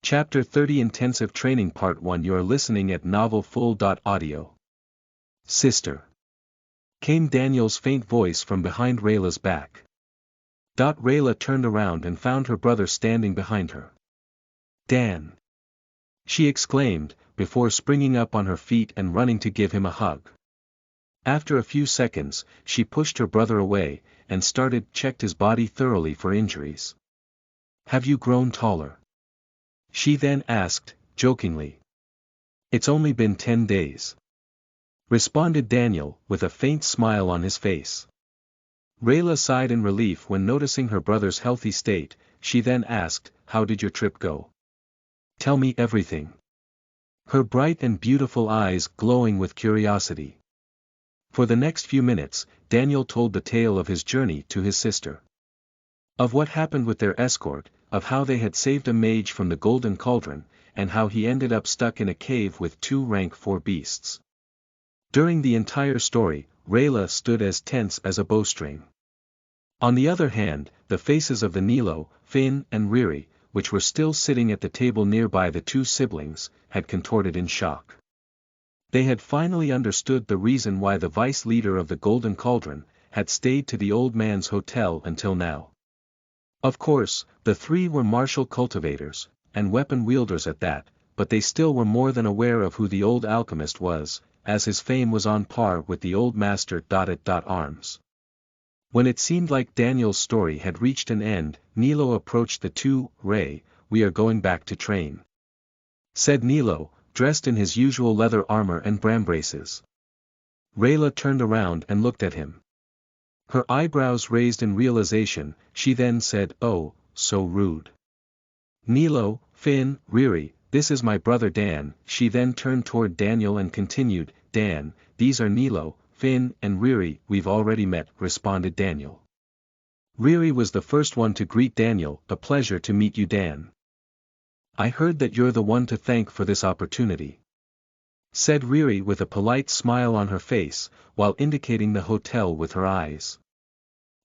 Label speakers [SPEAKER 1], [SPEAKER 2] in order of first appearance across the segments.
[SPEAKER 1] Chapter 30 Intensive Training Part 1. You are listening at Novel Full. Audio. Sister. Came Daniel's faint voice from behind Rayla's back. Rayla turned around and found her brother standing behind her. Dan! She exclaimed, before springing up on her feet and running to give him a hug. After a few seconds, she pushed her brother away, and checked his body thoroughly for injuries. Have you grown taller? She then asked, jokingly. It's only been 10 days. Responded Daniel, with a faint smile on his face. Rayla sighed in relief when noticing her brother's healthy state. She then asked, how did your trip go? Tell me everything. Her bright and beautiful eyes glowing with curiosity. For the next few minutes, Daniel told the tale of his journey to his sister. Of what happened with their escort, of how they had saved a mage from the Golden Cauldron, and how he ended up stuck in a cave with 2 rank 4 beasts. During the entire story, Rayla stood as tense as a bowstring. On the other hand, the faces of the Nilo, Finn and Riri, which were still sitting at the table nearby the 2 siblings, had contorted in shock. They had finally understood the reason why the vice leader of the Golden Cauldron had stayed to the old man's hotel until now. Of course, the 3 were martial cultivators, and weapon wielders at that, but they still were more than aware of who the old alchemist was, as his fame was on par with the old master. Arms. When it seemed like Daniel's story had reached an end, Nilo approached the 2. Ray, we are going back to train. Said Nilo, dressed in his usual leather armor and braces. Rayla turned around and looked at him. Her eyebrows raised in realization. She then said, oh, so rude. Nilo, Finn, Riri, this is my brother Dan. She then turned toward Daniel and continued, Dan, these are Nilo, Finn and Riri. We've already met, responded Daniel. Riri was the first one to greet Daniel, a pleasure to meet you, Dan. I heard that you're the one to thank for this opportunity. Said Riri with a polite smile on her face, while indicating the hotel with her eyes.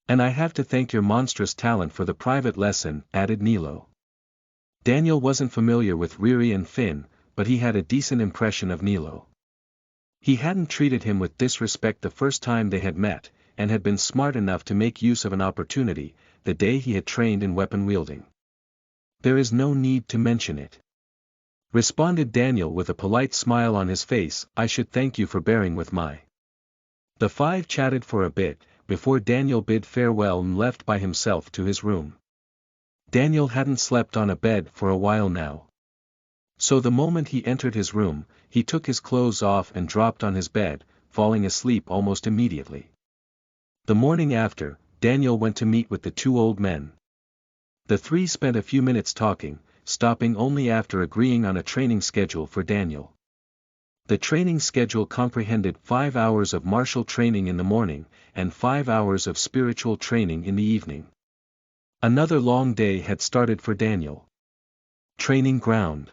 [SPEAKER 1] And I have to thank your monstrous talent for the private lesson, added Nilo. Daniel wasn't familiar with Riri and Finn, but he had a decent impression of Nilo. He hadn't treated him with disrespect the first time they had met, and had been smart enough to make use of an opportunity, the day he had trained in weapon wielding. There is no need to mention it. Responded Daniel with a polite smile on his face, I should thank you for bearing with my. The 5 chatted for a bit, before Daniel bid farewell and left by himself to his room. Daniel hadn't slept on a bed for a while now. So the moment he entered his room, he took his clothes off and dropped on his bed, falling asleep almost immediately. The morning after, Daniel went to meet with the 2 old men. The 3 spent a few minutes talking, stopping only after agreeing on a training schedule for Daniel. The training schedule comprehended 5 hours of martial training in the morning, and 5 hours of spiritual training in the evening. Another long day had started for Daniel. Training ground.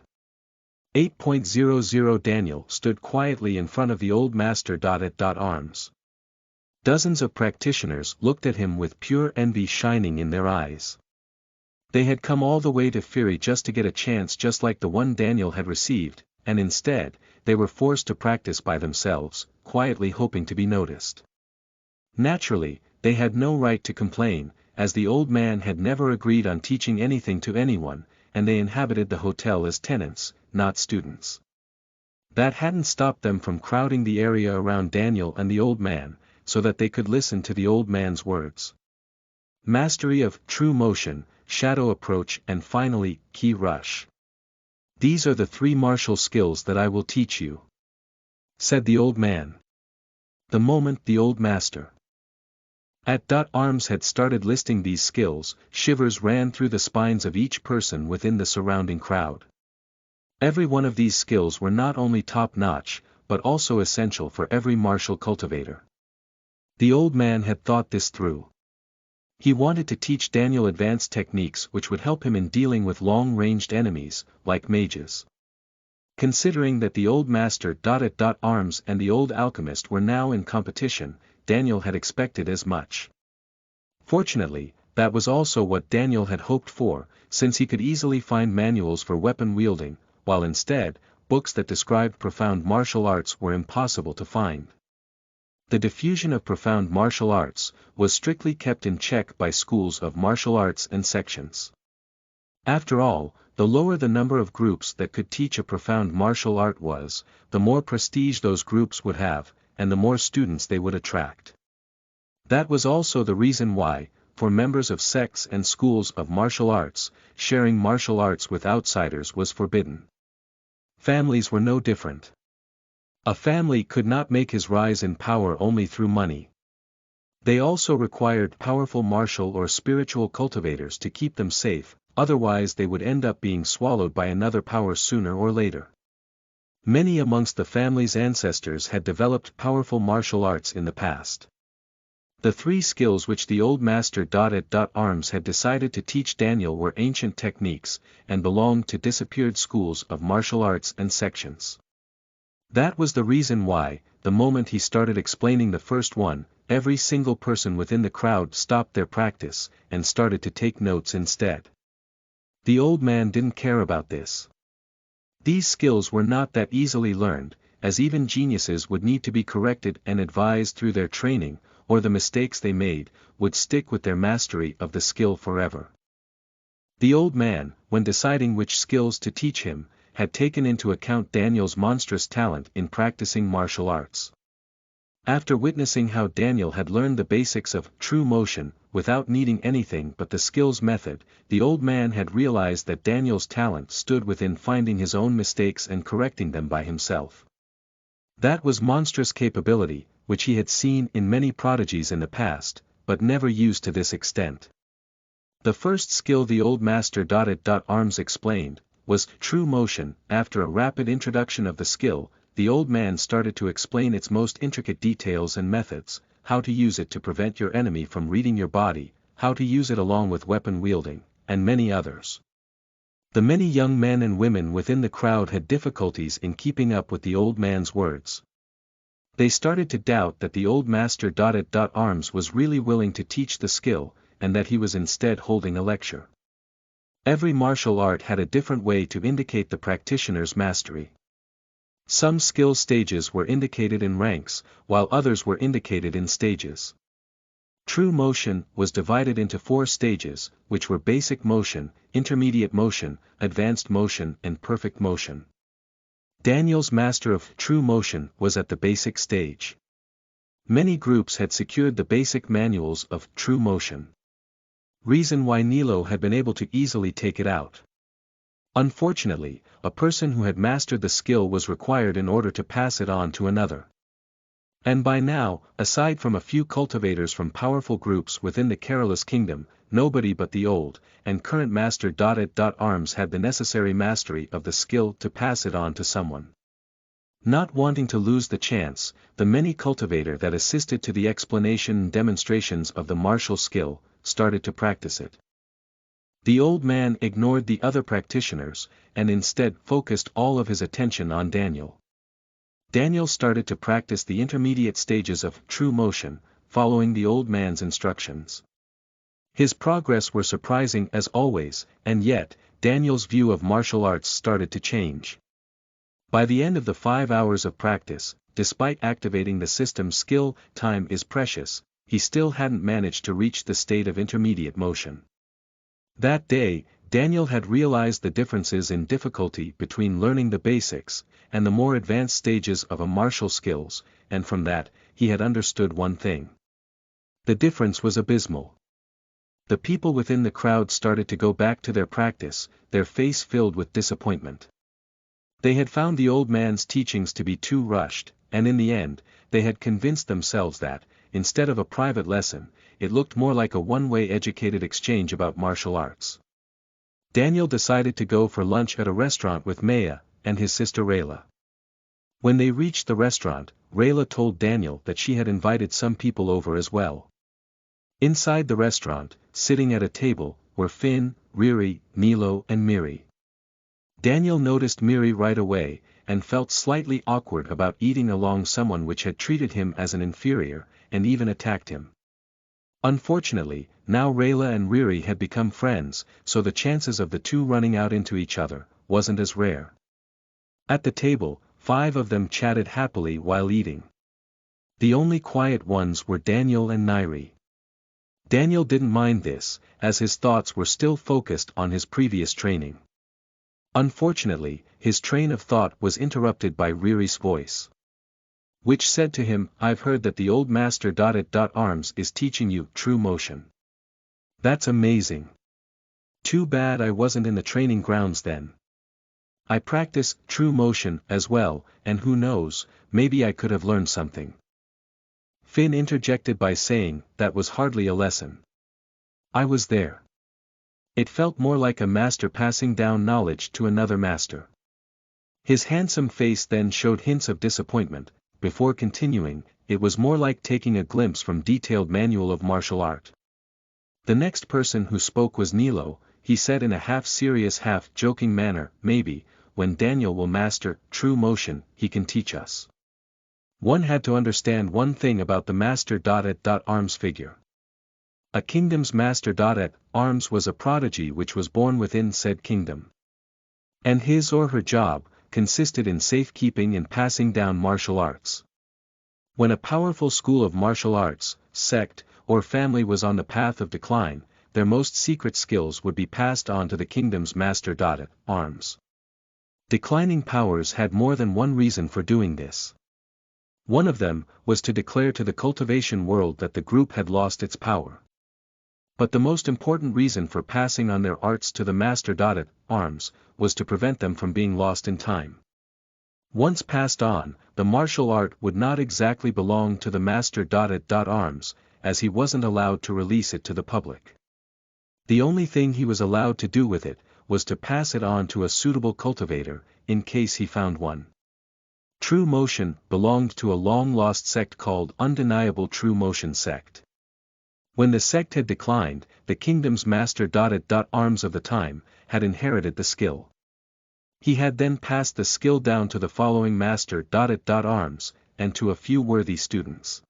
[SPEAKER 1] 8.00 Daniel stood quietly in front of the old master. Arms. Dozens of practitioners looked at him with pure envy shining in their eyes. They had come all the way to Fury just to get a chance just like the one Daniel had received, and instead, they were forced to practice by themselves, quietly hoping to be noticed. Naturally, they had no right to complain, as the old man had never agreed on teaching anything to anyone, and they inhabited the hotel as tenants, not students. That hadn't stopped them from crowding the area around Daniel and the old man, so that they could listen to the old man's words. Mastery of true motion, shadow approach, and finally, ki rush. These are the 3 martial skills that I will teach you. Said the old man. The moment the old master. Arms had started listing these skills, shivers ran through the spines of each person within the surrounding crowd. Every one of these skills were not only top-notch, but also essential for every martial cultivator. The old man had thought this through. He wanted to teach Daniel advanced techniques which would help him in dealing with long-ranged enemies, like mages. Considering that the old master. Arms and the old alchemist were now in competition, Daniel had expected as much. Fortunately, That was also what Daniel had hoped for, since he could easily find manuals for weapon wielding, while instead, books that described profound martial arts were impossible to find. The diffusion of profound martial arts was strictly kept in check by schools of martial arts and sections. After all, the lower the number of groups that could teach a profound martial art was, the more prestige those groups would have, and the more students they would attract. That was also the reason why, for members of sects and schools of martial arts, sharing martial arts with outsiders was forbidden. Families were no different. A family could not make his rise in power only through money. They also required powerful martial or spiritual cultivators to keep them safe, otherwise they would end up being swallowed by another power sooner or later. Many amongst the family's ancestors had developed powerful martial arts in the past. The three skills which the old master at arms had decided to teach Daniel were ancient techniques, and belonged to disappeared schools of martial arts and sections. That was the reason why, the moment he started explaining the first one, every single person within the crowd stopped their practice, and started to take notes instead. The old man didn't care about this. These skills were not that easily learned, as even geniuses would need to be corrected and advised through their training, or the mistakes they made, would stick with their mastery of the skill forever. The old man, when deciding which skills to teach him, had taken into account Daniel's monstrous talent in practicing martial arts. After witnessing how Daniel had learned the basics of true motion, without needing anything but the skills method, the old man had realized that Daniel's talent stood within finding his own mistakes and correcting them by himself. That was monstrous capability, which he had seen in many prodigies in the past, but never used to this extent. The first skill the old master at arms explained, was true motion. After a rapid introduction of the skill, the old man started to explain its most intricate details and methods, how to use it to prevent your enemy from reading your body, how to use it along with weapon wielding, and many others. The many young men and women within the crowd had difficulties in keeping up with the old man's words. They started to doubt that the old master at arms was really willing to teach the skill, and that he was instead holding a lecture. Every martial art had a different way to indicate the practitioner's mastery. Some skill stages were indicated in ranks, while others were indicated in stages. True motion was divided into 4 stages, which were basic motion, intermediate motion, advanced motion and perfect motion. Daniel's master of true motion was at the basic stage. Many groups had secured the basic manuals of true motion. Reason why Nilo had been able to easily take it out. Unfortunately, a person who had mastered the skill was required in order to pass it on to another. And by now, aside from a few cultivators from powerful groups within the Carolus kingdom, nobody but the old and current master at arms had the necessary mastery of the skill to pass it on to someone. Not wanting to lose the chance, the many cultivator that assisted to the explanation and demonstrations of the martial skill, started to practice it. The old man ignored the other practitioners, and instead focused all of his attention on Daniel. Daniel started to practice the intermediate stages of true motion, following the old man's instructions. His progress were surprising as always, and yet, Daniel's view of martial arts started to change. By the end of the 5 hours of practice, despite activating the system's skill, time is precious, he still hadn't managed to reach the state of intermediate motion. That day, Daniel had realized the differences in difficulty between learning the basics, and the more advanced stages of a martial skills, and from that, he had understood one thing. The difference was abysmal. The people within the crowd started to go back to their practice, their face filled with disappointment. They had found the old man's teachings to be too rushed, and in the end, they had convinced themselves that, instead of a private lesson, it looked more like a one-way educated exchange about martial arts. Daniel decided to go for lunch at a restaurant with Maya and his sister Rayla. When they reached the restaurant, Rayla told Daniel that she had invited some people over as well. Inside the restaurant, sitting at a table, were Finn, Riri, Nilo and Miri. Daniel noticed Miri right away, and felt slightly awkward about eating along someone which had treated him as an inferior, and even attacked him. Unfortunately, now Rayla and Riri had become friends, so the chances of the two running out into each other wasn't as rare. At the table, 5 of them chatted happily while eating. The only quiet ones were Daniel and Nairi. Daniel didn't mind this, as his thoughts were still focused on his previous training. Unfortunately, his train of thought was interrupted by Riri's voice, which said to him, "I've heard that the old master Arms is teaching you true motion. That's amazing. Too bad I wasn't in the training grounds then. I practice true motion as well, and who knows, maybe I could have learned something." Finn interjected by saying, "That was hardly a lesson. I was there." It felt more like a master passing down knowledge to another master. His handsome face then showed hints of disappointment. Before continuing, it was more like taking a glimpse from detailed manual of martial art. The next person who spoke was Nilo. He said in a half-serious half-joking manner, "Maybe, when Daniel will master true motion, he can teach us." One had to understand one thing about the master Arms figure. A kingdom's master Arms was a prodigy which was born within said kingdom. And his or her job consisted in safekeeping and passing down martial arts. When a powerful school of martial arts, sect, or family was on the path of decline, their most secret skills would be passed on to the kingdom's master Arms. Declining powers had more than one reason for doing this. One of them was to declare to the cultivation world that the group had lost its power. But the most important reason for passing on their arts to the master Arms was to prevent them from being lost in time. Once passed on, the martial art would not exactly belong to the master Arms, as he wasn't allowed to release it to the public. The only thing he was allowed to do with it was to pass it on to a suitable cultivator, in case he found one. True motion belonged to a long-lost sect called Undeniable True Motion Sect. When the sect had declined, the kingdom's master Arms of the time had inherited the skill. He had then passed the skill down to the following master Arms, and to a few worthy students.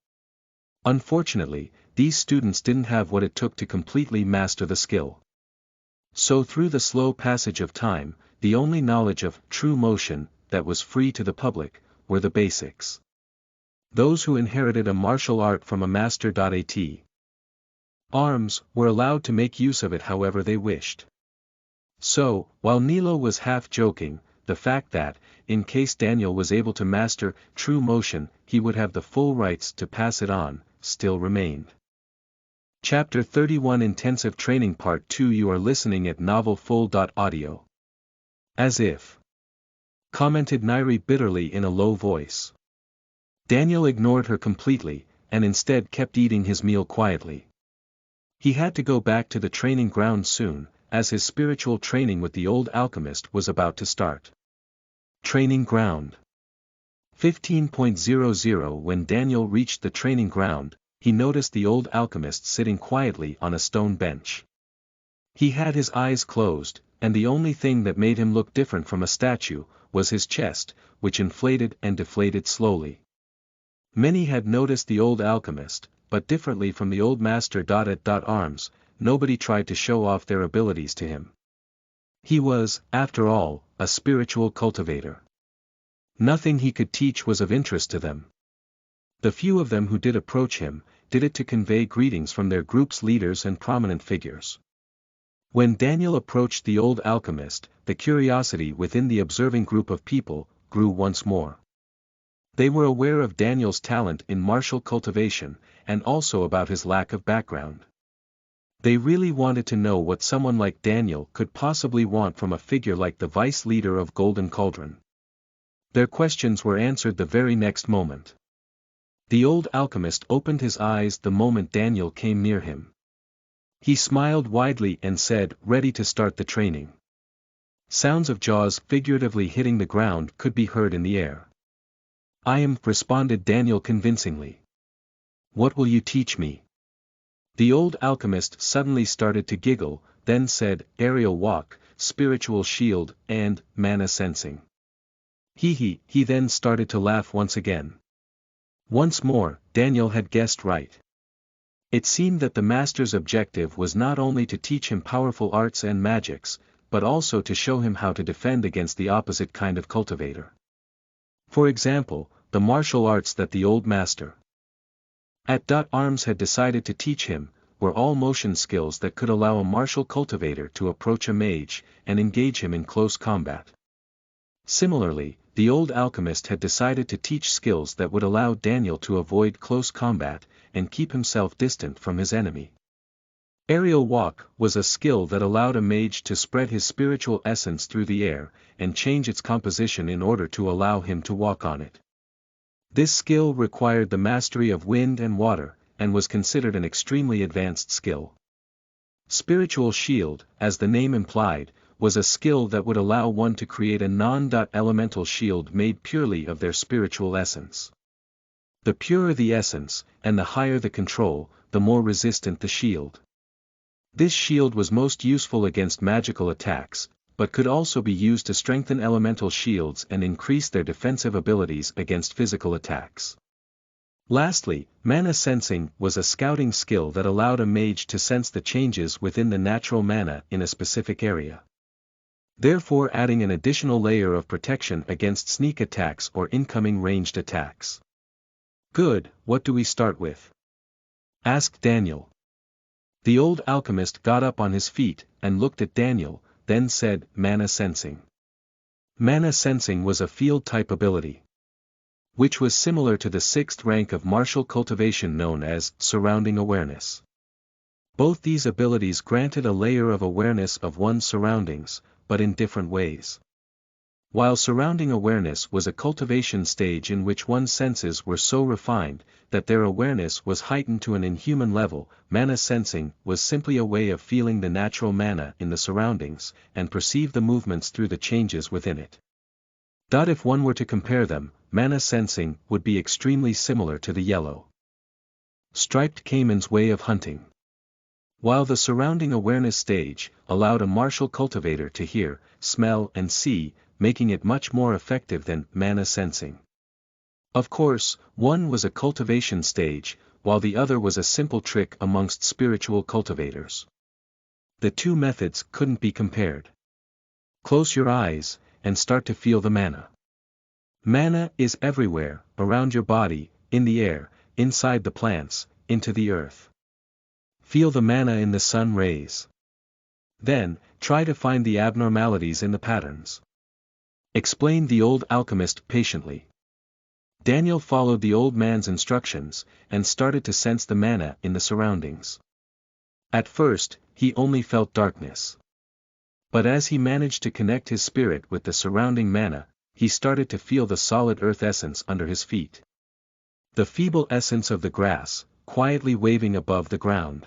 [SPEAKER 1] Unfortunately, these students didn't have what it took to completely master the skill. So through the slow passage of time, the only knowledge of true motion that was free to the public were the basics. Those who inherited a martial art from a master Arms were allowed to make use of it however they wished. So, while Nilo was half joking, the fact that, in case Daniel was able to master true motion, he would have the full rights to pass it on, still remained. Chapter 31 Intensive Training Part 2 You are listening at novelfull.audio. As if, commented Nairi bitterly in a low voice. Daniel ignored her completely, and instead kept eating his meal quietly. He had to go back to the training ground soon, as his spiritual training with the old alchemist was about to start. Training ground. 15.00 When Daniel reached the training ground, he noticed the old alchemist sitting quietly on a stone bench. He had his eyes closed, and the only thing that made him look different from a statue was his chest, which inflated and deflated slowly. Many had noticed the old alchemist, but differently from the old master Arms, nobody tried to show off their abilities to him. He was, after all, a spiritual cultivator. Nothing he could teach was of interest to them. The few of them who did approach him, did it to convey greetings from their group's leaders and prominent figures. When Daniel approached the old alchemist, the curiosity within the observing group of people grew once more. They were aware of Daniel's talent in martial cultivation, and also about his lack of background. They really wanted to know what someone like Daniel could possibly want from a figure like the vice leader of Golden Cauldron. Their questions were answered the very next moment. The old alchemist opened his eyes the moment Daniel came near him. He smiled widely and said, "Ready to start the training." Sounds of jaws figuratively hitting the ground could be heard in the air. "I am," responded Daniel convincingly. "What will you teach me?" The old alchemist suddenly started to giggle, then said, "Aerial walk, spiritual shield, and mana sensing." He then started to laugh once again. Once more, Daniel had guessed right. It seemed that the master's objective was not only to teach him powerful arts and magics, but also to show him how to defend against the opposite kind of cultivator. For example, the martial arts that the old master at Arms had decided to teach him, were all motion skills that could allow a martial cultivator to approach a mage, and engage him in close combat. Similarly, the old alchemist had decided to teach skills that would allow Daniel to avoid close combat, and keep himself distant from his enemy. Aerial walk was a skill that allowed a mage to spread his spiritual essence through the air, and change its composition in order to allow him to walk on it. This skill required the mastery of wind and water, and was considered an extremely advanced skill. Spiritual shield, as the name implied, was a skill that would allow one to create a non-elemental shield made purely of their spiritual essence. The purer the essence, and the higher the control, the more resistant the shield. This shield was most useful against magical attacks, but could also be used to strengthen elemental shields and increase their defensive abilities against physical attacks. Lastly, mana sensing was a scouting skill that allowed a mage to sense the changes within the natural mana in a specific area, therefore adding an additional layer of protection against sneak attacks or incoming ranged attacks. "Good, what do we start with?" asked Daniel. The old alchemist got up on his feet, and looked at Daniel, then said, "Mana sensing." Mana sensing was a field-type ability, which was similar to the sixth rank of martial cultivation known as surrounding awareness. Both these abilities granted a layer of awareness of one's surroundings, but in different ways. While surrounding awareness was a cultivation stage in which one's senses were so refined that their awareness was heightened to an inhuman level, mana sensing was simply a way of feeling the natural mana in the surroundings, and perceive the movements through the changes within it. If one were to compare them, mana sensing would be extremely similar to the yellow striped caiman's way of hunting, while the surrounding awareness stage allowed a martial cultivator to hear, smell and see, making it much more effective than mana sensing. Of course, one was a cultivation stage, while the other was a simple trick amongst spiritual cultivators. The two methods couldn't be compared. Close your eyes, and start to feel the mana. Mana is everywhere, around your body, in the air, inside the plants, into the earth. Feel the mana in the sun rays. Then, try to find the abnormalities in the patterns, explained the old alchemist patiently. Daniel followed the old man's instructions, and started to sense the mana in the surroundings. At first, he only felt darkness. But as he managed to connect his spirit with the surrounding mana, he started to feel the solid earth essence under his feet. The feeble essence of the grass, quietly waving above the ground.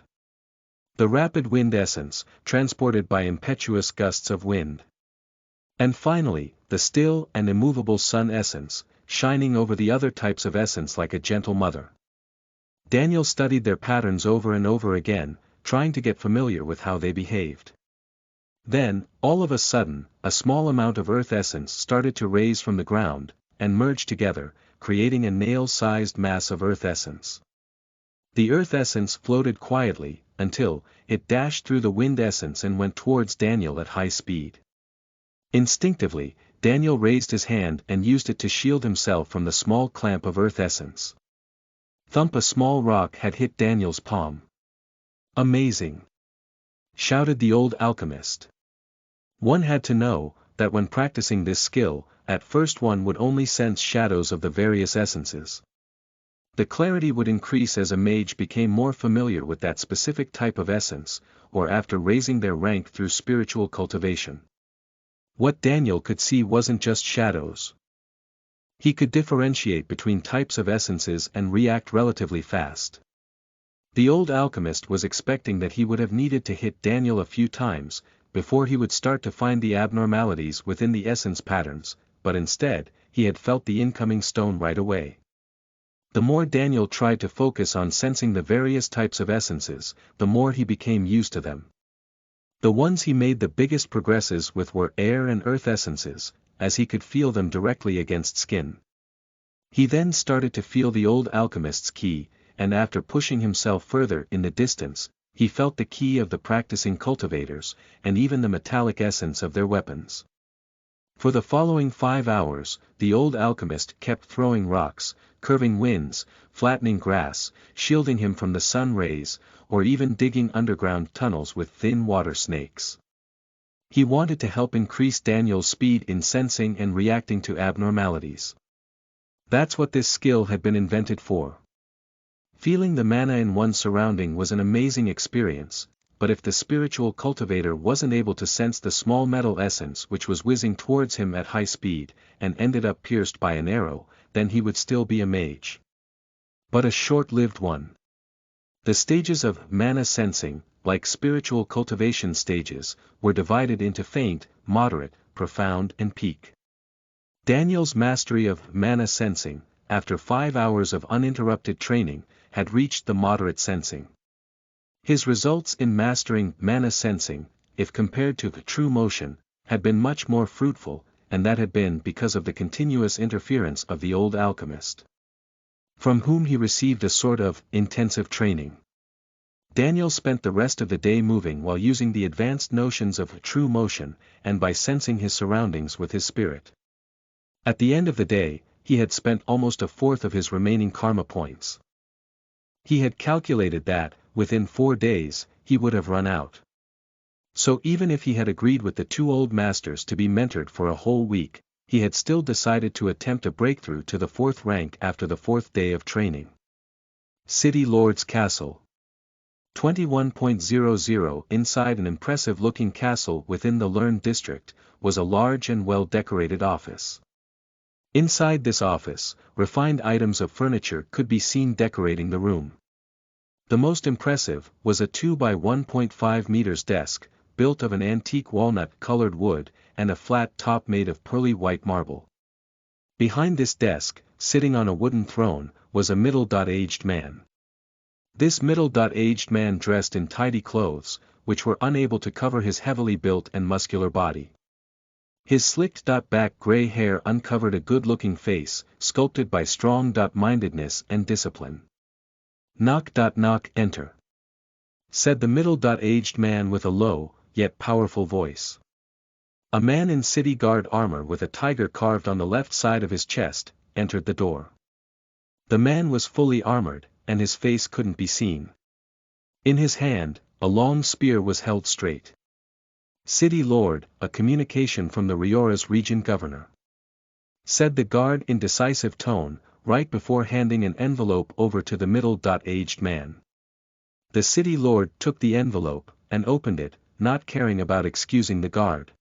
[SPEAKER 1] The rapid wind essence, transported by impetuous gusts of wind. And finally, the still and immovable sun essence, shining over the other types of essence like a gentle mother. Daniel studied their patterns over and over again, trying to get familiar with how they behaved. Then, all of a sudden, a small amount of earth essence started to raise from the ground, and merge together, creating a nail-sized mass of earth essence. The earth essence floated quietly, until it dashed through the wind essence and went towards Daniel at high speed. Instinctively, Daniel raised his hand and used it to shield himself from the small clamp of earth essence. Thump! A small rock had hit Daniel's palm. "Amazing!" shouted the old alchemist. One had to know that when practicing this skill, at first one would only sense shadows of the various essences. The clarity would increase as a mage became more familiar with that specific type of essence, or after raising their rank through spiritual cultivation. What Daniel could see wasn't just shadows. He could differentiate between types of essences and react relatively fast. The old alchemist was expecting that he would have needed to hit Daniel a few times, before he would start to find the abnormalities within the essence patterns, but instead, he had felt the incoming stone right away. The more Daniel tried to focus on sensing the various types of essences, the more he became used to them. The ones he made the biggest progresses with were air and earth essences, as he could feel them directly against skin. He then started to feel the old alchemist's key, and after pushing himself further in the distance, he felt the key of the practicing cultivators, and even the metallic essence of their weapons. For the following 5 hours, the old alchemist kept throwing rocks, curving winds, flattening grass, shielding him from the sun rays, or even digging underground tunnels with thin water snakes. He wanted to help increase Daniel's speed in sensing and reacting to abnormalities. That's what this skill had been invented for. Feeling the mana in one's surrounding was an amazing experience, but if the spiritual cultivator wasn't able to sense the small metal essence which was whizzing towards him at high speed, and ended up pierced by an arrow, then he would still be a mage. But a short-lived one. The stages of mana sensing, like spiritual cultivation stages, were divided into faint, moderate, profound and peak. Daniel's mastery of mana sensing, after 5 hours of uninterrupted training, had reached the moderate sensing. His results in mastering mana sensing, if compared to the true motion, had been much more fruitful, and that had been because of the continuous interference of the old alchemist, from whom he received a sort of intensive training. Daniel spent the rest of the day moving while using the advanced notions of true motion, and by sensing his surroundings with his spirit. At the end of the day, he had spent almost a fourth of his remaining karma points. He had calculated that, within 4 days, he would have run out. So even if he had agreed with the 2 old masters to be mentored for a whole week, he had still decided to attempt a breakthrough to the 4th rank after the 4th day of training. City Lord's Castle. 21.00 Inside an impressive-looking castle within the Learn district, was a large and well-decorated office. Inside this office, refined items of furniture could be seen decorating the room. The most impressive was a 2 by 1.5 meters desk, built of an antique walnut-colored wood, and a flat top made of pearly white marble. Behind this desk, sitting on a wooden throne, was a middle-aged man. This middle-aged man dressed in tidy clothes, which were unable to cover his heavily built and muscular body. His slicked-back gray hair uncovered a good-looking face, sculpted by strong-mindedness and discipline. Knock, enter, said the middle-aged man with a low, yet powerful voice. A man in city guard armor with a tiger carved on the left side of his chest, entered the door. The man was fully armored, and his face couldn't be seen. In his hand, a long spear was held straight. City Lord, a communication from the Riora's region governor, said the guard in decisive tone, right before handing an envelope over to the middle-aged man. The City Lord took the envelope, and opened it, not caring about excusing the guard.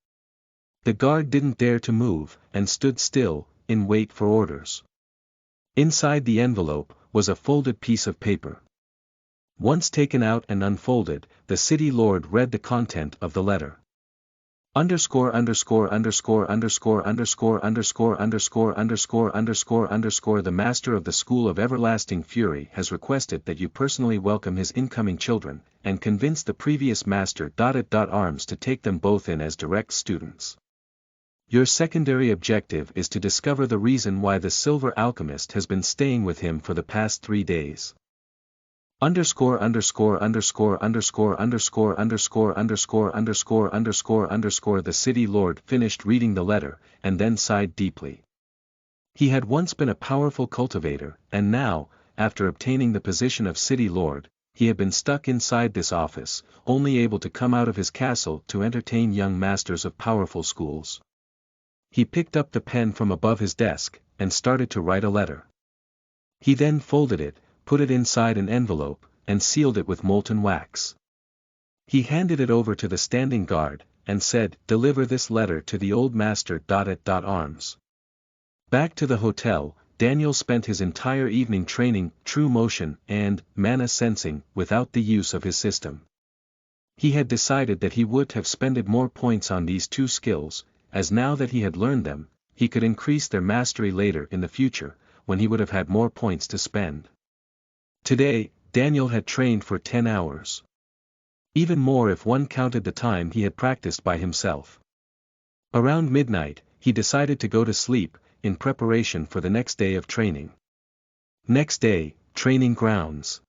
[SPEAKER 1] The guard didn't dare to move, and stood still, in wait for orders. Inside the envelope, was a folded piece of paper. Once taken out and unfolded, the City Lord read the content of the letter. The Master of the School of Everlasting Fury has requested that you personally welcome his incoming children, and convince the previous Master Arms to take them both in as direct students. Your secondary objective is to discover the reason why the Silver Alchemist has been staying with him for the past 3 days. The City Lord finished reading the letter, and then sighed deeply. He had once been a powerful cultivator, and now, after obtaining the position of City Lord, he had been stuck inside this office, only able to come out of his castle to entertain young masters of powerful schools. He picked up the pen from above his desk, and started to write a letter. He then folded it, put it inside an envelope, and sealed it with molten wax. He handed it over to the standing guard, and said, "Deliver this letter to the old Master Arms." Back to the hotel, Daniel spent his entire evening training true motion and mana sensing without the use of his system. He had decided that he would have spent more points on these 2 skills, as now that he had learned them, he could increase their mastery later in the future, when he would have had more points to spend. Today, Daniel had trained for 10 hours. Even more if one counted the time he had practiced by himself. Around midnight, he decided to go to sleep, in preparation for the next day of training. Next day, Training Grounds.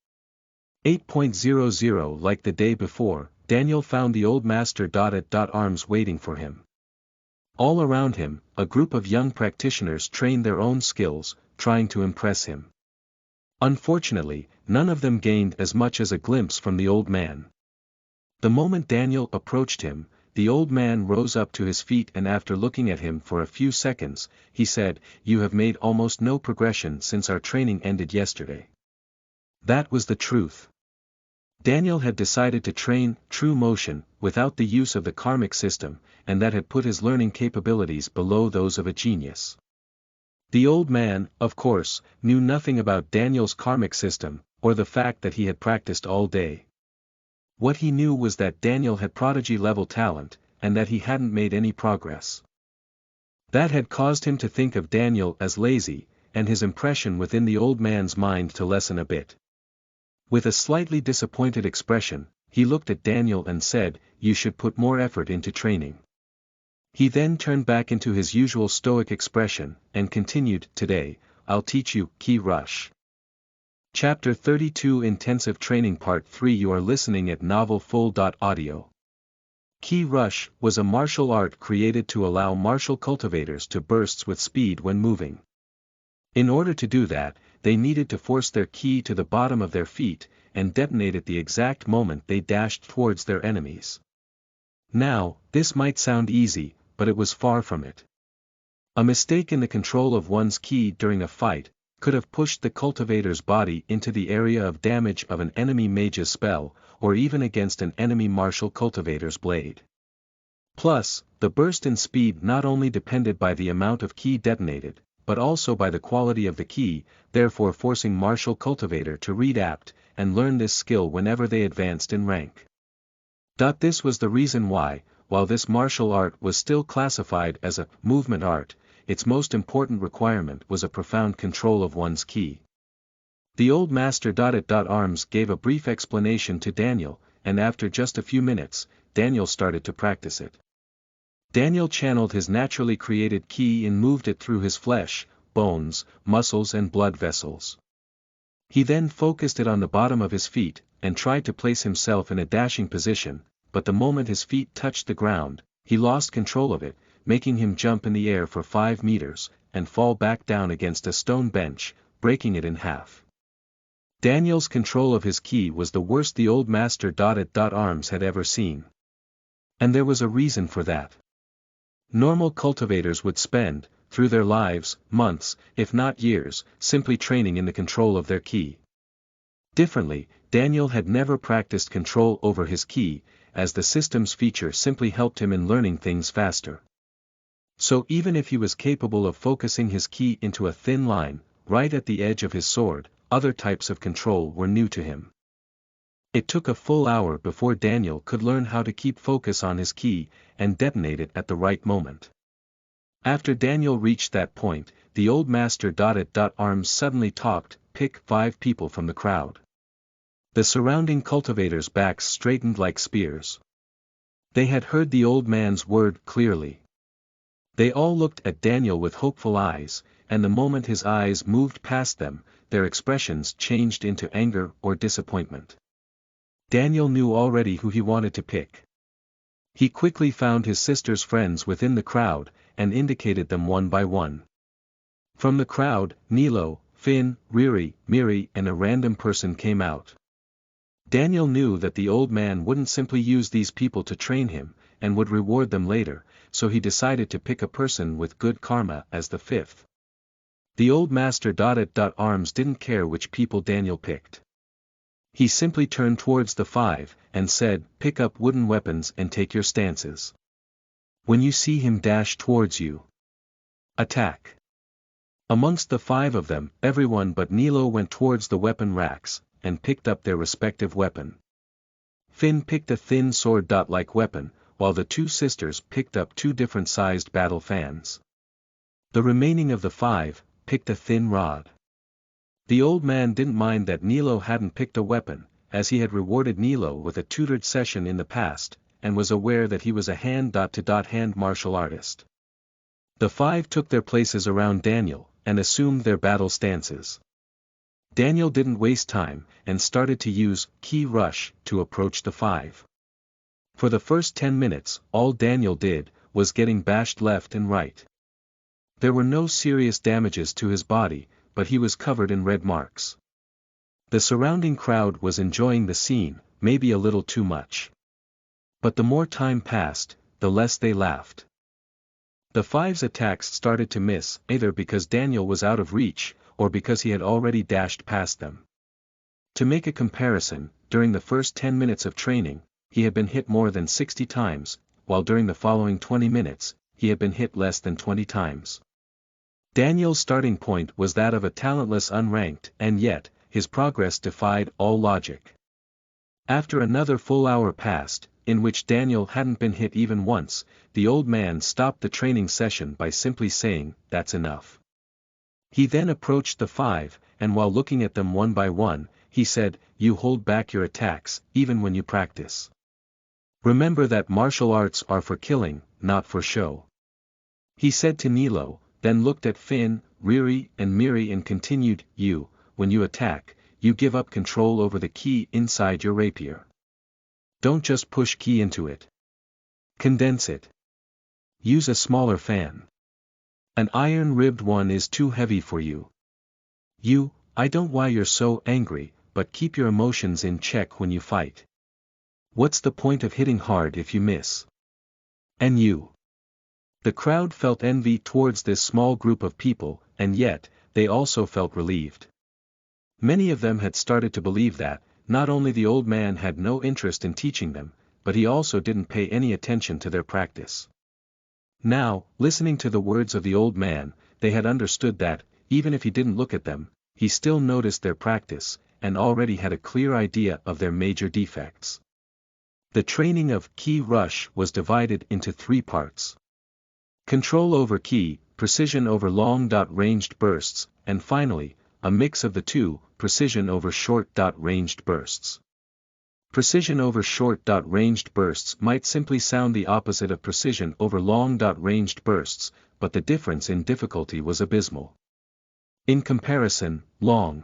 [SPEAKER 1] 8.00 Like the day before, Daniel found the old master at arms waiting for him. All around him, a group of young practitioners trained their own skills, trying to impress him. Unfortunately, none of them gained as much as a glimpse from the old man. The moment Daniel approached him, the old man rose up to his feet, and after looking at him for a few seconds, he said, "You have made almost no progression since our training ended yesterday." That was the truth. Daniel had decided to train true motion without the use of the karmic system, and that had put his learning capabilities below those of a genius. The old man, of course, knew nothing about Daniel's karmic system, or the fact that he had practiced all day. What he knew was that Daniel had prodigy-level talent, and that he hadn't made any progress. That had caused him to think of Daniel as lazy, and his impression within the old man's mind to lessen a bit. With a slightly disappointed expression, he looked at Daniel and said, "You should put more effort into training." He then turned back into his usual stoic expression, and continued, "Today, I'll teach you Ki Rush." Chapter 32 Intensive Training Part 3 You are listening at novelfull.audio. Ki Rush was a martial art created to allow martial cultivators to burst with speed when moving. In order to do that, they needed to force their ki to the bottom of their feet, and detonate at the exact moment they dashed towards their enemies. Now, this might sound easy, but it was far from it. A mistake in the control of one's ki during a fight could have pushed the cultivator's body into the area of damage of an enemy mage's spell, or even against an enemy martial cultivator's blade. Plus, the burst in speed not only depended by the amount of ki detonated, but also by the quality of the ki, therefore forcing martial cultivator to read apt and learn this skill whenever they advanced in rank. This was the reason why, while this martial art was still classified as a movement art, its most important requirement was a profound control of one's ki. The old master at arms gave a brief explanation to Daniel, and after just a few minutes, Daniel started to practice it. Daniel channeled his naturally created ki and moved it through his flesh, bones, muscles and blood vessels. He then focused it on the bottom of his feet, and tried to place himself in a dashing position, but the moment his feet touched the ground, he lost control of it, making him jump in the air for 5 meters, and fall back down against a stone bench, breaking it in half. Daniel's control of his ki was the worst the old master at arms had ever seen. And there was a reason for that. Normal cultivators would spend, through their lives, months, if not years, simply training in the control of their ki. Differently, Daniel had never practiced control over his ki, as the system's feature simply helped him in learning things faster. So even if he was capable of focusing his ki into a thin line, right at the edge of his sword, other types of control were new to him. It took a full hour before Daniel could learn how to keep focus on his ki, and detonate it at the right moment. After Daniel reached that point, the old master at arms suddenly talked, "Pick 5 people from the crowd." The surrounding cultivators' backs straightened like spears. They had heard the old man's word clearly. They all looked at Daniel with hopeful eyes, and the moment his eyes moved past them, their expressions changed into anger or disappointment. Daniel knew already who he wanted to pick. He quickly found his sister's friends within the crowd, and indicated them one by one. From the crowd, Nilo, Finn, Riri, Miri and a random person came out. Daniel knew that the old man wouldn't simply use these people to train him, and would reward them later, so he decided to pick a person with good karma as the 5th. The old master at arms didn't care which people Daniel picked. He simply turned towards the 5, and said, "Pick up wooden weapons and take your stances. When you see him dash towards you, attack." Amongst the 5 of them, everyone but Nilo went towards the weapon racks, and picked up their respective weapon. Finn picked a thin sword-like weapon, while the 2 sisters picked up 2 different-sized battle fans. The remaining of the 5 picked a thin rod. The old man didn't mind that Nilo hadn't picked a weapon, as he had rewarded Nilo with a tutored session in the past, and was aware that he was a hand-to-hand martial artist. The 5 took their places around Daniel, and assumed their battle stances. Daniel didn't waste time, and started to use Ki Rush to approach the 5. For the first 10 minutes, all Daniel did was getting bashed left and right. There were no serious damages to his body, but he was covered in red marks. The surrounding crowd was enjoying the scene, maybe a little too much. But the more time passed, the less they laughed. The 5's attacks started to miss, either because Daniel was out of reach, or because he had already dashed past them. To make a comparison, during the first 10 minutes of training, he had been hit more than 60 times, while during the following 20 minutes, he had been hit less than 20 times. Daniel's starting point was that of a talentless unranked, and yet, his progress defied all logic. After another full hour passed, in which Daniel hadn't been hit even once, the old man stopped the training session by simply saying, "That's enough." He then approached the 5, and while looking at them one by one, he said, "You hold back your attacks, even when you practice. Remember that martial arts are for killing, not for show." He said to Nilo, then looked at Finn, Riri and Miri and continued, when you attack, you give up control over the ki inside your rapier. Don't just push ki into it. Condense it. Use a smaller fan. An iron-ribbed one is too heavy for you. I don't why you're so angry, but keep your emotions in check when you fight. What's the point of hitting hard if you miss? And you? The crowd felt envy towards this small group of people, and yet, they also felt relieved. Many of them had started to believe that, not only the old man had no interest in teaching them, but he also didn't pay any attention to their practice. Now, listening to the words of the old man, they had understood that, even if he didn't look at them, he still noticed their practice, and already had a clear idea of their major defects. The training of Ki Rush was divided into 3 parts. Control over ki, precision over long-ranged bursts, and finally, a mix of the two, precision over short-ranged bursts. Precision over short-ranged bursts might simply sound the opposite of precision over long-ranged bursts, but the difference in difficulty was abysmal. In comparison, long-ranged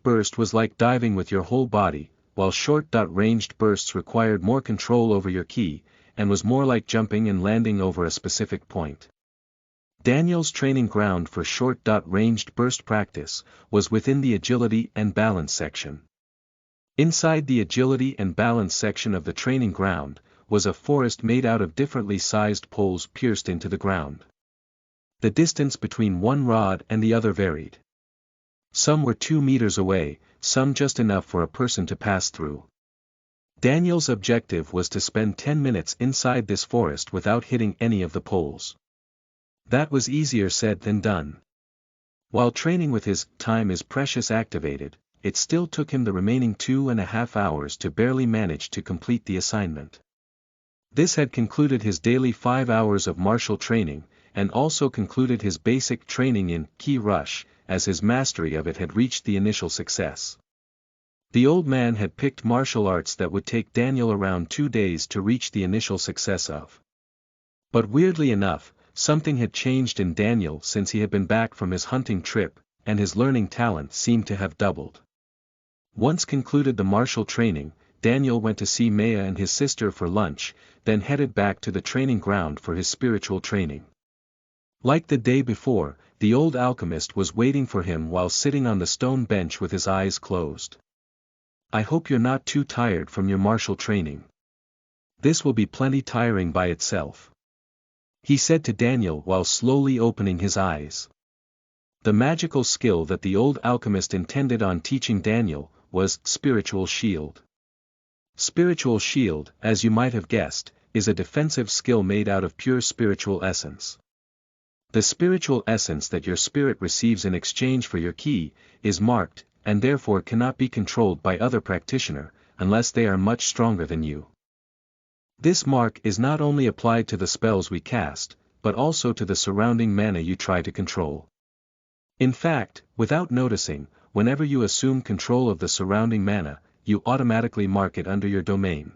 [SPEAKER 1] burst was like diving with your whole body, while short-ranged bursts required more control over your ki, and was more like jumping and landing over a specific point. Daniel's training ground for short-ranged burst practice was within the agility and balance section. Inside the agility and balance section of the training ground, was a forest made out of differently sized poles pierced into the ground. The distance between one rod and the other varied. Some were 2 meters away, some just enough for a person to pass through. Daniel's objective was to spend 10 minutes inside this forest without hitting any of the poles. That was easier said than done. While training with his time is precious activated, it still took him the remaining 2.5 hours to barely manage to complete the assignment. This had concluded his daily 5 hours of martial training, and also concluded his basic training in Ki Rush, as his mastery of it had reached the initial success. The old man had picked martial arts that would take Daniel around 2 days to reach the initial success of. But weirdly enough, something had changed in Daniel since he had been back from his hunting trip, and his learning talent seemed to have doubled. Once concluded the martial training, Daniel went to see Maya and his sister for lunch, then headed back to the training ground for his spiritual training. Like the day before, the old alchemist was waiting for him while sitting on the stone bench with his eyes closed. "I hope you're not too tired from your martial training. This will be plenty tiring by itself," he said to Daniel while slowly opening his eyes. The magical skill that the old alchemist intended on teaching Daniel was Spiritual Shield. Spiritual Shield, as you might have guessed, is a defensive skill made out of pure spiritual essence. The spiritual essence that your spirit receives in exchange for your ki is marked, and therefore cannot be controlled by other practitioner, unless they are much stronger than you. This mark is not only applied to the spells we cast, but also to the surrounding mana you try to control. In fact, without noticing, whenever you assume control of the surrounding mana, you automatically mark it under your domain.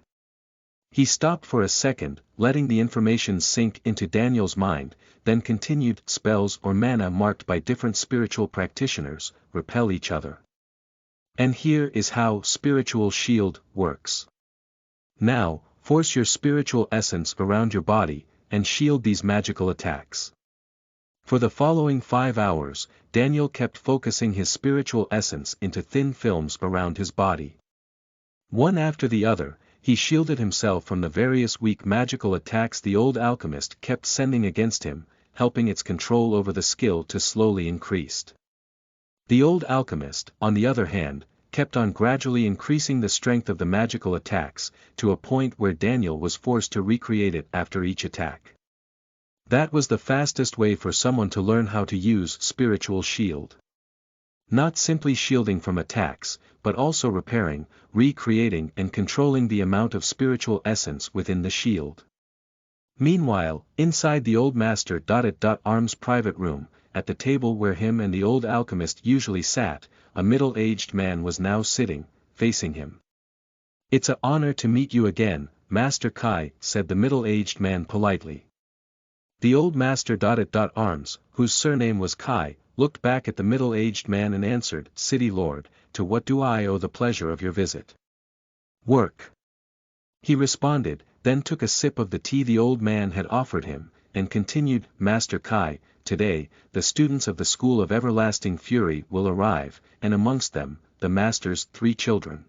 [SPEAKER 1] He stopped for a second, letting the information sink into Daniel's mind, then continued, spells or mana marked by different spiritual practitioners, repel each other. And here is how spiritual shield works. Now, force your spiritual essence around your body, and shield these magical attacks. For the following 5 hours, Daniel kept focusing his spiritual essence into thin films around his body. One after the other, he shielded himself from the various weak magical attacks the old alchemist kept sending against him, helping its control over the skill to slowly increase. The old alchemist, on the other hand, kept on gradually increasing the strength of the magical attacks, to a point where Daniel was forced to recreate it after each attack. That was the fastest way for someone to learn how to use spiritual shield. Not simply shielding from attacks, but also repairing, recreating and controlling the amount of spiritual essence within the shield. Meanwhile, inside the old master Arm's private room, at the table where him and the old alchemist usually sat, a middle-aged man was now sitting, facing him. "It's an honor to meet you again, Master Kai," said the middle-aged man politely. The old master Arms, whose surname was Kai, looked back at the middle-aged man and answered, "City Lord, to what do I owe the pleasure of your visit?" "Work," he responded, then took a sip of the tea the old man had offered him, and continued, "Master Kai, today, the students of the School of Everlasting Fury will arrive, and amongst them, the master's 3 children.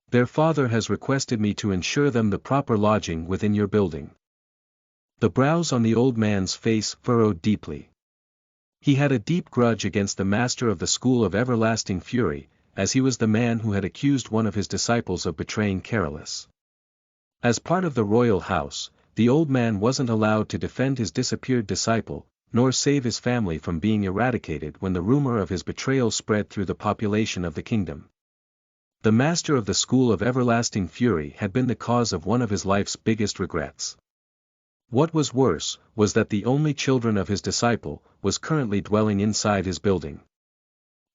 [SPEAKER 1] Their father has requested me to ensure them the proper lodging within your building." The brows on the old man's face furrowed deeply. He had a deep grudge against the master of the School of Everlasting Fury, as he was the man who had accused one of his disciples of betraying Carolus. As part of the royal house, the old man wasn't allowed to defend his disappeared disciple, nor save his family from being eradicated when the rumor of his betrayal spread through the population of the kingdom. The master of the School of Everlasting Fury had been the cause of one of his life's biggest regrets. What was worse, was that the only children of his disciple was currently dwelling inside his building.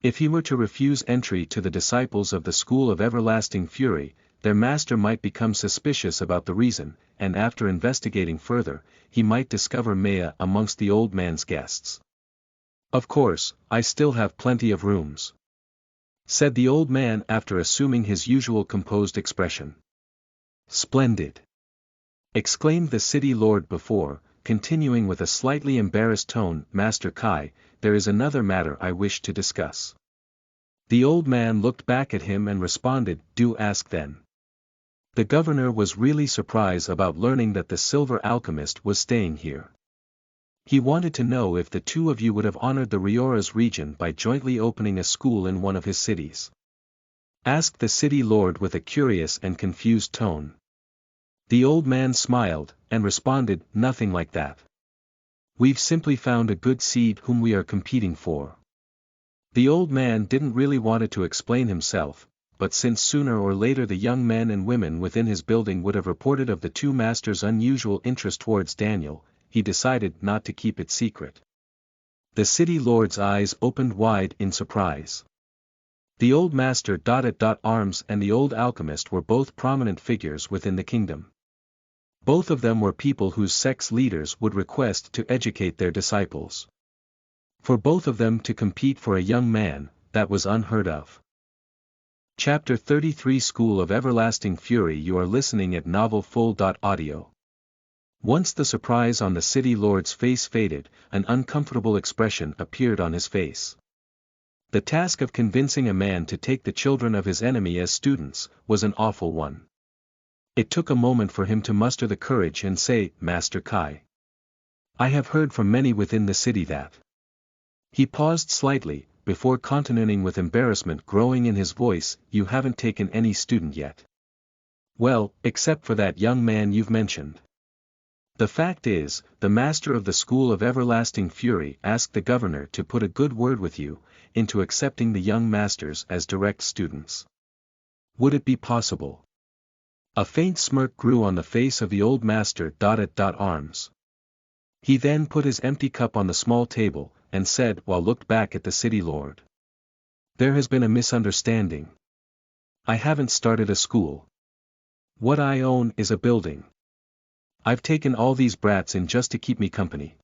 [SPEAKER 1] If he were to refuse entry to the disciples of the School of Everlasting Fury, their master might become suspicious about the reason, and after investigating further, he might discover Maya amongst the old man's guests. "Of course, I still have plenty of rooms," said the old man after assuming his usual composed expression. "Splendid!" exclaimed the city lord before, continuing with a slightly embarrassed tone, "Master Kai, there is another matter I wish to discuss." The old man looked back at him and responded, "Do ask then." The governor was really surprised about learning that the silver alchemist was staying here. He wanted to know if the two of you would have honored the Riora's region by jointly opening a school in one of his cities. Asked the city lord with a curious and confused tone. The old man smiled, and responded, "Nothing like that. We've simply found a good seed whom we are competing for." The old man didn't really want to explain himself, but since sooner or later the young men and women within his building would have reported of the two masters' unusual interest towards Daniel, he decided not to keep it secret. The city lord's eyes opened wide in surprise. The old master Arms and the old alchemist were both prominent figures within the kingdom. Both of them were people whose sex leaders would request to educate their disciples. For both of them to compete for a young man, that was unheard of. Chapter 33 School of Everlasting Fury. You are listening at novelfull.audio. Once the surprise on the city lord's face faded, an uncomfortable expression appeared on his face. The task of convincing a man to take the children of his enemy as students was an awful one. It took a moment for him to muster the courage and say, "Master Kai, I have heard from many within the city that..." He paused slightly, before continuing with embarrassment growing in his voice, "You haven't taken any student yet." "Well, except for that young man you've mentioned. The fact is, the master of the School of Everlasting Fury asked the governor to put a good word with you, into accepting the young masters as direct students. Would it be possible?" A faint smirk grew on the face of the old master Arms. He then put his empty cup on the small table, and said while looked back at the city lord. "There has been a misunderstanding. I haven't started a school. What I own is a building. I've taken all these brats in just to keep me company.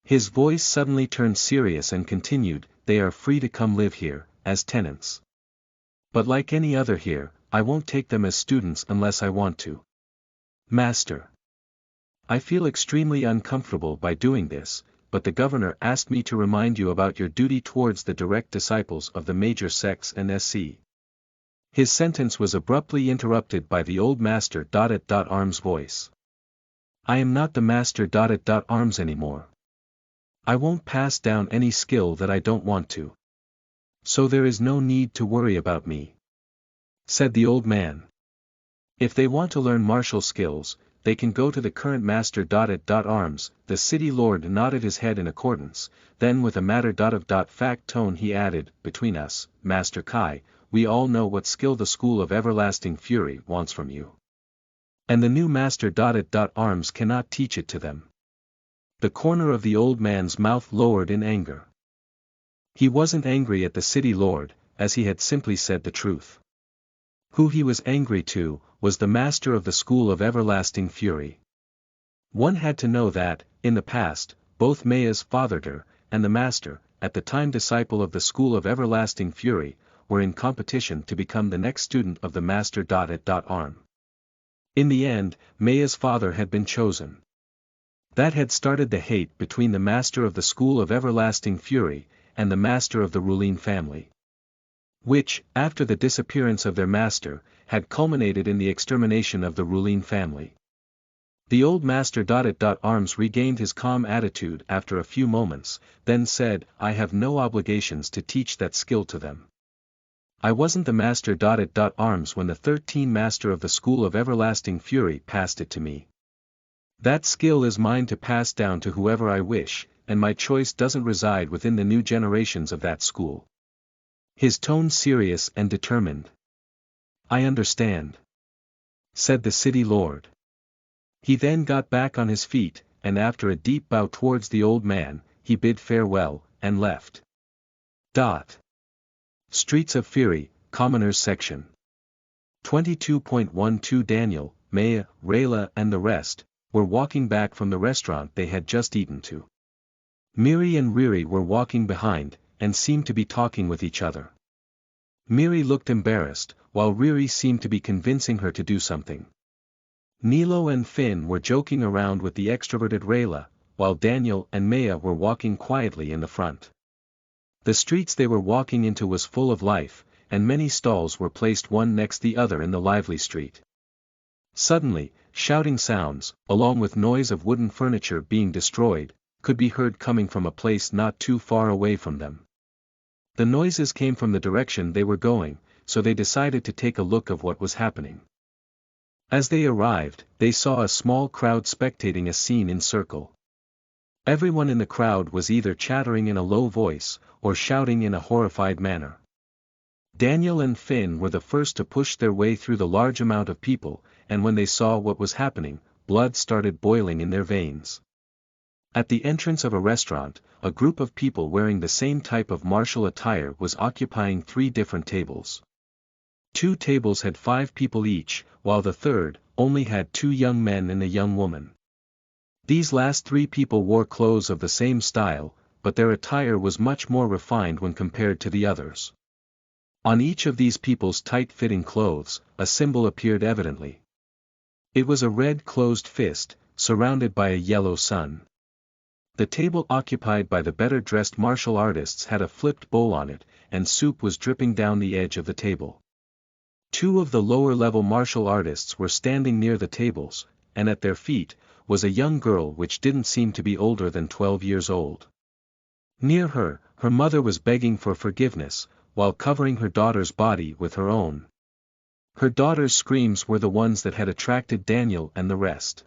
[SPEAKER 1] His voice suddenly turned serious and continued, they are free to come live here, as tenants. But like any other here, I won't take them as students unless I want to. Master. I feel extremely uncomfortable by doing this, but the governor asked me to remind you about your duty towards the direct disciples of the major sects and SC. His sentence was abruptly interrupted by the old master. Arms voice. I am not the master. Arms anymore. I won't pass down any skill that I don't want to. So there is no need to worry about me. Said the old man. If they want to learn martial skills, they can go to the current master. Arms, the city lord nodded his head in accordance, then with a matter-of-fact tone he added, between us, Master Kai, we all know what skill the School of Everlasting Fury wants from you. And the new master. Arms cannot teach it to them. The corner of the old man's mouth lowered in anger. He wasn't angry at the city lord, as he had simply said the truth. Who he was angry to, was the master of the School of Everlasting Fury. One had to know that, in the past, both Maya's father and the master, at the time disciple of the School of Everlasting Fury, were in competition to become the next student of the master. Arm. In the end, Maya's father had been chosen. That had started the hate between the master of the School of Everlasting Fury, and the master of the ruling family. Which, after the disappearance of their master, had culminated in the extermination of the ruling family. The old master. Arms regained his calm attitude after a few moments, then said, I have no obligations to teach that skill to them. I wasn't the master. Arms when the 13th master of the School of Everlasting Fury passed it to me. That skill is mine to pass down to whoever I wish, and my choice doesn't reside within the new generations of that school. His tone serious and determined. I understand. Said the city lord. He then got back on his feet, and after a deep bow towards the old man, he bid farewell, and left. Streets of Fury, Commoners Section. 22.12 Daniel, Maya, Rayla and the rest, were walking back from the restaurant they had just eaten to. Miri and Riri were walking behind, and seemed to be talking with each other. Miri looked embarrassed, while Riri seemed to be convincing her to do something. Nilo and Finn were joking around with the extroverted Rayla, while Daniel and Maya were walking quietly in the front. The streets they were walking into was full of life, and many stalls were placed one next the other in the lively street. Suddenly, shouting sounds, along with noise of wooden furniture being destroyed, could be heard coming from a place not too far away from them. The noises came from the direction they were going, so they decided to take a look of what was happening. As they arrived, they saw a small crowd spectating a scene in circle. Everyone in the crowd was either chattering in a low voice, or shouting in a horrified manner. Daniel and Finn were the first to push their way through the large amount of people, and when they saw what was happening, blood started boiling in their veins. At the entrance of a restaurant, a group of people wearing the same type of martial attire was occupying 3 different tables. 2 tables had 5 people each, while the third only had 2 young men and a young woman. These last 3 people wore clothes of the same style, but their attire was much more refined when compared to the others. On each of these people's tight-fitting clothes, a symbol appeared evidently. It was a red closed fist, surrounded by a yellow sun. The table occupied by the better-dressed martial artists had a flipped bowl on it, and soup was dripping down the edge of the table. 2 of the lower-level martial artists were standing near the tables, and at their feet was a young girl which didn't seem to be older than 12 years old. Near her, her mother was begging for forgiveness, while covering her daughter's body with her own. Her daughter's screams were the ones that had attracted Daniel and the rest.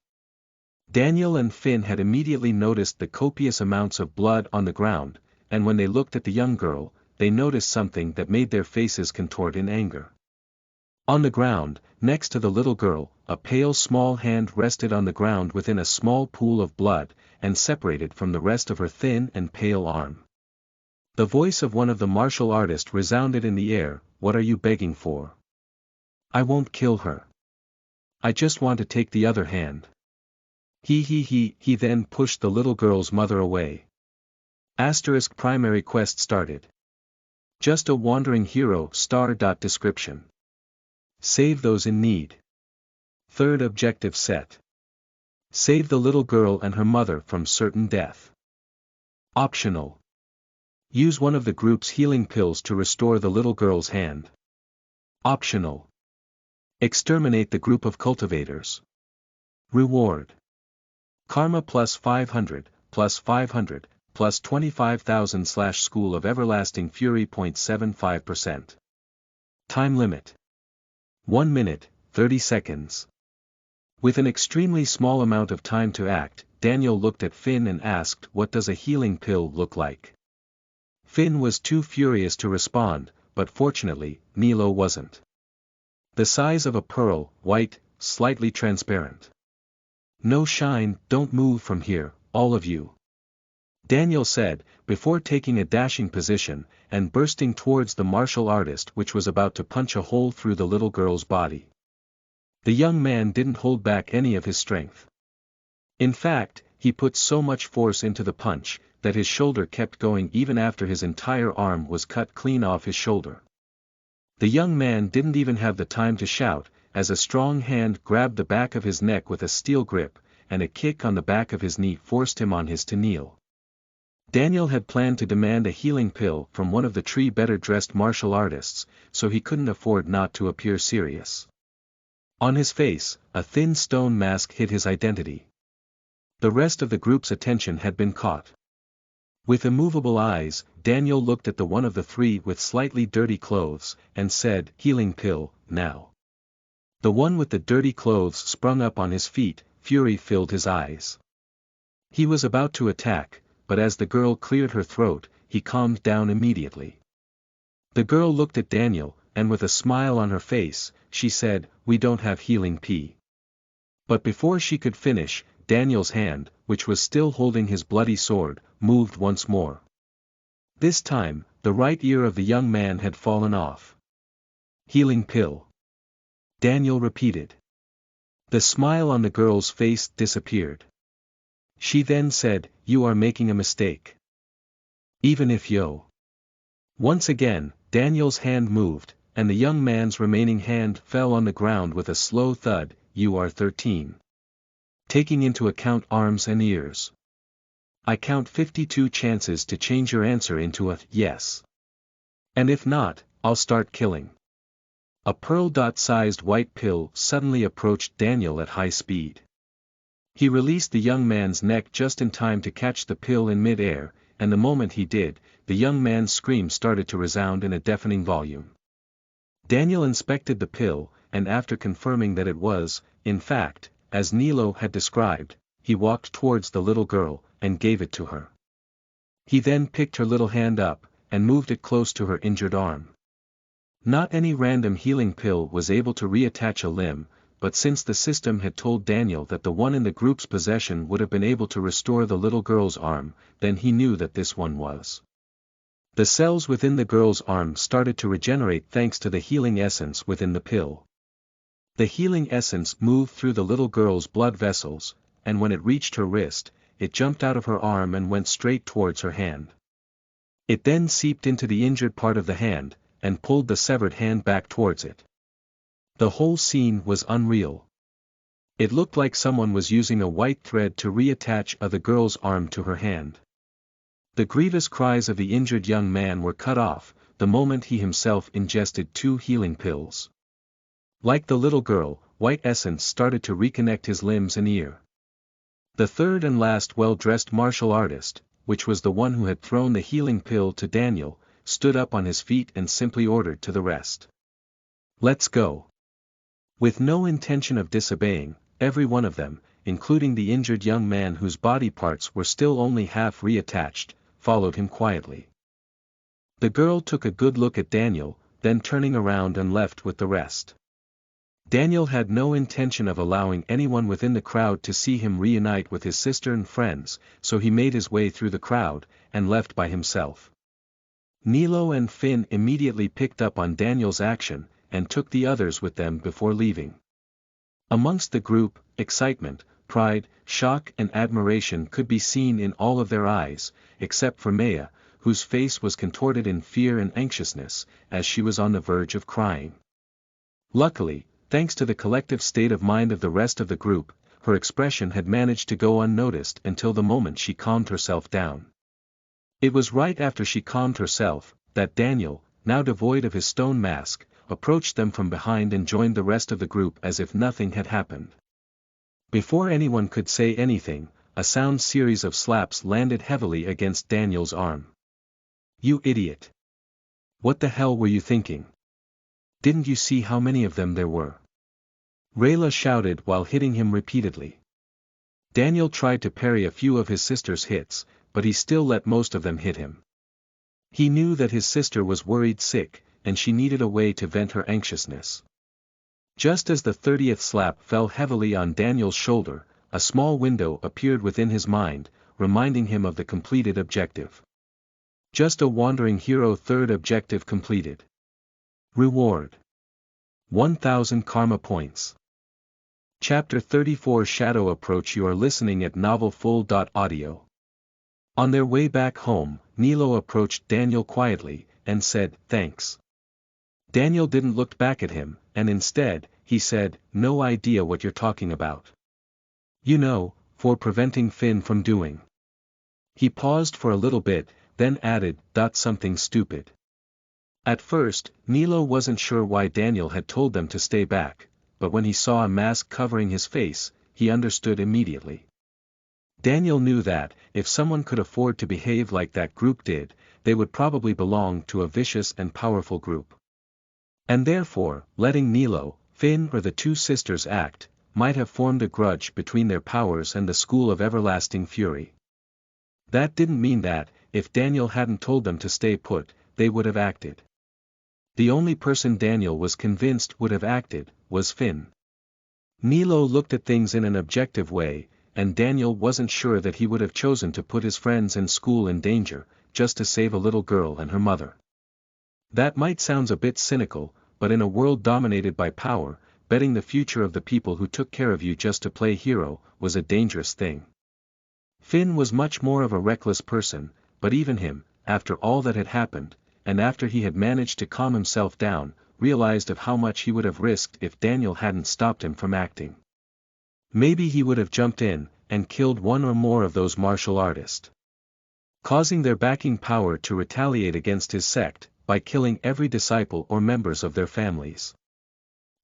[SPEAKER 1] Daniel and Finn had immediately noticed the copious amounts of blood on the ground, and when they looked at the young girl, they noticed something that made their faces contort in anger. On the ground, next to the little girl, a pale small hand rested on the ground within a small pool of blood, and separated from the rest of her thin and pale arm. The voice of one of the martial artists resounded in the air, "What are you begging for? I won't kill her. I just want to take the other hand. He then pushed the little girl's mother away. Asterisk primary quest started. Just a wandering hero star. Description. Save those in need. Third objective set. Save the little girl and her mother from certain death. Optional. Use one of the group's healing pills to restore the little girl's hand. Optional. Exterminate the group of cultivators. Reward. Karma plus 500, plus 500, plus 25,000 / School of Everlasting Fury 0.75%. Time limit. 1 minute, 30 seconds. With an extremely small amount of time to act, Daniel looked at Finn and asked, "What does a healing pill look like?" Finn was too furious to respond, but fortunately, Nilo wasn't. The size of a pearl, white, slightly transparent. "No shine, don't move from here, all of you," Daniel said, before taking a dashing position, and bursting towards the martial artist which was about to punch a hole through the little girl's body. The young man didn't hold back any of his strength. In fact, he put so much force into the punch, that his shoulder kept going even after his entire arm was cut clean off his shoulder. The young man didn't even have the time to shout, as a strong hand grabbed the back of his neck with a steel grip, and a kick on the back of his knee forced him on his to kneel. Daniel had planned to demand a healing pill from one of the three better-dressed martial artists, so he couldn't afford not to appear serious. On his face, a thin stone mask hid his identity. The rest of the group's attention had been caught. With immovable eyes, Daniel looked at the one of the three with slightly dirty clothes, and said, "Healing pill, now." The one with the dirty clothes sprung up on his feet, fury filled his eyes. He was about to attack, but as the girl cleared her throat, he calmed down immediately. The girl looked at Daniel, and with a smile on her face, she said, "We don't have healing P." But before she could finish, Daniel's hand, which was still holding his bloody sword, moved once more. This time, the right ear of the young man had fallen off. "Healing pill," Daniel repeated. The smile on the girl's face disappeared. She then said, "You are making a mistake. Even if yo." Once again, Daniel's hand moved, and the young man's remaining hand fell on the ground with a slow thud. "You are 13. Taking into account arms and ears. I count 52 chances to change your answer into a yes. And if not, I'll start killing." A pearl-sized white pill suddenly approached Daniel at high speed. He released the young man's neck just in time to catch the pill in mid-air, and the moment he did, the young man's scream started to resound in a deafening volume. Daniel inspected the pill, and after confirming that it was, in fact, as Nilo had described, he walked towards the little girl, and gave it to her. He then picked her little hand up, and moved it close to her injured arm. Not any random healing pill was able to reattach a limb, but since the system had told Daniel that the one in the group's possession would have been able to restore the little girl's arm, then he knew that this one was. The cells within the girl's arm started to regenerate thanks to the healing essence within the pill. The healing essence moved through the little girl's blood vessels, and when it reached her wrist, it jumped out of her arm and went straight towards her hand. It then seeped into the injured part of the hand, and pulled the severed hand back towards it. The whole scene was unreal. It looked like someone was using a white thread to reattach the girl's arm to her hand. The grievous cries of the injured young man were cut off, the moment he himself ingested 2 healing pills. Like the little girl, white essence started to reconnect his limbs and ear. The third and last well-dressed martial artist, which was the one who had thrown the healing pill to Daniel, stood up on his feet and simply ordered to the rest, "Let's go." With no intention of disobeying, every one of them, including the injured young man whose body parts were still only half reattached, followed him quietly. The girl took a good look at Daniel, then turning around and left with the rest. Daniel had no intention of allowing anyone within the crowd to see him reunite with his sister and friends, so he made his way through the crowd, and left by himself. Nilo and Finn immediately picked up on Daniel's action, and took the others with them before leaving. Amongst the group, excitement, pride, shock and admiration could be seen in all of their eyes, except for Maya, whose face was contorted in fear and anxiousness, as she was on the verge of crying. Luckily, thanks to the collective state of mind of the rest of the group, her expression had managed to go unnoticed until the moment she calmed herself down. It was right after she calmed herself, that Daniel, now devoid of his stone mask, approached them from behind and joined the rest of the group as if nothing had happened. Before anyone could say anything, a sound series of slaps landed heavily against Daniel's arm. "You idiot! What the hell were you thinking? Didn't you see how many of them there were?" Rayla shouted while hitting him repeatedly. Daniel tried to parry a few of his sister's hits, but he still let most of them hit him. He knew that his sister was worried sick, and she needed a way to vent her anxiousness. Just as the 30th slap fell heavily on Daniel's shoulder, a small window appeared within his mind, reminding him of the completed objective. Just a wandering hero, third objective completed. Reward: 1,000 karma points. Chapter 34 Shadow Approach. You are listening at novelfull.audio. On their way back home, Nilo approached Daniel quietly, and said, "Thanks." Daniel didn't look back at him, and instead, he said, "No idea what you're talking about." "You know, for preventing Finn from doing." He paused for a little bit, then added, "Something stupid." At first, Nilo wasn't sure why Daniel had told them to stay back, but when he saw a mask covering his face, he understood immediately. Daniel knew that, if someone could afford to behave like that group did, they would probably belong to a vicious and powerful group. And therefore, letting Nilo, Finn or the two sisters act, might have formed a grudge between their powers and the School of Everlasting Fury. That didn't mean that, if Daniel hadn't told them to stay put, they would have acted. The only person Daniel was convinced would have acted, was Finn. Nilo looked at things in an objective way, and Daniel wasn't sure that he would have chosen to put his friends and school in danger, just to save a little girl and her mother. That might sound a bit cynical, but in a world dominated by power, betting the future of the people who took care of you just to play hero, was a dangerous thing. Finn was much more of a reckless person, but even him, after all that had happened, and after he had managed to calm himself down, realized of how much he would have risked if Daniel hadn't stopped him from acting. Maybe he would have jumped in, and killed one or more of those martial artists, causing their backing power to retaliate against his sect, by killing every disciple or members of their families.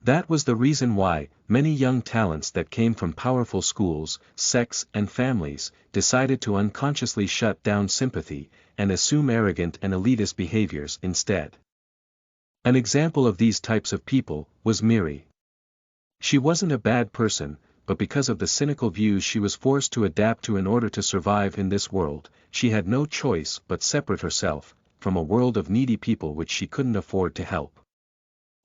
[SPEAKER 1] That was the reason why, many young talents that came from powerful schools, sects and families, decided to unconsciously shut down sympathy, and assume arrogant and elitist behaviors instead. An example of these types of people, was Miri. She wasn't a bad person, but because of the cynical views she was forced to adapt to in order to survive in this world, she had no choice but separate herself, from a world of needy people which she couldn't afford to help.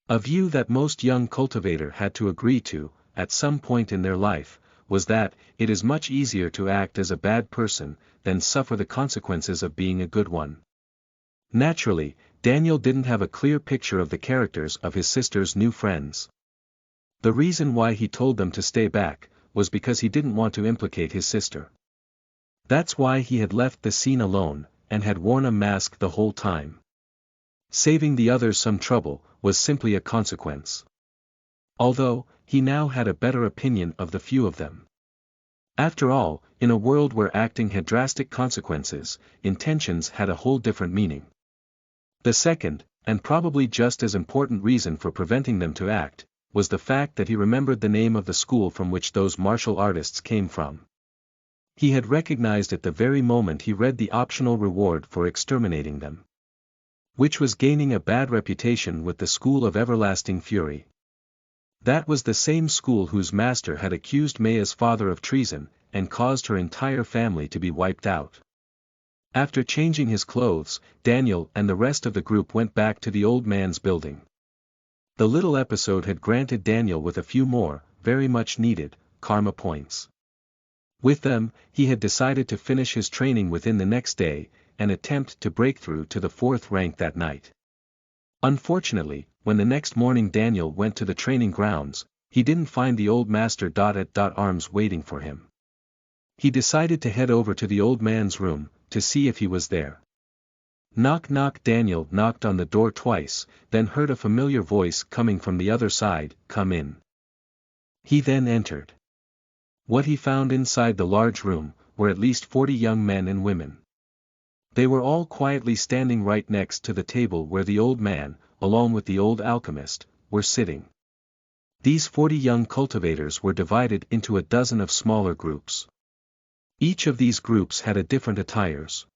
[SPEAKER 1] A view that most young cultivator had to agree to, at some point in their life, was that, it is much easier to act as a bad person, than suffer the consequences of being a good one. Naturally, Daniel didn't have a clear picture of the characters of his sister's new friends. The reason why he told them to stay back, was because he didn't want to implicate his sister. That's why he had left the scene alone, and had worn a mask the whole time. Saving the others some trouble, was simply a consequence. Although, he now had a better opinion of the few of them. After all, in a world where acting had drastic consequences, intentions had a whole different meaning. The second, and probably just as important reason for preventing them to act, was the fact that he remembered the name of the school from which those martial artists came from. He had recognized it the very moment he read the optional reward for exterminating them, which was gaining a bad reputation with the School of Everlasting Fury. That was the same school whose master had accused Maya's father of treason, and caused her entire family to be wiped out. After changing his clothes, Daniel and the rest of the group went back to the old man's building. The little episode had granted Daniel with a few more, very much needed, karma points. With them, he had decided to finish his training within the next day, and attempt to break through to the 4th rank that night. Unfortunately, when the next morning Daniel went to the training grounds, he didn't find the old master. Arms waiting for him. He decided to head over to the old man's room, to see if he was there. Knock knock. Daniel knocked on the door twice, then heard a familiar voice coming from the other side, "Come in." He then entered. What he found inside the large room, were at least 40 young men and women. They were all quietly standing right next to the table where the old man, along with the old alchemist, were sitting. These 40 young cultivators were divided into a dozen of smaller groups. Each of these groups had a different attires.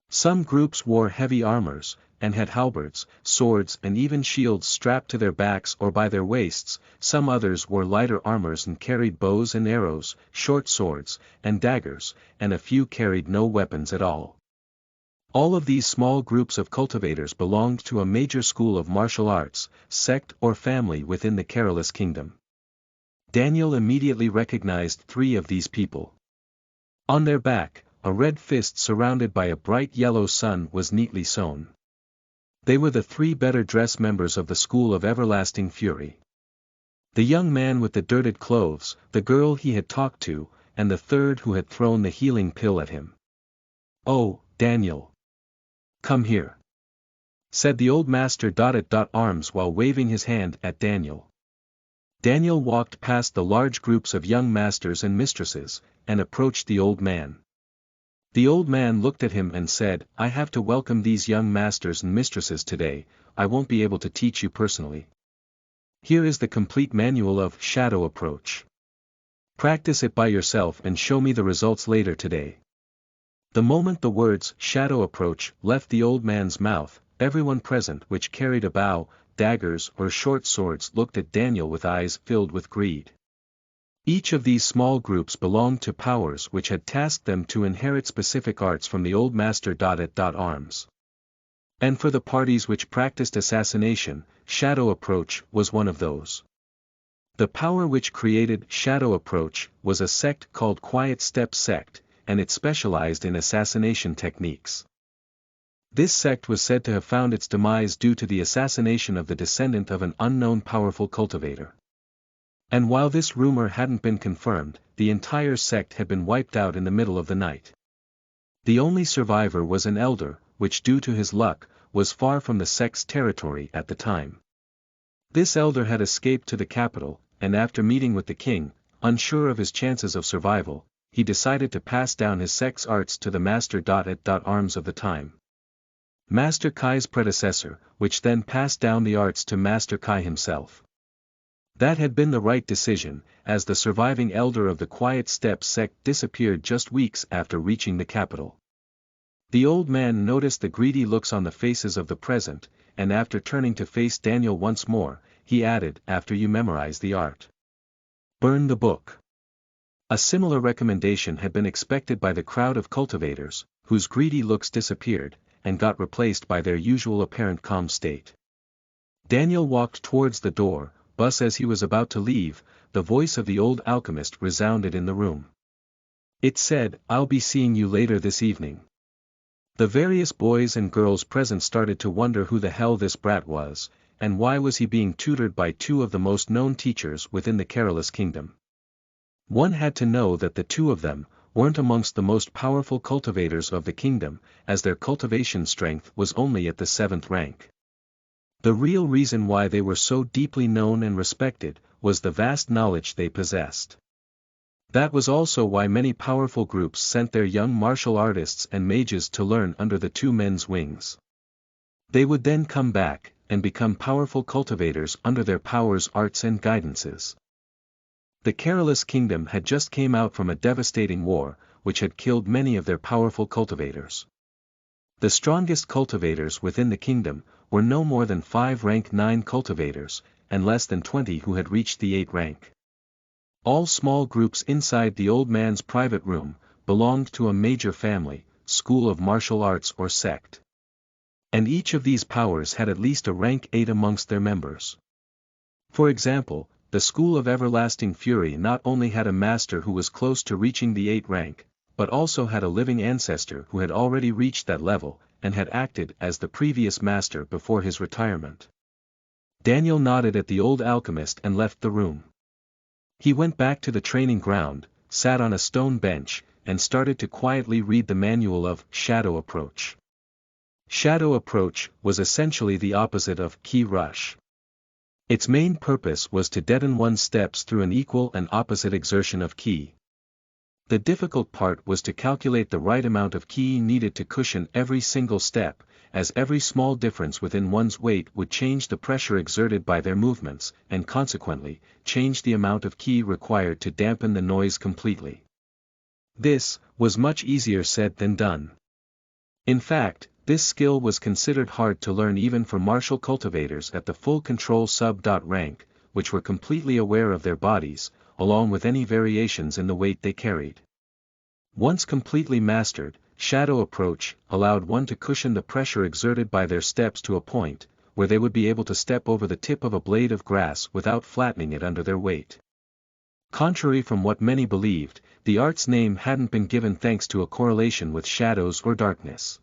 [SPEAKER 1] Some groups wore heavy armors, and had halberds, swords and even shields strapped to their backs or by their waists. Some others wore lighter armors and carried bows and arrows, short swords, and daggers, and a few carried no weapons at all. All of these small groups of cultivators belonged to a major school of martial arts, sect or family within the Karmic kingdom. Daniel immediately recognized 3 of these people. On their back, a red fist surrounded by a bright yellow sun was neatly sewn. They were the 3 better-dressed members of the School of Everlasting Fury. The young man with the dirted clothes, the girl he had talked to, and the third who had thrown the healing pill at him. "Oh, Daniel. Come here," said the old master. Arms while waving his hand at Daniel. Daniel walked past the large groups of young masters and mistresses, and approached the old man. The old man looked at him and said, "I have to welcome these young masters and mistresses today. I won't be able to teach you personally. Here is the complete manual of shadow approach. Practice it by yourself and show me the results later today." The moment the words shadow approach left the old man's mouth, everyone present which carried a bow, daggers or short swords looked at Daniel with eyes filled with greed. Each of these small groups belonged to powers which had tasked them to inherit specific arts from the old master. Arms. And for the parties which practiced assassination, shadow approach was one of those. The power which created shadow approach was a sect called Quiet Step Sect, and it specialized in assassination techniques. This sect was said to have found its demise due to the assassination of the descendant of an unknown powerful cultivator. And while this rumor hadn't been confirmed, the entire sect had been wiped out in the middle of the night. The only survivor was an elder, which due to his luck, was far from the sect's territory at the time. This elder had escaped to the capital, and after meeting with the king, unsure of his chances of survival, he decided to pass down his sect's arts to the master. Arms of the time. Master Kai's predecessor, which then passed down the arts to Master Kai himself. That had been the right decision, as the surviving elder of the Quiet Step sect disappeared just weeks after reaching the capital. The old man noticed the greedy looks on the faces of the present, and after turning to face Daniel once more, he added, "After you memorize the art, burn the book." A similar recommendation had been expected by the crowd of cultivators, whose greedy looks disappeared, and got replaced by their usual apparent calm state. Daniel walked towards the door, but as he was about to leave, the voice of the old alchemist resounded in the room. It said, "I'll be seeing you later this evening." The various boys and girls present started to wonder who the hell this brat was, and why was he being tutored by 2 of the most known teachers within the Karmic kingdom. One had to know that the 2 of them weren't amongst the most powerful cultivators of the kingdom, as their cultivation strength was only at the 7th rank. The real reason why they were so deeply known and respected, was the vast knowledge they possessed. That was also why many powerful groups sent their young martial artists and mages to learn under the 2 men's wings. They would then come back, and become powerful cultivators under their powers, arts and guidances. The Karmic kingdom had just came out from a devastating war, which had killed many of their powerful cultivators. The strongest cultivators within the kingdom, were no more than 5 rank 9 cultivators, and less than 20 who had reached the 8 rank. All small groups inside the old man's private room, belonged to a major family, school of martial arts or sect. And each of these powers had at least a rank 8 amongst their members. For example, the School of Everlasting Fury not only had a master who was close to reaching the 8 rank, but also had a living ancestor who had already reached that level, and had acted as the previous master before his retirement. Daniel nodded at the old alchemist and left the room. He went back to the training ground, sat on a stone bench, and started to quietly read the manual of Shadow Approach. Shadow Approach was essentially the opposite of Ki Rush. Its main purpose was to deaden one's steps through an equal and opposite exertion of Ki. The difficult part was to calculate the right amount of Ki needed to cushion every single step, as every small difference within one's weight would change the pressure exerted by their movements, and consequently, change the amount of Ki required to dampen the noise completely. This was much easier said than done. In fact, this skill was considered hard to learn even for martial cultivators at the full control sub-rank, which were completely aware of their bodies, along with any variations in the weight they carried. Once completely mastered, Shadow Approach allowed one to cushion the pressure exerted by their steps to a point, where they would be able to step over the tip of a blade of grass without flattening it under their weight. Contrary from what many believed, the art's name hadn't been given thanks to a correlation with shadows or darkness.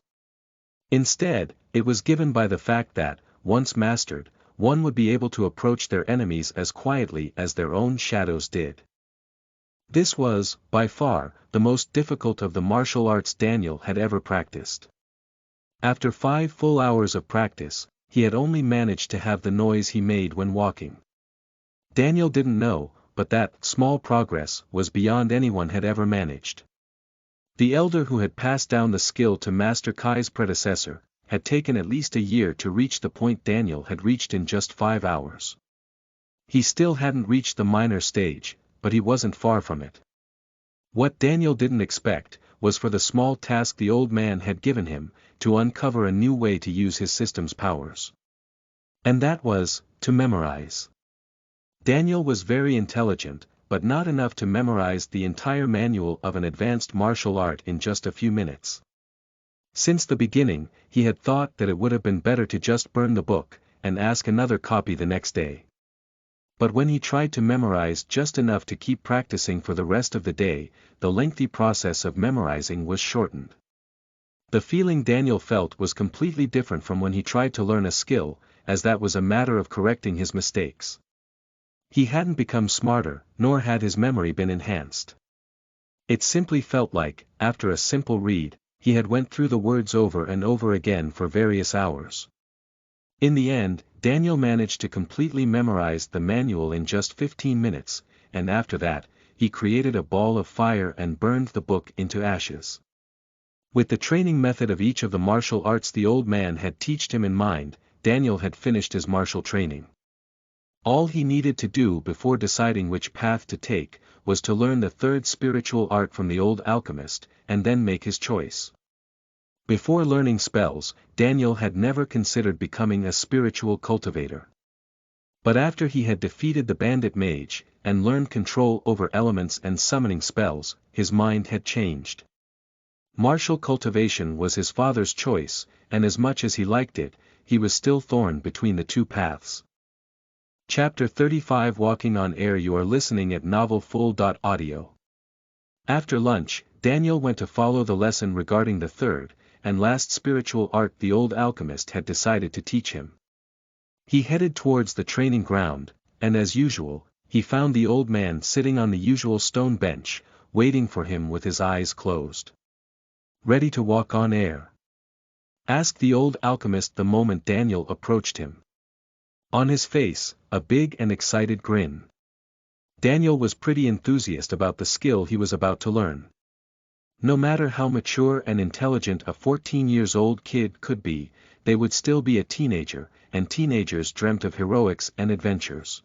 [SPEAKER 1] Instead, it was given by the fact that, once mastered, one would be able to approach their enemies as quietly as their own shadows did. This was, by far, the most difficult of the martial arts Daniel had ever practiced. After 5 full hours of practice, he had only managed to have the noise he made when walking. Daniel didn't know, but that small progress was beyond anyone had ever managed. The elder who had passed down the skill to Master Kai's predecessor, had taken at least a year to reach the point Daniel had reached in just 5 hours. He still hadn't reached the minor stage, but he wasn't far from it. What Daniel didn't expect, was for the small task the old man had given him, to uncover a new way to use his system's powers. And that was, to memorize. Daniel was very intelligent, but not enough to memorize the entire manual of an advanced martial art in just a few minutes. Since the beginning, he had thought that it would have been better to just burn the book, and ask another copy the next day. But when he tried to memorize just enough to keep practicing for the rest of the day, the lengthy process of memorizing was shortened. The feeling Daniel felt was completely different from when he tried to learn a skill, as that was a matter of correcting his mistakes. He hadn't become smarter, nor had his memory been enhanced. It simply felt like, after a simple read, he had went through the words over and over again for various hours. In the end, Daniel managed to completely memorize the manual in just 15 minutes, and after that, he created a ball of fire and burned the book into ashes. With the training method of each of the martial arts the old man had taught him in mind, Daniel had finished his martial training. All he needed to do before deciding which path to take, was to learn the third spiritual art from the old alchemist, and then make his choice. Before learning spells, Daniel had never considered becoming a spiritual cultivator. But after he had defeated the bandit mage, and learned control over elements and summoning spells, his mind had changed. Martial cultivation was his father's choice, and as much as he liked it, he was still torn between the two paths. Chapter 35 Walking on Air. You are listening at novelfull.audio. After lunch, Daniel went to follow the lesson regarding the third, and last spiritual art the old alchemist had decided to teach him. He headed towards the training ground, and as usual, he found the old man sitting on the usual stone bench, waiting for him with his eyes closed. Ready to walk on air? Asked the old alchemist the moment Daniel approached him. On his face, a big and excited grin. Daniel was pretty enthusiastic about the skill he was about to learn. No matter how mature and intelligent a 14-year-old kid could be, they would still be a teenager, and teenagers dreamt of heroics and adventures.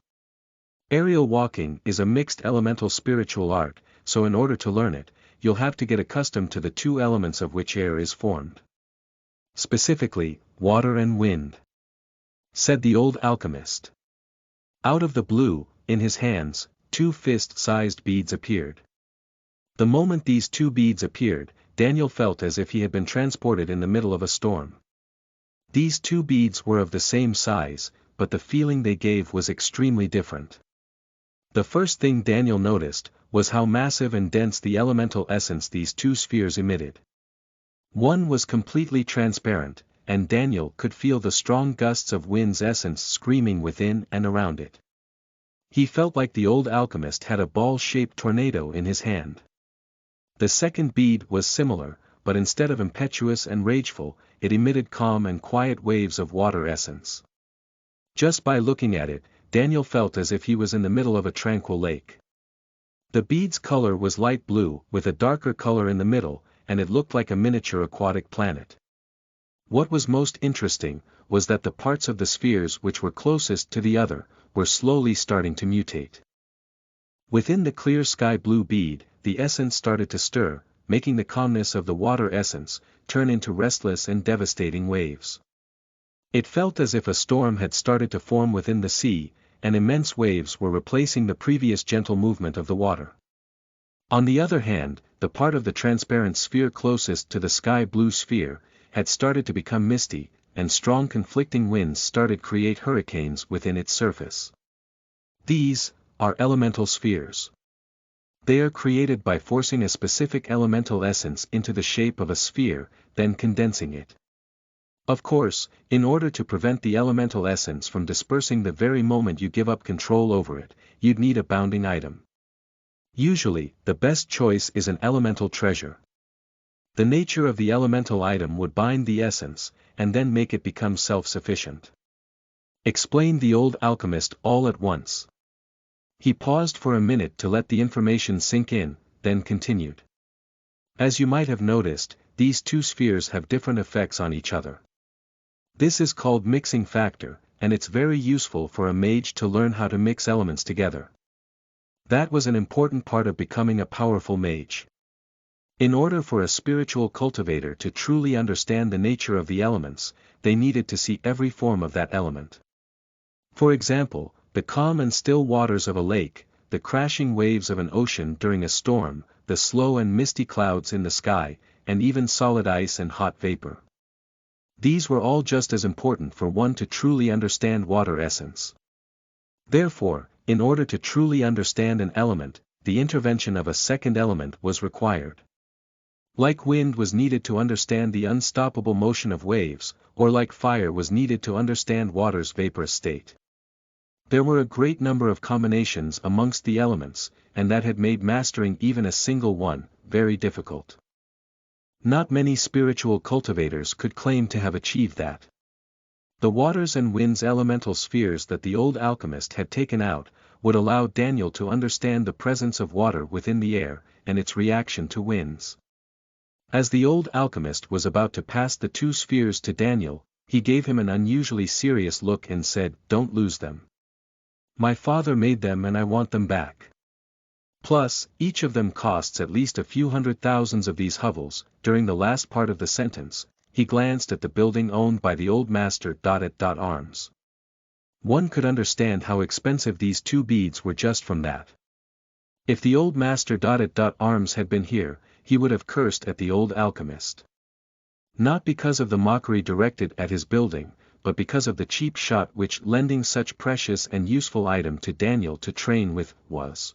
[SPEAKER 1] Aerial walking is a mixed elemental spiritual art, so in order to learn it, you'll have to get accustomed to the two elements of which air is formed. Specifically, water and wind. Said the old alchemist. Out of the blue, in his hands, 2 fist-sized beads appeared. The moment these 2 beads appeared, Daniel felt as if he had been transported in the middle of a storm. These 2 beads were of the same size, but the feeling they gave was extremely different. The first thing Daniel noticed, was how massive and dense the elemental essence these 2 spheres emitted. One was completely transparent, and Daniel could feel the strong gusts of wind's essence screaming within and around it. He felt like the old alchemist had a ball-shaped tornado in his hand. The second bead was similar, but instead of impetuous and rageful, it emitted calm and quiet waves of water essence. Just by looking at it, Daniel felt as if he was in the middle of a tranquil lake. The bead's color was light blue, with a darker color in the middle, and it looked like a miniature aquatic planet. What was most interesting, was that the parts of the spheres which were closest to the other, were slowly starting to mutate. Within the clear sky blue bead, the essence started to stir, making the calmness of the water essence turn into restless and devastating waves. It felt as if a storm had started to form within the sea, and immense waves were replacing the previous gentle movement of the water. On the other hand, the part of the transparent sphere closest to the sky blue sphere had started to become misty, and strong conflicting winds started to create hurricanes within its surface. These are elemental spheres. They are created by forcing a specific elemental essence into the shape of a sphere, then condensing it. Of course, in order to prevent the elemental essence from dispersing the very moment you give up control over it, you'd need a bounding item. Usually, the best choice is an elemental treasure. The nature of the elemental item would bind the essence, and then make it become self-sufficient. Explained the old alchemist all at once. He paused for a minute to let the information sink in, then continued. As you might have noticed, these two spheres have different effects on each other. This is called mixing factor, and it's very useful for a mage to learn how to mix elements together. That was an important part of becoming a powerful mage. In order for a spiritual cultivator to truly understand the nature of the elements, they needed to see every form of that element. For example, the calm and still waters of a lake, the crashing waves of an ocean during a storm, the slow and misty clouds in the sky, and even solid ice and hot vapor. These were all just as important for one to truly understand water essence. Therefore, in order to truly understand an element, the intervention of a second element was required. Like wind was needed to understand the unstoppable motion of waves, or like fire was needed to understand water's vaporous state. There were a great number of combinations amongst the elements, and that had made mastering even a single one very difficult. Not many spiritual cultivators could claim to have achieved that. The waters and winds elemental spheres that the old alchemist had taken out, would allow Daniel to understand the presence of water within the air, and its reaction to winds. As the old alchemist was about to pass the two spheres to Daniel, he gave him an unusually serious look and said, "Don't lose them. My father made them and I want them back. Plus, each of them costs at least a few $100,000 of these hovels." During the last part of the sentence, he glanced at the building owned by the old master. Arms. One could understand how expensive these two beads were just from that. If the old master. Arms had been here, he would have cursed at the old alchemist. Not because of the mockery directed at his building, but because of the cheap shot which lending such precious and useful item to Daniel to train with was.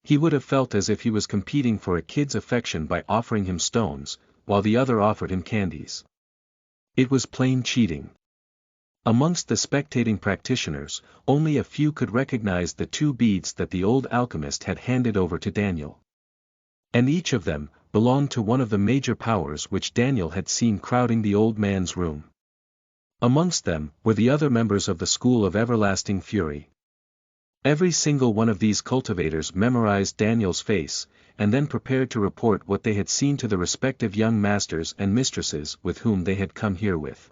[SPEAKER 1] He would have felt as if he was competing for a kid's affection by offering him stones, while the other offered him candies. It was plain cheating. Amongst the spectating practitioners, only a few could recognize the two beads that the old alchemist had handed over to Daniel. And each of them belonged to one of the major powers which Daniel had seen crowding the old man's room. Amongst them were the other members of the School of Everlasting Fury. Every single one of these cultivators memorized Daniel's face, and then prepared to report what they had seen to the respective young masters and mistresses with whom they had come here with.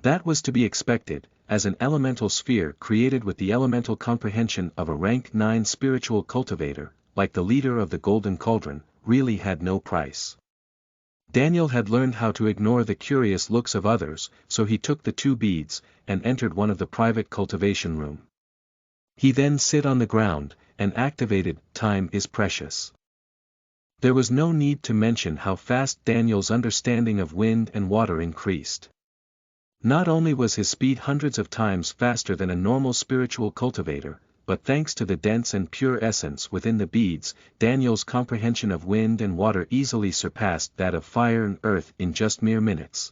[SPEAKER 1] That was to be expected, as an elemental sphere created with the elemental comprehension of a rank 9 spiritual cultivator, like the leader of the Golden Cauldron, really had no price. Daniel had learned how to ignore the curious looks of others, so he took the two beads, and entered one of the private cultivation room. He then sit on the ground, and activated. Time is precious. There was no need to mention how fast Daniel's understanding of wind and water increased. Not only was his speed hundreds of times faster than a normal spiritual cultivator, but thanks to the dense and pure essence within the beads, Daniel's comprehension of wind and water easily surpassed that of fire and earth in just mere minutes.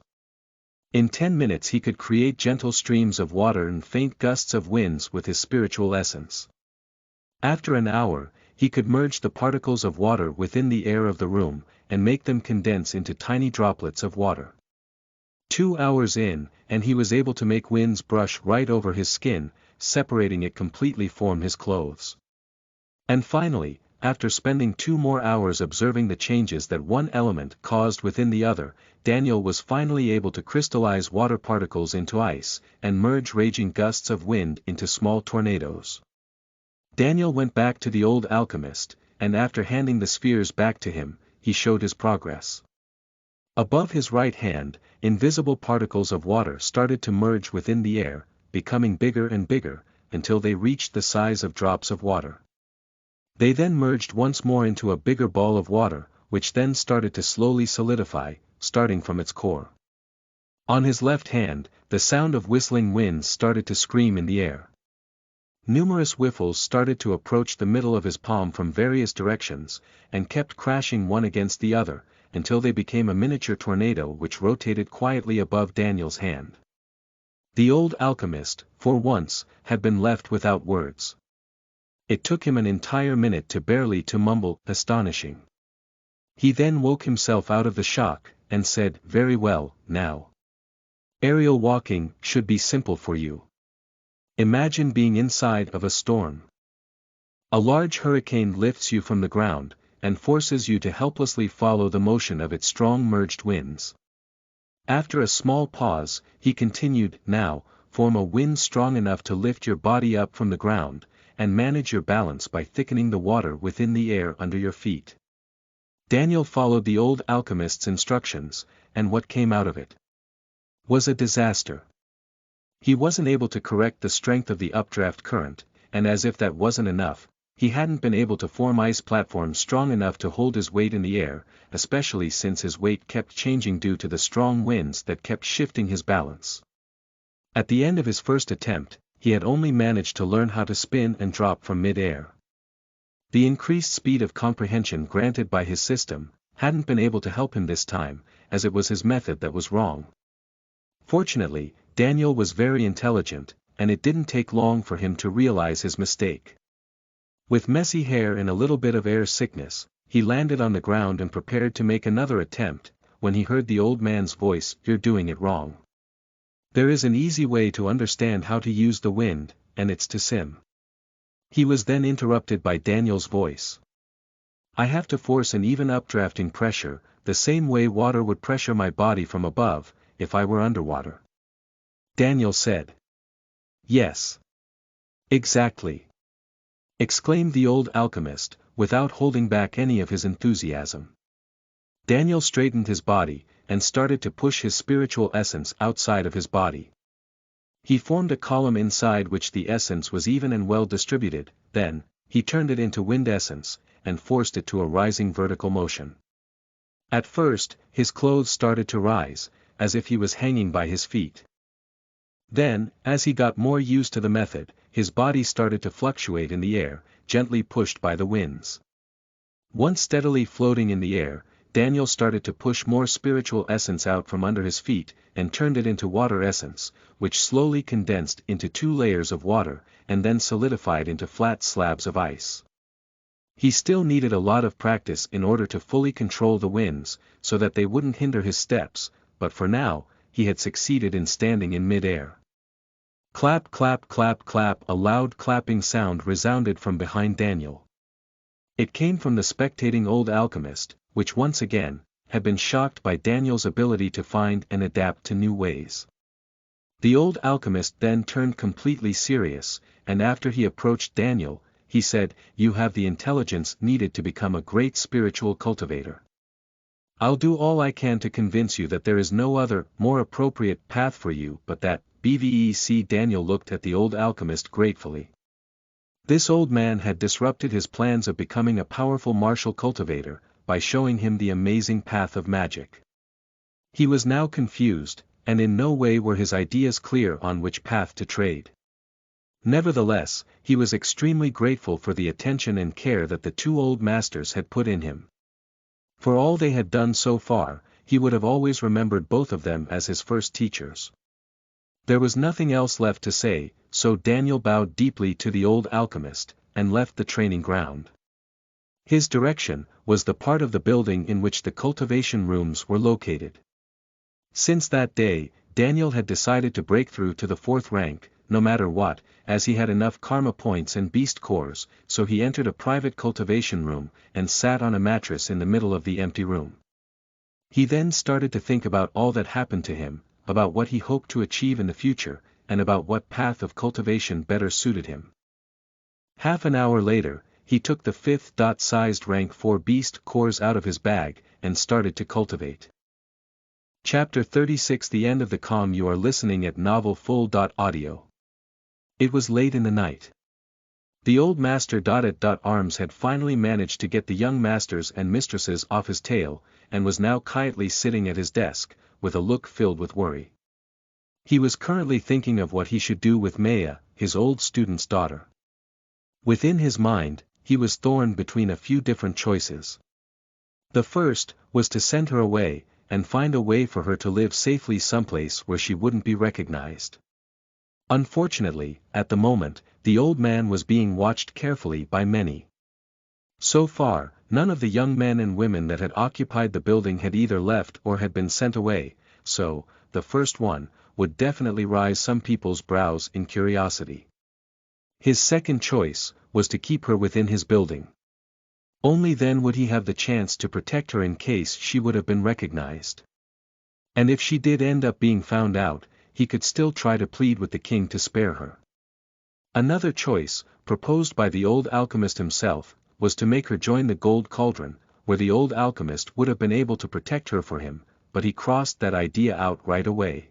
[SPEAKER 1] In 10 minutes he could create gentle streams of water and faint gusts of winds with his spiritual essence. After an hour, he could merge the particles of water within the air of the room, and make them condense into tiny droplets of water. 2 hours in, and he was able to make winds brush right over his skin, separating it completely from his clothes. And finally, after spending 2 more hours observing the changes that one element caused within the other, Daniel was finally able to crystallize water particles into ice, and merge raging gusts of wind into small tornadoes. Daniel went back to the old alchemist, and after handing the spheres back to him, he showed his progress. Above his right hand, invisible particles of water started to merge within the air, becoming bigger and bigger, until they reached the size of drops of water. They then merged once more into a bigger ball of water, which then started to slowly solidify, starting from its core. On his left hand, the sound of whistling winds started to scream in the air. Numerous whiffles started to approach the middle of his palm from various directions, and kept crashing one against the other, until they became a miniature tornado which rotated quietly above Daniel's hand. The old alchemist, for once, had been left without words. It took him an entire minute to mumble, "Astonishing." He then woke himself out of the shock, and said, "Very well, now. Aerial walking should be simple for you. Imagine being inside of a storm. A large hurricane lifts you from the ground, and forces you to helplessly follow the motion of its strong merged winds." After a small pause, he continued, "Now, form a wind strong enough to lift your body up from the ground, and manage your balance by thickening the water within the air under your feet." Daniel followed the old alchemist's instructions, and what came out of it was a disaster. He wasn't able to correct the strength of the updraft current, and as if that wasn't enough, he hadn't been able to form ice platforms strong enough to hold his weight in the air, especially since his weight kept changing due to the strong winds that kept shifting his balance. At the end of his first attempt, he had only managed to learn how to spin and drop from mid-air. The increased speed of comprehension granted by his system hadn't been able to help him this time, as it was his method that was wrong. Fortunately, Daniel was very intelligent, and it didn't take long for him to realize his mistake. With messy hair and a little bit of air sickness, he landed on the ground and prepared to make another attempt, when he heard the old man's voice, "You're doing it wrong. There is an easy way to understand how to use the wind, and it's to sim." He was then interrupted by Daniel's voice. "I have to force an even updrafting pressure, the same way water would pressure my body from above, if I were underwater." Daniel said. "Yes. Exactly," exclaimed the old alchemist, without holding back any of his enthusiasm. Daniel straightened his body, and started to push his spiritual essence outside of his body. He formed a column inside which the essence was even and well distributed, then, he turned it into wind essence, and forced it to a rising vertical motion. At first, his clothes started to rise, as if he was hanging by his feet. Then, as he got more used to the method, his body started to fluctuate in the air, gently pushed by the winds. Once steadily floating in the air, Daniel started to push more spiritual essence out from under his feet, and turned it into water essence, which slowly condensed into 2 layers of water, and then solidified into flat slabs of ice. He still needed a lot of practice in order to fully control the winds, so that they wouldn't hinder his steps, but for now, he had succeeded in standing in mid-air. Clap clap clap clap, a loud clapping sound resounded from behind Daniel. It came from the spectating old alchemist, which once again, had been shocked by Daniel's ability to find and adapt to new ways. The old alchemist then turned completely serious, and after he approached Daniel, he said, "You have the intelligence needed to become a great spiritual cultivator. I'll do all I can to convince you that there is no other, more appropriate path for you but that." BVEC Daniel looked at the old alchemist gratefully. This old man had disrupted his plans of becoming a powerful martial cultivator, by showing him the amazing path of magic. He was now confused, and in no way were his ideas clear on which path to trade. Nevertheless, he was extremely grateful for the attention and care that the 2 old masters had put in him. For all they had done so far, he would have always remembered both of them as his first teachers. There was nothing else left to say, so Daniel bowed deeply to the old alchemist, and left the training ground. His direction was the part of the building in which the cultivation rooms were located. Since that day, Daniel had decided to break through to the 4th rank, no matter what, as he had enough karma points and beast cores, so he entered a private cultivation room, and sat on a mattress in the middle of the empty room. He then started to think about all that happened to him, about what he hoped to achieve in the future, and about what path of cultivation better suited him. Half an hour later, he took the 5th-sized rank 4 beast cores out of his bag, and started to cultivate. Chapter 36 The End of the Calm. You are listening at Novel Full. Audio. It was late in the night. The old master at arms had finally managed to get the young masters and mistresses off his tail, and was now quietly sitting at his desk, with a look filled with worry. He was currently thinking of what he should do with Maya, his old student's daughter. Within his mind, he was torn between a few different choices. The first was to send her away, and find a way for her to live safely someplace where she wouldn't be recognized. Unfortunately, at the moment, the old man was being watched carefully by many. So far, none of the young men and women that had occupied the building had either left or had been sent away, so, the first one, would definitely raise some people's brows in curiosity. His second choice was to keep her within his building. Only then would he have the chance to protect her in case she would have been recognized. And if she did end up being found out, he could still try to plead with the king to spare her. Another choice, proposed by the old alchemist himself, was to make her join the gold cauldron, where the old alchemist would have been able to protect her for him, but he crossed that idea out right away.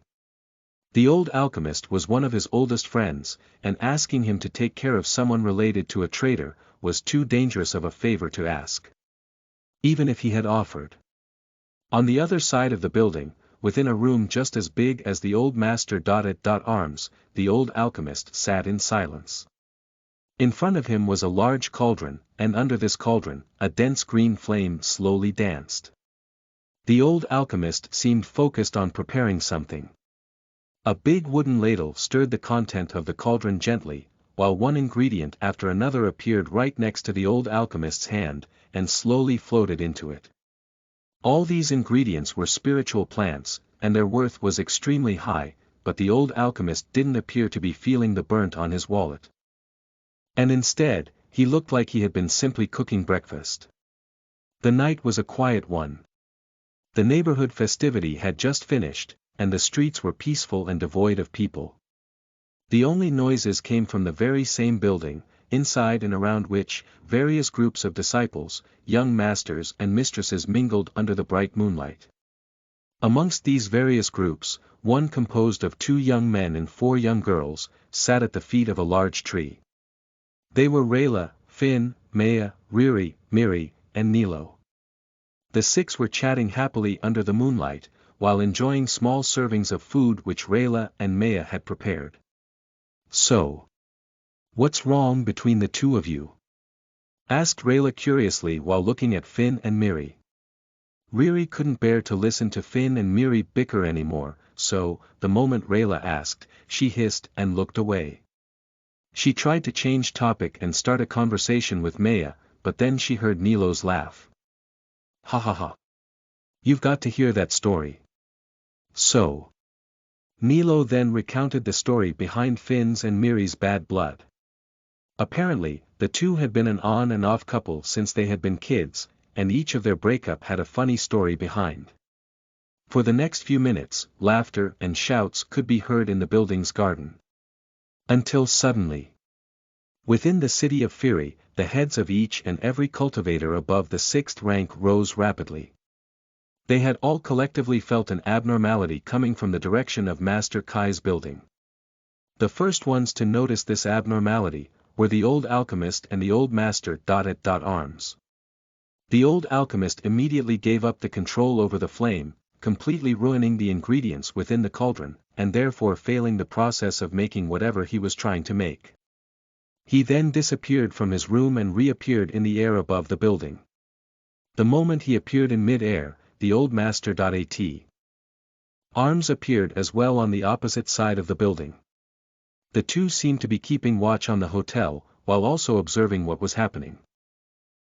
[SPEAKER 1] The old alchemist was one of his oldest friends, and asking him to take care of someone related to a traitor was too dangerous of a favor to ask. Even if he had offered. On the other side of the building, within a room just as big as the old master at arms, the old alchemist sat in silence. In front of him was a large cauldron, and under this cauldron, a dense green flame slowly danced. The old alchemist seemed focused on preparing something. A big wooden ladle stirred the content of the cauldron gently, while one ingredient after another appeared right next to the old alchemist's hand, and slowly floated into it. All these ingredients were spiritual plants, and their worth was extremely high, but the old alchemist didn't appear to be feeling the burnt on his wallet. And instead, he looked like he had been simply cooking breakfast. The night was a quiet one. The neighborhood festivity had just finished, and the streets were peaceful and devoid of people. The only noises came from the very same building, inside and around which, various groups of disciples, young masters and mistresses mingled under the bright moonlight. Amongst these various groups, one composed of 2 young men and 4 young girls, sat at the feet of a large tree. They were Rayla, Finn, Maya, Riri, Miri, and Nilo. The 6 were chatting happily under the moonlight, while enjoying small servings of food which Rayla and Maya had prepared. "So, what's wrong between the 2 of you?" asked Rayla curiously while looking at Finn and Miri. Riri couldn't bear to listen to Finn and Miri bicker anymore, so, the moment Rayla asked, she hissed and looked away. She tried to change topic and start a conversation with Maya, but then she heard Nilo's laugh. "Ha ha ha. You've got to hear that story." So. Nilo then recounted the story behind Finn's and Miri's bad blood. Apparently, the 2 had been an on and off couple since they had been kids, and each of their breakup had a funny story behind. For the next few minutes, laughter and shouts could be heard in the building's garden. Until suddenly. Within the city of Firi, the heads of each and every cultivator above the 6th rank rose rapidly. They had all collectively felt an abnormality coming from the direction of Master Kai's building. The first ones to notice this abnormality were the old alchemist and the old master at arms. The old alchemist immediately gave up the control over the flame, completely ruining the ingredients within the cauldron, and therefore failing the process of making whatever he was trying to make. He then disappeared from his room and reappeared in the air above the building. The moment he appeared in mid-air, the old master. At arms appeared as well on the opposite side of the building. The two seemed to be keeping watch on the hotel, while also observing what was happening.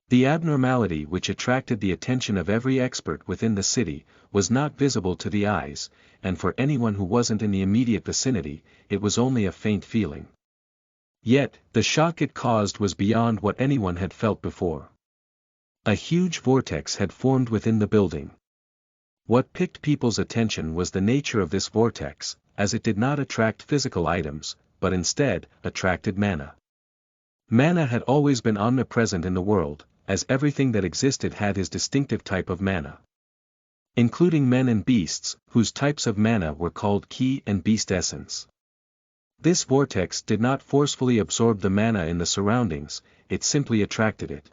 [SPEAKER 1] The abnormality which attracted the attention of every expert within the city, was not visible to the eyes, and for anyone who wasn't in the immediate vicinity, it was only a faint feeling. Yet, the shock it caused was beyond what anyone had felt before. A huge vortex had formed within the building. What piqued people's attention was the nature of this vortex, as it did not attract physical items, but instead, attracted mana. Mana had always been omnipresent in the world, as everything that existed had his distinctive type of mana. Including men and beasts, whose types of mana were called ki and beast essence. This vortex did not forcefully absorb the mana in the surroundings, it simply attracted it.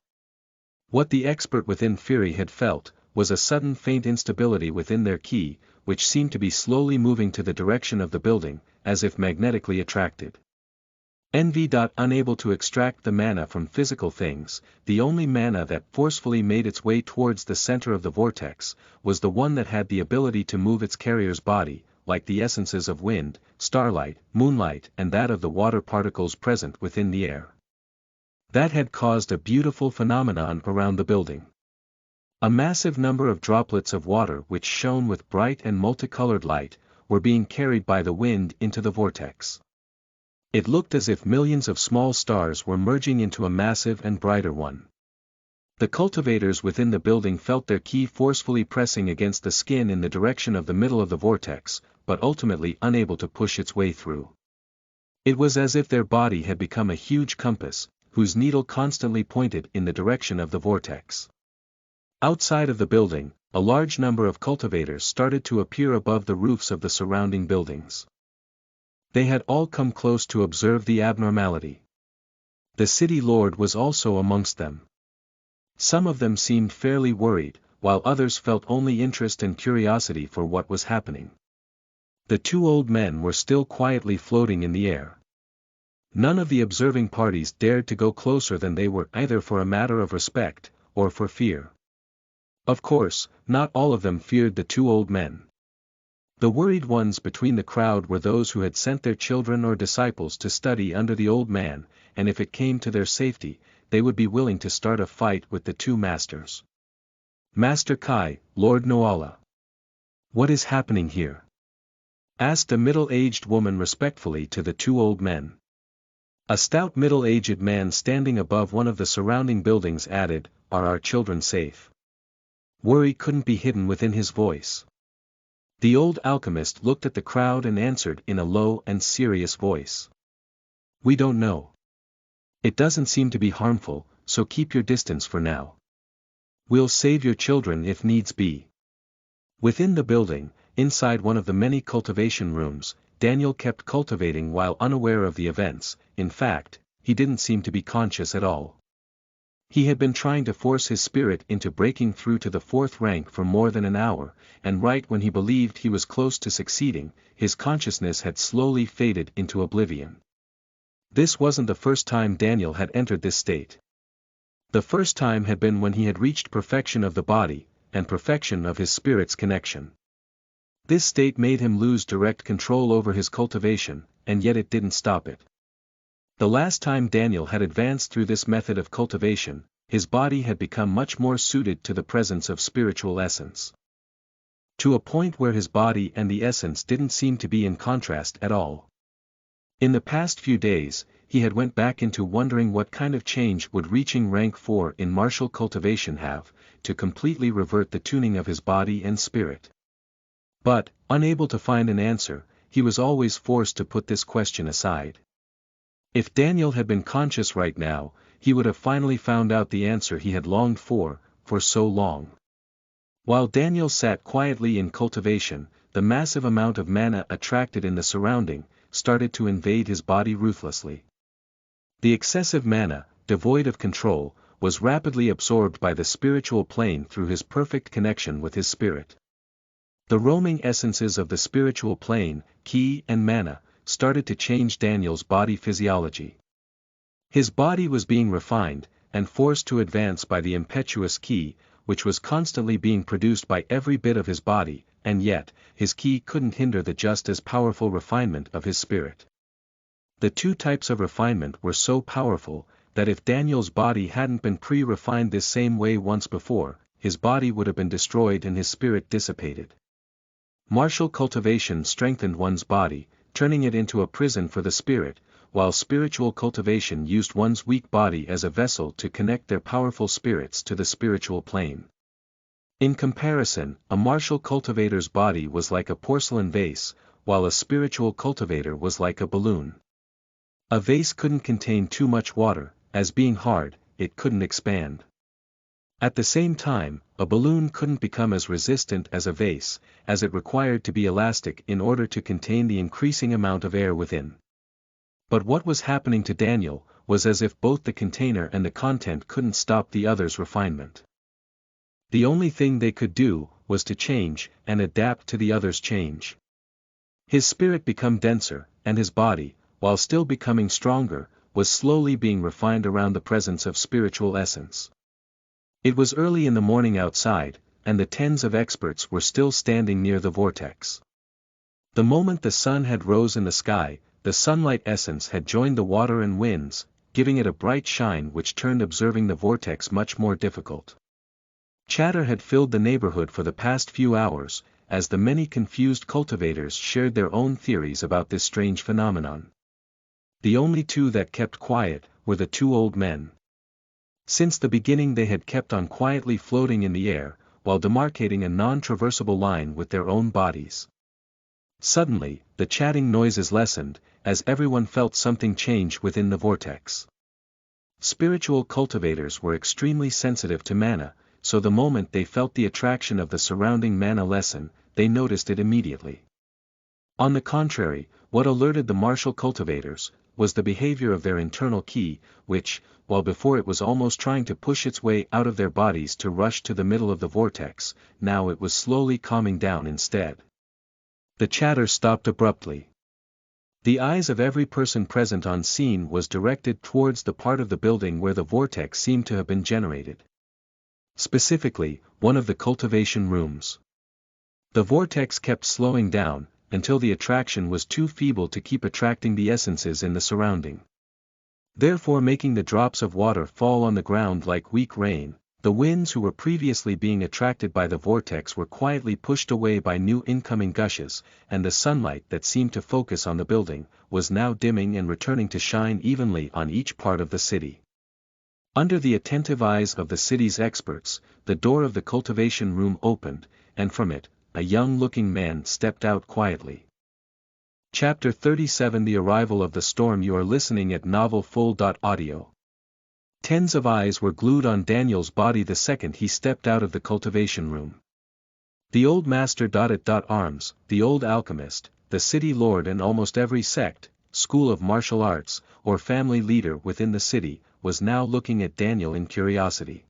[SPEAKER 1] What the expert within Fury had felt, was a sudden faint instability within their ki, which seemed to be slowly moving to the direction of the building, as if magnetically attracted. Envy. Unable to extract the mana from physical things, the only mana that forcefully made its way towards the center of the vortex, was the one that had the ability to move its carrier's body, like the essences of wind, starlight, moonlight, and that of the water particles present within the air. That had caused a beautiful phenomenon around the building. A massive number of droplets of water which shone with bright and multicolored light, were being carried by the wind into the vortex. It looked as if millions of small stars were merging into a massive and brighter one. The cultivators within the building felt their ki forcefully pressing against the skin in the direction of the middle of the vortex, but ultimately unable to push its way through. It was as if their body had become a huge compass, whose needle constantly pointed in the direction of the vortex. Outside of the building, a large number of cultivators started to appear above the roofs of the surrounding buildings. They had all come close to observe the abnormality. The city lord was also amongst them. Some of them seemed fairly worried, while others felt only interest and curiosity for what was happening. The two old men were still quietly floating in the air. None of the observing parties dared to go closer than they were, either for a matter of respect, or for fear. Of course, not all of them feared the two old men. The worried ones between the crowd were those who had sent their children or disciples to study under the old man, and if it came to their safety, they would be willing to start a fight with the two masters. Master Kai, Lord Noala. What is happening here? Asked a middle-aged woman respectfully to the two old men. A stout middle-aged man standing above one of the surrounding buildings added, "Are our children safe?" Worry couldn't be hidden within his voice. The old alchemist looked at the crowd and answered in a low and serious voice. "We don't know. It doesn't seem to be harmful, so keep your distance for now. We'll save your children if needs be." Within the building, inside one of the many cultivation rooms, Daniel kept cultivating while unaware of the events. In fact, he didn't seem to be conscious at all. He had been trying to force his spirit into breaking through to the 4th rank for more than an hour, and right when he believed he was close to succeeding, his consciousness had slowly faded into oblivion. This wasn't the first time Daniel had entered this state. The first time had been when he had reached perfection of the body, and perfection of his spirit's connection. This state made him lose direct control over his cultivation, and yet it didn't stop it. The last time Daniel had advanced through this method of cultivation, his body had become much more suited to the presence of spiritual essence. To a point where his body and the essence didn't seem to be in contrast at all. In the past few days, he had went back into wondering what kind of change would reaching rank 4 in martial cultivation have, to completely revert the tuning of his body and spirit. But, unable to find an answer, he was always forced to put this question aside. If Daniel had been conscious right now, he would have finally found out the answer he had longed for so long. While Daniel sat quietly in cultivation, the massive amount of mana attracted in the surrounding, started to invade his body ruthlessly. The excessive mana, devoid of control, was rapidly absorbed by the spiritual plane through his perfect connection with his spirit. The roaming essences of the spiritual plane, ki and mana, started to change Daniel's body physiology. His body was being refined, and forced to advance by the impetuous ki, which was constantly being produced by every bit of his body, and yet, his ki couldn't hinder the just as powerful refinement of his spirit. The two types of refinement were so powerful, that if Daniel's body hadn't been pre-refined this same way once before, his body would have been destroyed and his spirit dissipated. Martial cultivation strengthened one's body, turning it into a prison for the spirit, while spiritual cultivation used one's weak body as a vessel to connect their powerful spirits to the spiritual plane. In comparison, a martial cultivator's body was like a porcelain vase, while a spiritual cultivator was like a balloon. A vase couldn't contain too much water, as being hard, it couldn't expand. At the same time, a balloon couldn't become as resistant as a vase, as it required to be elastic in order to contain the increasing amount of air within. But what was happening to Daniel was as if both the container and the content couldn't stop the other's refinement. The only thing they could do was to change and adapt to the other's change. His spirit became denser, and his body, while still becoming stronger, was slowly being refined around the presence of spiritual essence. It was early in the morning outside, and the tens of experts were still standing near the vortex. The moment the sun had rose in the sky, the sunlight essence had joined the water and winds, giving it a bright shine which turned observing the vortex much more difficult. Chatter had filled the neighborhood for the past few hours, as the many confused cultivators shared their own theories about this strange phenomenon. The only two that kept quiet were the two old men. Since the beginning they had kept on quietly floating in the air, while demarcating a non-traversable line with their own bodies. Suddenly, the chatting noises lessened, as everyone felt something change within the vortex. Spiritual cultivators were extremely sensitive to mana, so the moment they felt the attraction of the surrounding mana lessen, they noticed it immediately. On the contrary, what alerted the martial cultivators was the behavior of their internal ki, which, while before it was almost trying to push its way out of their bodies to rush to the middle of the vortex, now it was slowly calming down instead. The chatter stopped abruptly. The eyes of every person present on scene was directed towards the part of the building where the vortex seemed to have been generated. Specifically, one of the cultivation rooms. The vortex kept slowing down, until the attraction was too feeble to keep attracting the essences in the surrounding. Therefore making the drops of water fall on the ground like weak rain, the winds who were previously being attracted by the vortex were quietly pushed away by new incoming gushes, and the sunlight that seemed to focus on the building, was now dimming and returning to shine evenly on each part of the city. Under the attentive eyes of the city's experts, the door of the cultivation room opened, and from it, a young-looking man stepped out quietly. Chapter 37 The Arrival of the Storm. You are listening at novelfull.audio. Tens of eyes were glued on Daniel's body the second he stepped out of the cultivation room. The old master arms, the old alchemist, the city lord and almost every sect, school of martial arts, or family leader within the city, was now looking at Daniel in curiosity.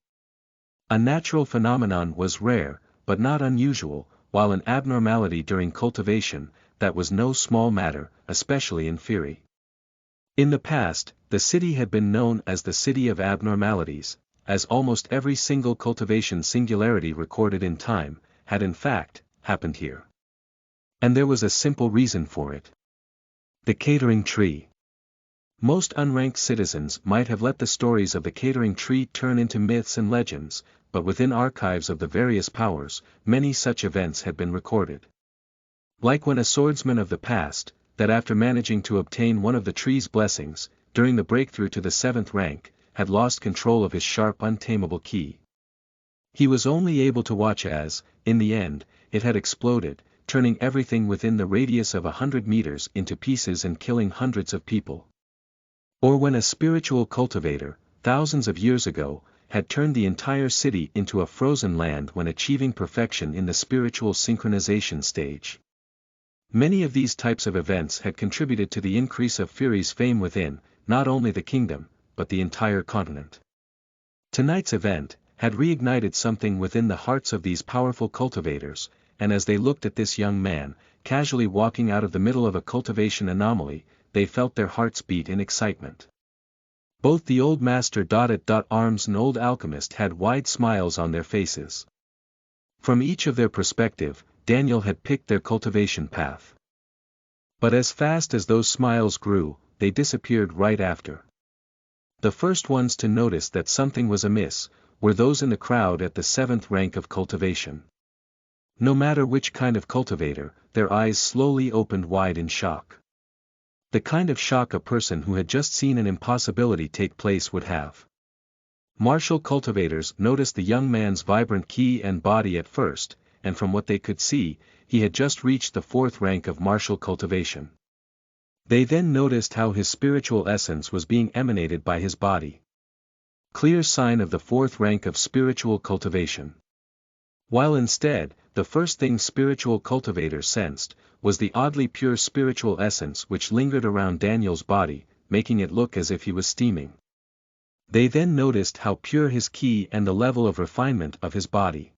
[SPEAKER 1] A natural phenomenon was rare, but not unusual, while an abnormality during cultivation, that was no small matter, especially in theory. In the past, the city had been known as the City of Abnormalities, as almost every single cultivation singularity recorded in time, had in fact, happened here. And there was a simple reason for it. The catering tree. Most unranked citizens might have let the stories of the catering tree turn into myths and legends, but within archives of the various powers, many such events had been recorded. Like when a swordsman of the past, that after managing to obtain one of the tree's blessings, during the breakthrough to the 7th rank, had lost control of his sharp untamable ki. He was only able to watch as, in the end, it had exploded, turning everything within the radius of 100 meters into pieces and killing hundreds of people. Or when a spiritual cultivator, thousands of years ago, had turned the entire city into a frozen land when achieving perfection in the spiritual synchronization stage. Many of these types of events had contributed to the increase of Fury's fame within, not only the kingdom, but the entire continent. Tonight's event had reignited something within the hearts of these powerful cultivators, and as they looked at this young man, casually walking out of the middle of a cultivation anomaly, they felt their hearts beat in excitement. Both the old master arms and old alchemist had wide smiles on their faces. From each of their perspective, Daniel had picked their cultivation path. But as fast as those smiles grew, they disappeared right after. The first ones to notice that something was amiss were those in the crowd at the 7th rank of cultivation. No matter which kind of cultivator, their eyes slowly opened wide in shock. The kind of shock a person who had just seen an impossibility take place would have. Martial cultivators noticed the young man's vibrant ki and body at first, and from what they could see, he had just reached the 4th rank of martial cultivation. They then noticed how his spiritual essence was being emanated by his body. Clear sign of the 4th rank of spiritual cultivation. While instead, the first thing spiritual cultivators sensed, was the oddly pure spiritual essence which lingered around Daniel's body, making it look as if he was steaming. They then noticed how pure his ki and the level of refinement of his body.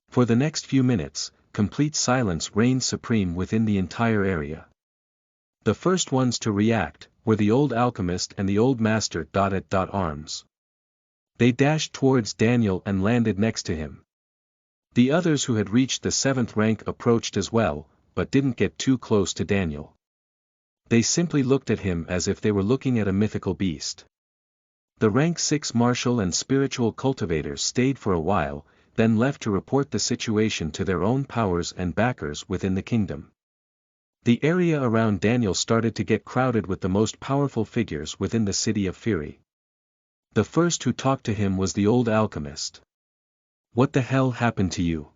[SPEAKER 1] For the next few minutes, complete silence reigned supreme within the entire area. The first ones to react were the old alchemist and the old master arms. They dashed towards Daniel and landed next to him. The others who had reached the 7th rank approached as well, but didn't get too close to Daniel. They simply looked at him as if they were looking at a mythical beast. The rank 6 martial and spiritual cultivators stayed for a while, then left to report the situation to their own powers and backers within the kingdom. The area around Daniel started to get crowded with the most powerful figures within the city of Fury. The first who talked to him was the old alchemist. "What the hell happened to you?"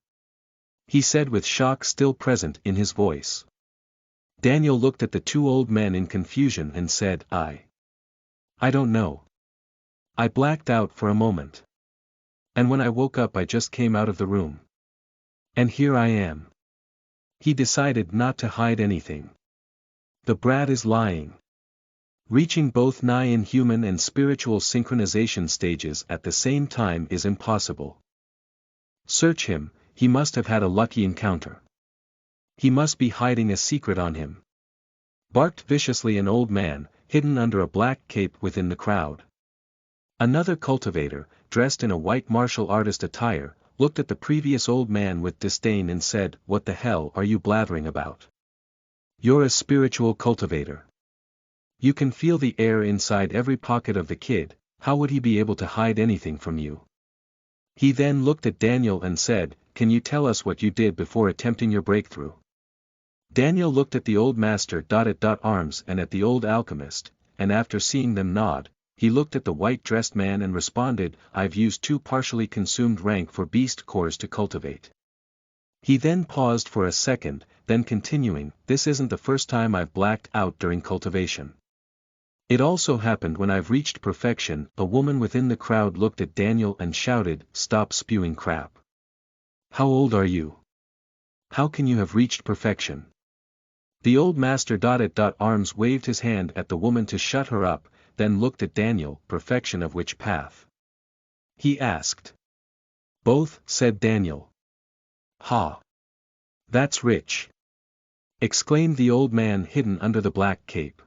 [SPEAKER 1] he said with shock still present in his voice. Daniel looked at the two old men in confusion and said, I don't know. I blacked out for a moment. And when I woke up I just came out of the room. And here I am." He decided not to hide anything. The brat is lying. Reaching both nigh in human and spiritual synchronization stages at the same time is impossible. Search him, he must have had a lucky encounter. He must be hiding a secret on him. Barked viciously an old man, hidden under a black cape within the crowd. Another cultivator, dressed in a white martial artist attire, looked at the previous old man with disdain and said, "What the hell are you blathering about? You're a spiritual cultivator. You can feel the air inside every pocket of the kid, how would he be able to hide anything from you?" He then looked at Daniel and said, "Can you tell us what you did before attempting your breakthrough?" Daniel looked at the old master arms and at the old alchemist, and after seeing them nod, he looked at the white-dressed man and responded, "I've used 2 partially consumed rank for beast cores to cultivate." He then paused for a second, then continuing, "This isn't the first time I've blacked out during cultivation. It also happened when I've reached perfection." A woman within the crowd looked at Daniel and shouted, "Stop spewing crap. How old are you? How can you have reached perfection?" The old master arms waved his hand at the woman to shut her up, then looked at Daniel, "Perfection of which path?" he asked. "Both," said Daniel. "Ha! That's rich!" exclaimed the old man hidden under the black cape.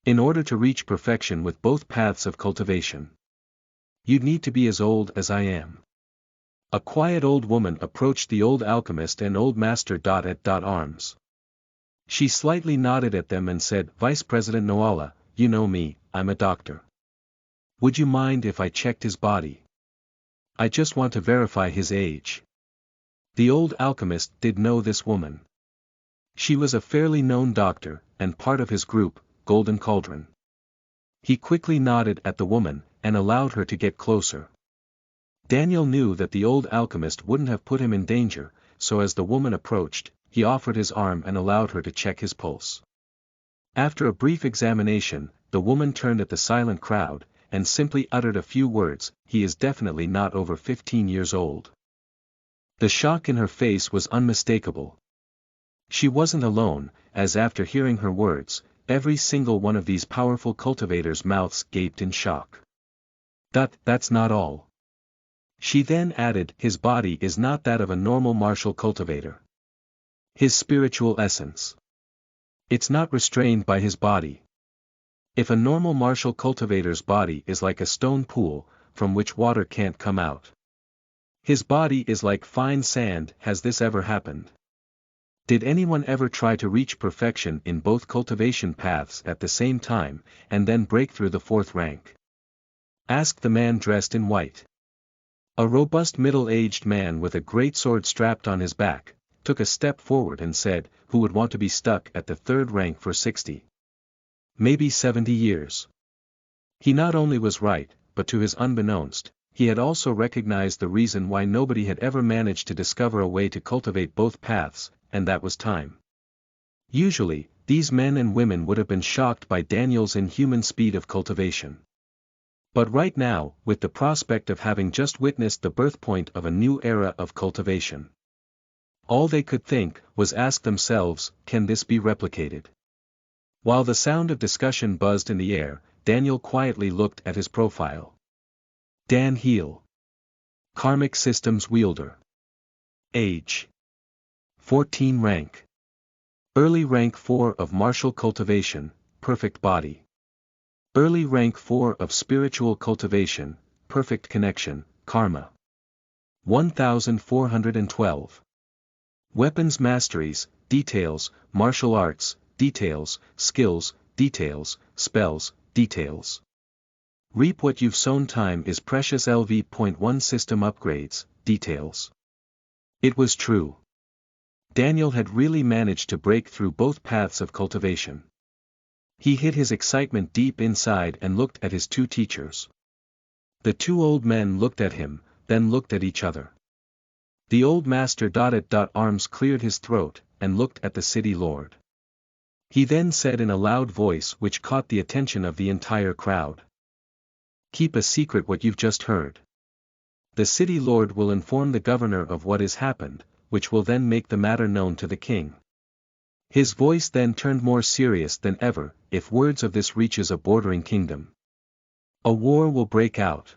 [SPEAKER 1] "In order to reach perfection with both paths of cultivation, you'd need to be as old as I am." A quiet old woman approached the old alchemist and old master arms. She slightly nodded at them and said, "Vice President Noala, you know me, I'm a doctor. Would you mind if I checked his body? I just want to verify his age." The old alchemist did know this woman. She was a fairly known doctor, and part of his group, Golden Cauldron. He quickly nodded at the woman, and allowed her to get closer. Daniel knew that the old alchemist wouldn't have put him in danger, so as the woman approached, he offered his arm and allowed her to check his pulse. After a brief examination, the woman turned at the silent crowd, and simply uttered a few words, "He is definitely not over 15 years old." The shock in her face was unmistakable. She wasn't alone, as after hearing her words, every single one of these powerful cultivators' mouths gaped in shock. That's not all. She then added, "His body is not that of a normal martial cultivator. His spiritual essence. It's not restrained by his body. If a normal martial cultivator's body is like a stone pool, from which water can't come out. His body is like fine sand. Has this ever happened? Did anyone ever try to reach perfection in both cultivation paths at the same time, and then break through the fourth rank? Asked the man dressed in white. A robust middle-aged man with a great sword strapped on his back, took a step forward and said, who would want to be stuck at the third rank for 60, maybe 70 years? He not only was right, but to his unbeknownst, he had also recognized the reason why nobody had ever managed to discover a way to cultivate both paths, and that was time. Usually, these men and women would have been shocked by Daniel's inhuman speed of cultivation. But right now, with the prospect of having just witnessed the birthpoint of a new era of cultivation, all they could think was ask themselves, can this be replicated? While the sound of discussion buzzed in the air, Daniel quietly looked at his profile. Dan Heel. Karmic Systems wielder. Age. 14 rank. Early rank 4 of martial cultivation, perfect body. Early rank 4 of spiritual cultivation, perfect connection, karma. 1412. Weapons masteries, details, martial arts, details, skills, details, spells, details. Reap what you've sown. Time is precious. LV.1 System upgrades, details. It was true. Daniel had really managed to break through both paths of cultivation. He hid his excitement deep inside and looked at his two teachers. The two old men looked at him, then looked at each other. The old master arms cleared his throat, and looked at the city lord. He then said in a loud voice which caught the attention of the entire crowd. Keep a secret what you've just heard. The city lord will inform the governor of what has happened, which will then make the matter known to the king. His voice then turned more serious than ever. If words of this reaches a bordering kingdom, a war will break out.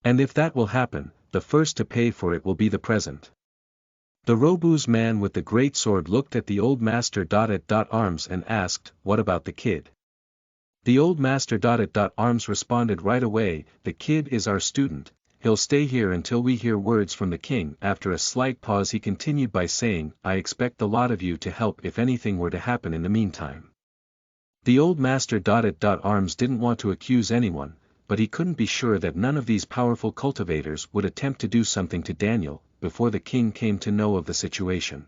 [SPEAKER 1] And if that will happen, the first to pay for it will be the present. The robust man with the great sword looked at the old master arms and asked, what about the kid? The old master arms responded right away, the kid is our student, he'll stay here until we hear words from the king. After a slight pause he continued by saying, I expect a lot of you to help if anything were to happen in the meantime. The old master arms didn't want to accuse anyone, but he couldn't be sure that none of these powerful cultivators would attempt to do something to Daniel, before the king came to know of the situation.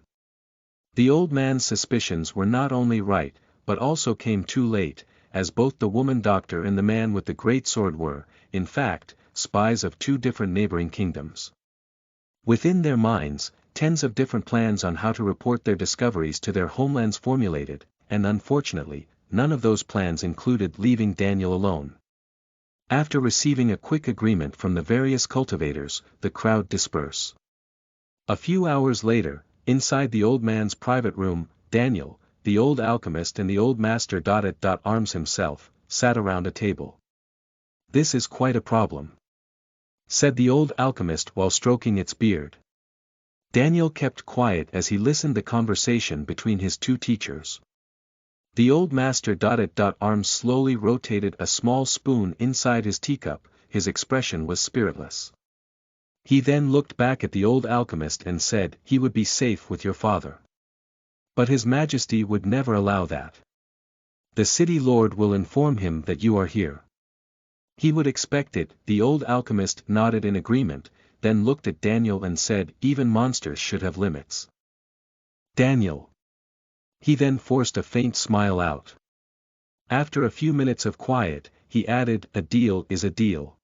[SPEAKER 1] The old man's suspicions were not only right, but also came too late, as both the woman doctor and the man with the great sword were, in fact, spies of two different neighboring kingdoms. Within their minds, tens of different plans on how to report their discoveries to their homelands formulated, and unfortunately, none of those plans included leaving Daniel alone. After receiving a quick agreement from the various cultivators, the crowd dispersed. A few hours later, inside the old man's private room, Daniel, the old alchemist and the old master arms himself, sat around a table. This is quite a problem, said the old alchemist while stroking its beard. Daniel kept quiet as he listened to the conversation between his two teachers. The old master arms slowly rotated a small spoon inside his teacup. His expression was spiritless. He then looked back at the old alchemist and said, he would be safe with your father. But his majesty would never allow that. The city lord will inform him that you are here. He would expect it. The old alchemist nodded in agreement, then looked at Daniel and said, even monsters should have limits. Daniel. He then forced a faint smile out. After a few minutes of quiet, he added, a deal is a deal.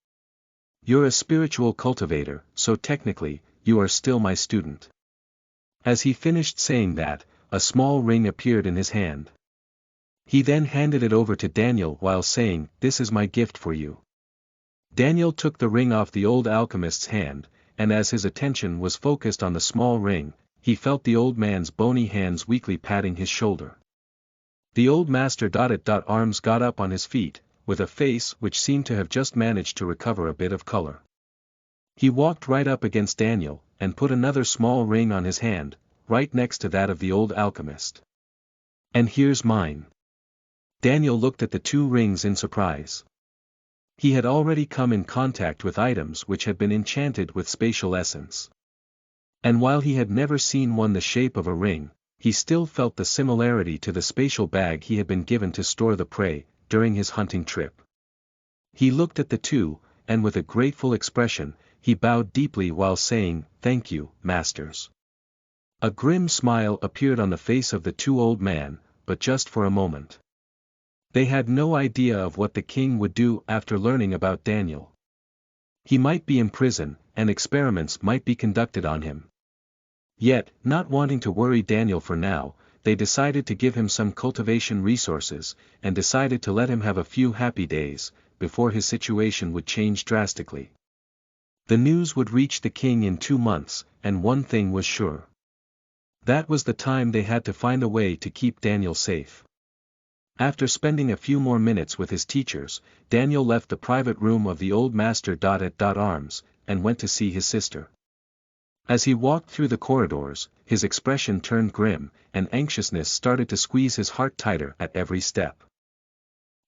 [SPEAKER 1] You're a spiritual cultivator, so technically, you are still my student. As he finished saying that, a small ring appeared in his hand. He then handed it over to Daniel while saying, this is my gift for you. Daniel took the ring off the old alchemist's hand, and as his attention was focused on the small ring, he felt the old man's bony hands weakly patting his shoulder. The old master arms got up on his feet, with a face which seemed to have just managed to recover a bit of color. He walked right up against Daniel, and put another small ring on his hand, right next to that of the old alchemist. And here's mine. Daniel looked at the two rings in surprise. He had already come in contact with items which had been enchanted with spatial essence. And while he had never seen one the shape of a ring, he still felt the similarity to the spatial bag he had been given to store the prey, during his hunting trip. He looked at the two, and with a grateful expression, he bowed deeply while saying, "Thank you, masters." A grim smile appeared on the face of the two old men, but just for a moment. They had no idea of what the king would do after learning about Daniel. He might be in prison, and experiments might be conducted on him. Yet, not wanting to worry Daniel for now, they decided to give him some cultivation resources, and decided to let him have a few happy days, before his situation would change drastically. The news would reach the king in 2 months, and one thing was sure. That was the time they had to find a way to keep Daniel safe. After spending a few more minutes with his teachers, Daniel left the private room of the old master at arms, and went to see his sister. As he walked through the corridors, his expression turned grim, and anxiousness started to squeeze his heart tighter at every step.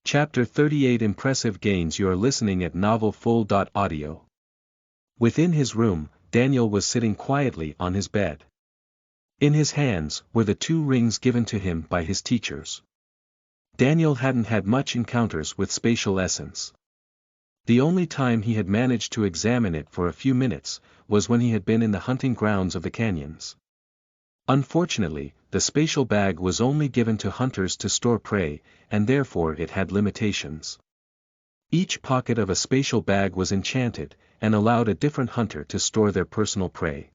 [SPEAKER 1] Chapter 38 Impressive Gains. You are listening at novelfull.audio. Within his room, Daniel was sitting quietly on his bed. In his hands were the two rings given to him by his teachers. Daniel hadn't had much encounters with spatial essence. The only time he had managed to examine it for a few minutes, was when he had been in the hunting grounds of the canyons. Unfortunately, the spatial bag was only given to hunters to store prey, and therefore it had limitations. Each pocket of a spatial bag was enchanted, and allowed a different hunter to store their personal prey.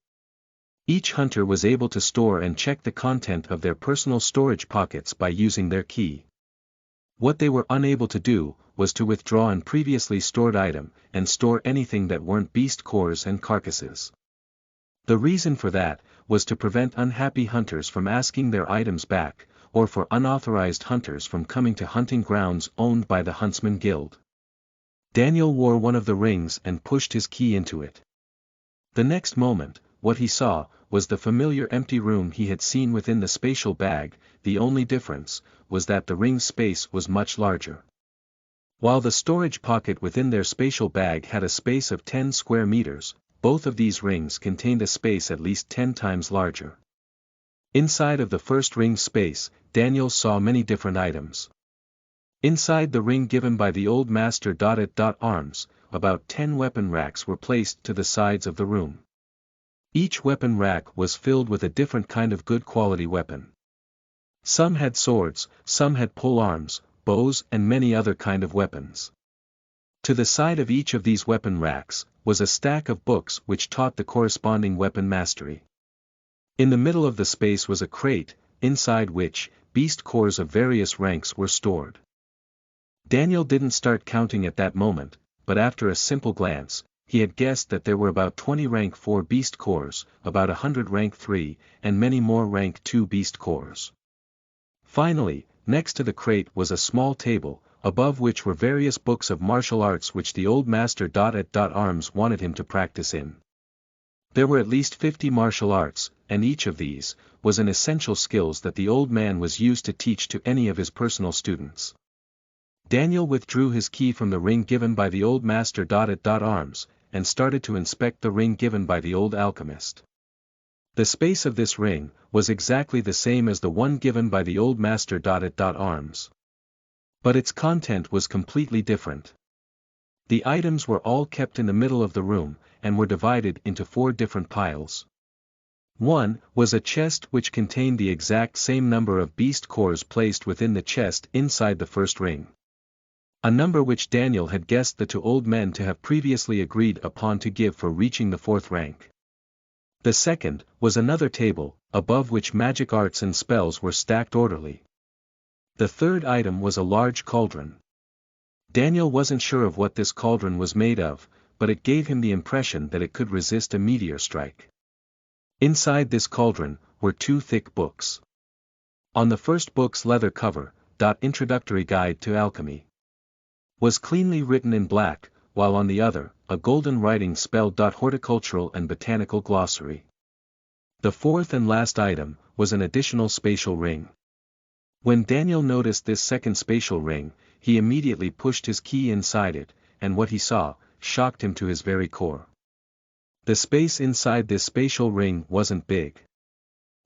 [SPEAKER 1] Each hunter was able to store and check the content of their personal storage pockets by using their key. What they were unable to do, was to withdraw an previously stored item, and store anything that weren't beast cores and carcasses. The reason for that, was to prevent unhappy hunters from asking their items back, or for unauthorized hunters from coming to hunting grounds owned by the Huntsman Guild. Daniel wore one of the rings and pushed his key into it. The next moment, what he saw, was the familiar empty room he had seen within the spatial bag. The only difference, was that the ring's space was much larger. While the storage pocket within their spatial bag had a space of 10 square meters, both of these rings contained a space at least 10 times larger. Inside of the first ring's space, Daniel saw many different items. Inside the ring given by the old master at arms, about 10 weapon racks were placed to the sides of the room. Each weapon rack was filled with a different kind of good quality weapon. Some had swords, some had polearms, bows and many other kind of weapons. To the side of each of these weapon racks, was a stack of books which taught the corresponding weapon mastery. In the middle of the space was a crate, inside which, beast cores of various ranks were stored. Daniel didn't start counting at that moment, but after a simple glance, he had guessed that there were about 20 rank 4 beast cores, about 100 rank 3, and many more rank 2 beast cores. Finally, next to the crate was a small table, above which were various books of martial arts which the old master at arms wanted him to practice in. There were at least 50 martial arts, and each of these, was an essential skills that the old man was used to teach to any of his personal students. Daniel withdrew his key from the ring given by the old master at arms, and started to inspect the ring given by the old alchemist. The space of this ring, was exactly the same as the one given by the old master at arms. But its content was completely different. The items were all kept in the middle of the room, and were divided into 4 different piles. One, was a chest which contained the exact same number of beast cores placed within the chest inside the first ring. A number which Daniel had guessed the 2 old men to have previously agreed upon to give for reaching the 4th rank. The second, was another table, above which magic arts and spells were stacked orderly. The third item was a large cauldron. Daniel wasn't sure of what this cauldron was made of, but it gave him the impression that it could resist a meteor strike. Inside this cauldron, were 2 thick books. On the first book's leather cover, Introductory Guide to Alchemy, was cleanly written in black, while on the other, a golden writing spelled Horticultural and Botanical Glossary. The 4th and last item, was an additional spatial ring. When Daniel noticed this second spatial ring, he immediately pushed his key inside it, and what he saw shocked him to his very core. The space inside this spatial ring wasn't big.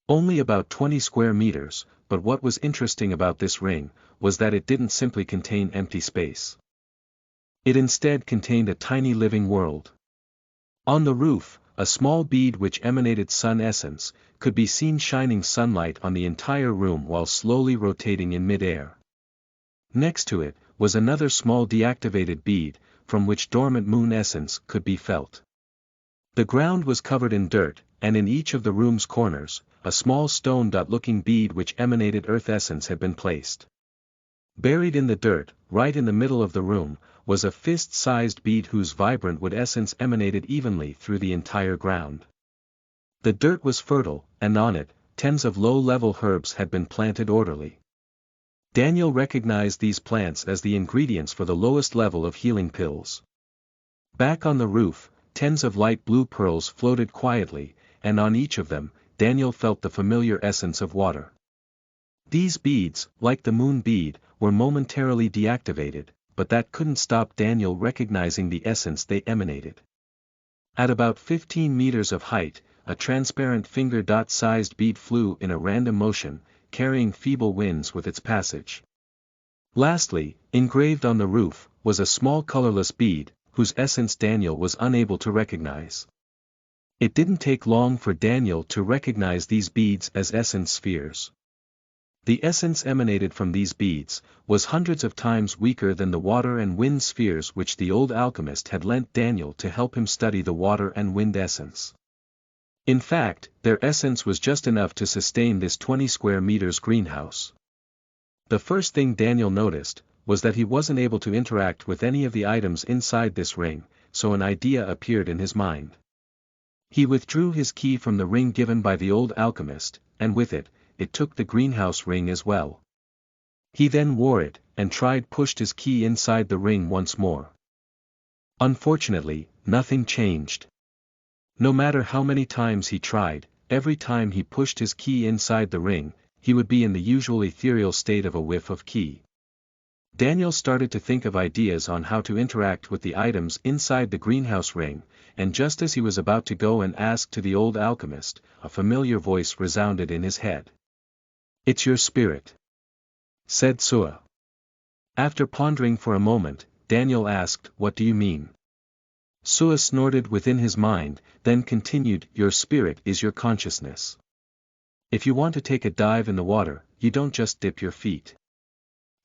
[SPEAKER 1] Only about 20 square meters, but what was interesting about this ring was that it didn't simply contain empty space. It instead contained a tiny living world. On the roof, a small bead which emanated sun essence could be seen shining sunlight on the entire room while slowly rotating in mid-air. Next to it was another small deactivated bead, from which dormant moon essence could be felt. The ground was covered in dirt, and in each of the room's corners, a small stone-looking bead which emanated earth essence had been placed. Buried in the dirt, right in the middle of the room, was a fist-sized bead whose vibrant wood essence emanated evenly through the entire ground. The dirt was fertile, and on it, tens of low-level herbs had been planted orderly. Daniel recognized these plants as the ingredients for the lowest level of healing pills. Back on the roof, tens of light blue pearls floated quietly, and on each of them, Daniel felt the familiar essence of water. These beads, like the moon bead, were momentarily deactivated, but that couldn't stop Daniel recognizing the essence they emanated. At about 15 meters of height, a transparent finger-sized bead flew in a random motion, carrying feeble winds with its passage. Lastly, engraved on the roof, was a small colorless bead, whose essence Daniel was unable to recognize. It didn't take long for Daniel to recognize these beads as essence spheres. The essence emanated from these beads was hundreds of times weaker than the water and wind spheres which the old alchemist had lent Daniel to help him study the water and wind essence. In fact, their essence was just enough to sustain this 20 square meters greenhouse. The first thing Daniel noticed was that he wasn't able to interact with any of the items inside this ring, so an idea appeared in his mind. He withdrew his key from the ring given by the old alchemist, and with it took the greenhouse ring as well. He then wore it, and pushed his key inside the ring once more. Unfortunately, nothing changed. No matter how many times he tried, every time he pushed his key inside the ring, he would be in the usual ethereal state of a whiff of key. Daniel started to think of ideas on how to interact with the items inside the greenhouse ring, and just as he was about to go and ask to the old alchemist, a familiar voice resounded in his head. "It's your spirit," said Sua. After pondering for a moment, Daniel asked, "What do you mean?" Sua snorted within his mind, then continued, "Your spirit is your consciousness. If you want to take a dive in the water, you don't just dip your feet.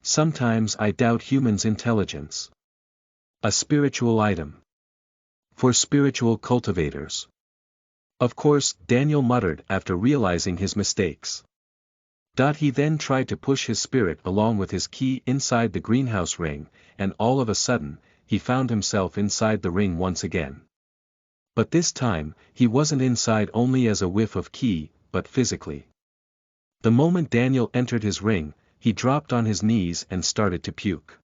[SPEAKER 1] Sometimes I doubt humans' intelligence. A spiritual item. For spiritual cultivators." Of course, Daniel muttered after realizing his mistakes. He then tried to push his spirit along with his key inside the greenhouse ring, and all of a sudden, he found himself inside the ring once again. But this time, he wasn't inside only as a whiff of key, but physically. The moment Daniel entered his ring, he dropped on his knees and started to puke.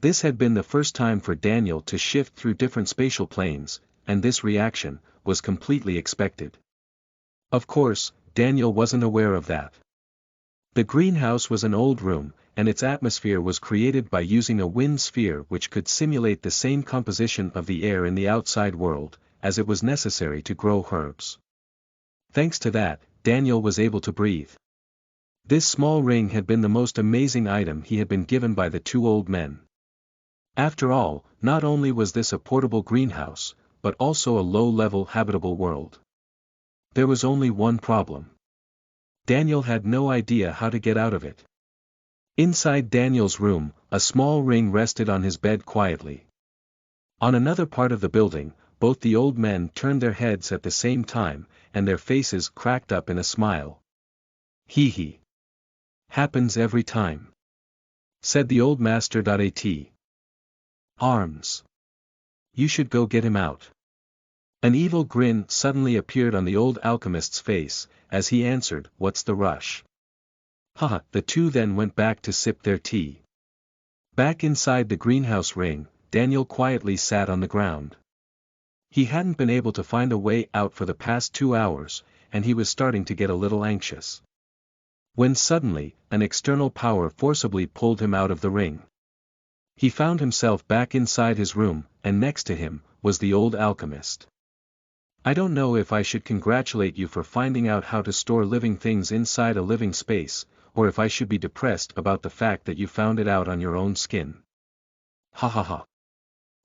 [SPEAKER 1] This had been the first time for Daniel to shift through different spatial planes, and this reaction was completely expected. Of course, Daniel wasn't aware of that. The greenhouse was an old room, and its atmosphere was created by using a wind sphere which could simulate the same composition of the air in the outside world, as it was necessary to grow herbs. Thanks to that, Daniel was able to breathe. This small ring had been the most amazing item he had been given by the two old men. After all, not only was this a portable greenhouse, but also a low-level habitable world. There was only one problem. Daniel had no idea how to get out of it. Inside Daniel's room, a small ring rested on his bed quietly. On another part of the building, both the old men turned their heads at the same time, and their faces cracked up in a smile. "Hee. Happens every time," said the old master. At arms. "You should go get him out." An evil grin suddenly appeared on the old alchemist's face, as he answered, "What's the rush?" Haha. The two then went back to sip their tea. Back inside the greenhouse ring, Daniel quietly sat on the ground. He hadn't been able to find a way out for the past 2 hours, and he was starting to get a little anxious. when suddenly, an external power forcibly pulled him out of the ring. He found himself back inside his room, and next to him, was the old alchemist. I don't know if I should congratulate you for finding out how to store living things inside a living space, or if I should be depressed about the fact that you found it out on your own skin. Ha ha ha,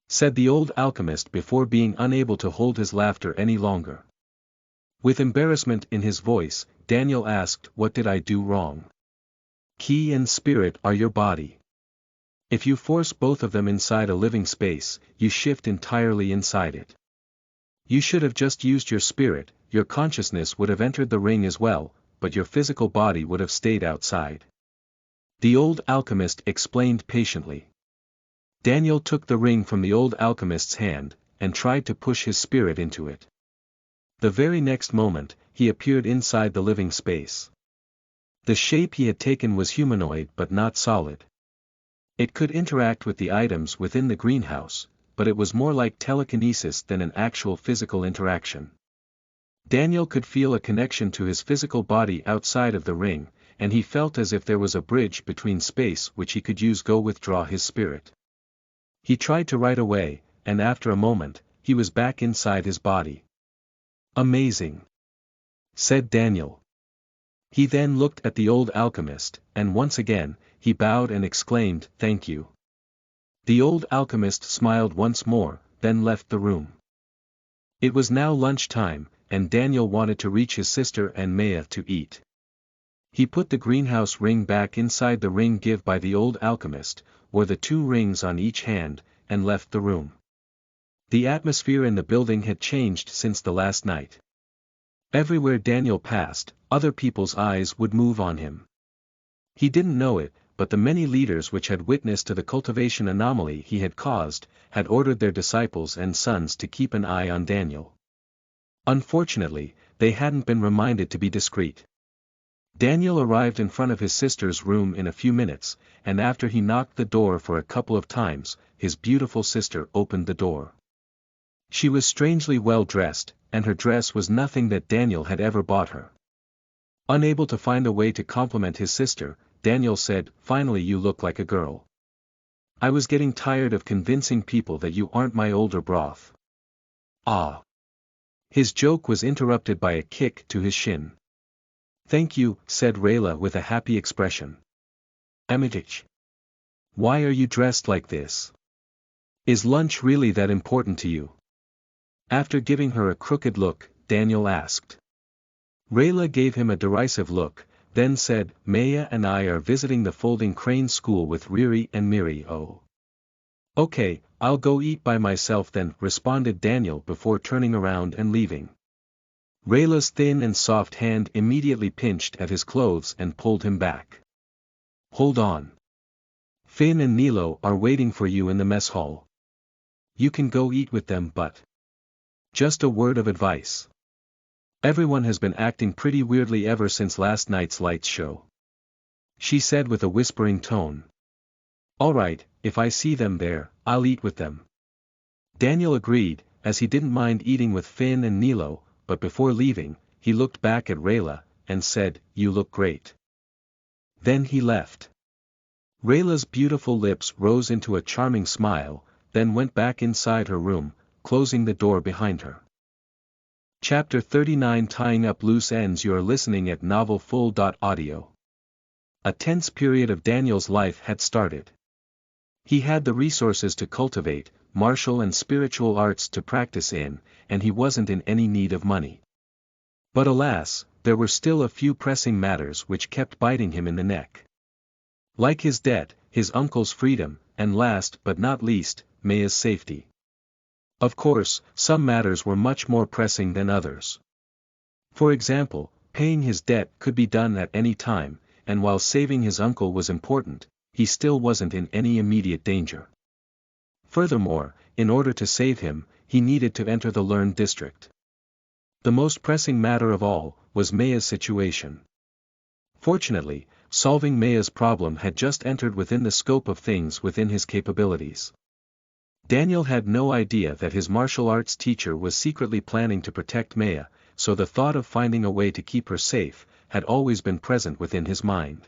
[SPEAKER 1] said the old alchemist before being unable to hold his laughter any longer. With embarrassment in his voice, Daniel asked, what did I do wrong? Ki and spirit are your body. If you force both of them inside a living space, you shift entirely inside it. You should have just used your spirit, your consciousness would have entered the ring as well, but your physical body would have stayed outside. The old alchemist explained patiently. Daniel took the ring from the old alchemist's hand, and tried to push his spirit into it. The very next moment, he appeared inside the living space. The shape he had taken was humanoid but not solid. It could interact with the items within the greenhouse, but it was more like telekinesis than an actual physical interaction. Daniel could feel a connection to his physical body outside of the ring, and he felt as if there was a bridge between space which he could use to withdraw his spirit. He tried to right away, and after a moment, he was back inside his body. Amazing, said Daniel. He then looked at the old alchemist, and once again, he bowed and exclaimed, thank you. The old alchemist smiled once more, then left the room. It was now lunchtime, and Daniel wanted to reach his sister and Maya to eat. He put the greenhouse ring back inside the ring given by the old alchemist, wore the 2 rings on each hand, and left the room. The atmosphere in the building had changed since the last night. Everywhere Daniel passed, other people's eyes would move on him. He didn't know it, but the many leaders which had witnessed to the cultivation anomaly he had caused, had ordered their disciples and sons to keep an eye on Daniel. Unfortunately, they hadn't been reminded to be discreet. Daniel arrived in front of his sister's room in a few minutes, and after he knocked the door for a couple of times, his beautiful sister opened the door. She was strangely well dressed, and her dress was nothing that Daniel had ever bought her. Unable to find a way to compliment his sister, Daniel said, finally you look like a girl. I was getting tired of convincing people that you aren't my older broth. Ah. His joke was interrupted by a kick to his shin. Thank you, said Rayla with a happy expression. Amitich. Why are you dressed like this? Is lunch really that important to you? After giving her a crooked look, Daniel asked. Rayla gave him a derisive look, then said, Maya and I are visiting the Folding Crane School with Riri and Miri. Oh. Okay, I'll go eat by myself then, responded Daniel before turning around and leaving. Rayla's thin and soft hand immediately pinched at his clothes and pulled him back. Hold on. Finn and Nilo are waiting for you in the mess hall. You can go eat with them, but just a word of advice. Everyone has been acting pretty weirdly ever since last night's lights show. She said with a whispering tone. Alright, if I see them there, I'll eat with them. Daniel agreed, as he didn't mind eating with Finn and Nilo, but before leaving, he looked back at Rayla, and said, you look great. Then he left. Rayla's beautiful lips rose into a charming smile, then went back inside her room, closing the door behind her. Chapter 39 Tying Up Loose Ends. You are listening at novelfull.audio. A tense period of Daniel's life had started. He had the resources to cultivate, martial and spiritual arts to practice in, and he wasn't in any need of money. But alas, there were still a few pressing matters which kept biting him in the neck. Like his debt, his uncle's freedom, and last but not least, Maya's safety. Of course, some matters were much more pressing than others. For example, paying his debt could be done at any time, and while saving his uncle was important, he still wasn't in any immediate danger. Furthermore, in order to save him, he needed to enter the learned district. The most pressing matter of all, was Maya's situation. Fortunately, solving Maya's problem had just entered within the scope of things within his capabilities. Daniel had no idea that his martial arts teacher was secretly planning to protect Maya, so the thought of finding a way to keep her safe, had always been present within his mind.